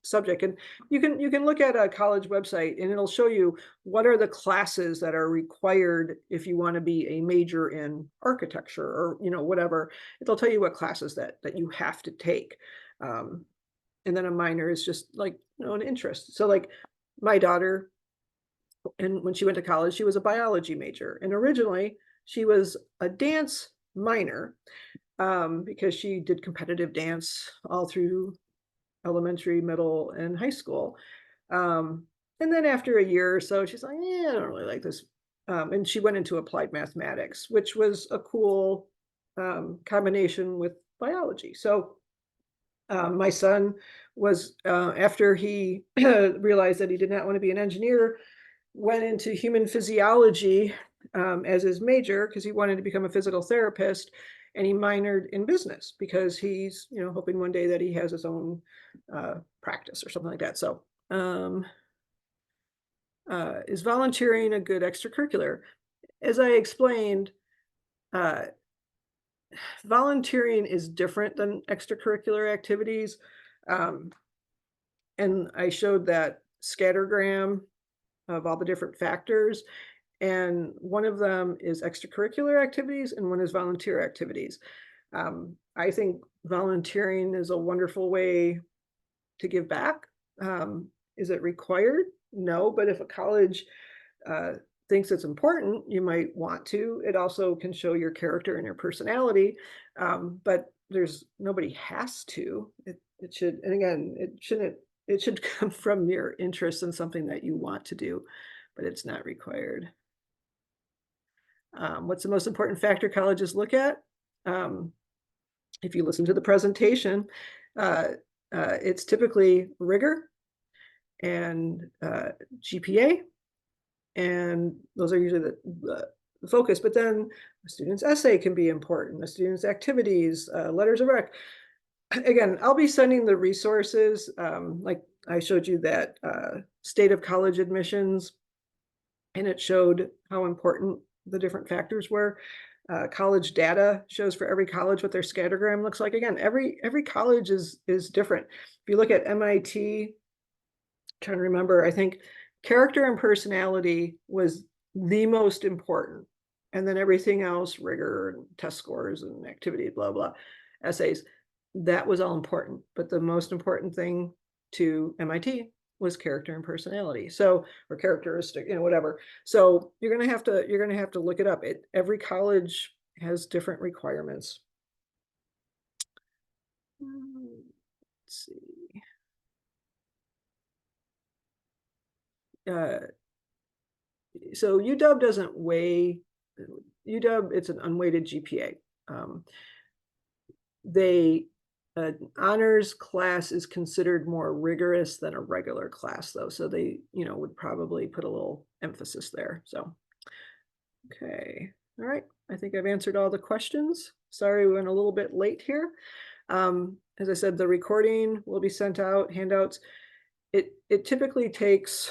subject. And you can look at a college website and it'll show you what are the classes that are required if you want to be a major in architecture or whatever. It'll tell you what classes that you have to take. And then a minor is just like an interest. So like my daughter, and when she went to college, she was a biology major. And originally she was a dance minor because she did competitive dance all through elementary, middle, and high school. And then after a year or so, she's like, yeah, I don't really like this. And she went into applied mathematics, which was a cool combination with biology. So my son was, after he realized that he did not want to be an engineer, went into human physiology as his major because he wanted to become a physical therapist, and he minored in business because he's hoping one day that he has his own practice or something like that. So is volunteering a good extracurricular? As I explained, volunteering is different than extracurricular activities. And I showed that scattergram of all the different factors. And one of them is extracurricular activities and one is volunteer activities. I think volunteering is a wonderful way to give back. Is it required? No, but if a college thinks it's important, you might want to. It also can show your character and your personality, but nobody has to. It should, and again, it should come from your interest in something that you want to do, but it's not required. What's the most important factor colleges look at? If you listen to the presentation, it's typically rigor and GPA, and those are usually the focus. But then a student's essay can be important, a student's activities, letters of rec. Again, I'll be sending the resources, like I showed you that state of college admissions, and it showed how important the different factors were. College data shows for every college what their scattergram looks like. Again, every college is different. If you look at MIT, trying to remember, I think character and personality was the most important. And then everything else, rigor and test scores and activity, blah, blah, essays, that was all important. But the most important thing to MIT was character and personality. So, or characteristic, whatever. So you're gonna have to look it up. Every college has different requirements. Let's see. So UW doesn't weigh, UW, it's an unweighted GPA. They honors class is considered more rigorous than a regular class, though, so they would probably put a little emphasis there. So okay, all right, I think I've answered all the questions. Sorry we went a little bit late here. As I said, the recording will be sent out, handouts. It typically takes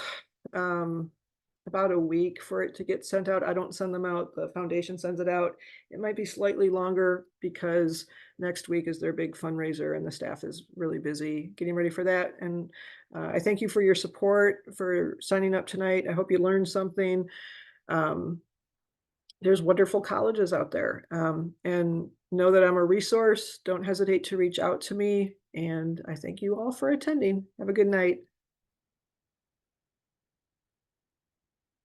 about a week for it to get sent out. I don't send them out, the foundation sends it out. It might be slightly longer because next week is their big fundraiser and the staff is really busy getting ready for that. And I thank you for your support, for signing up tonight. I hope you learned something. There's wonderful colleges out there, and know that I'm a resource. Don't hesitate to reach out to me. And I thank you all for attending. Have a good night.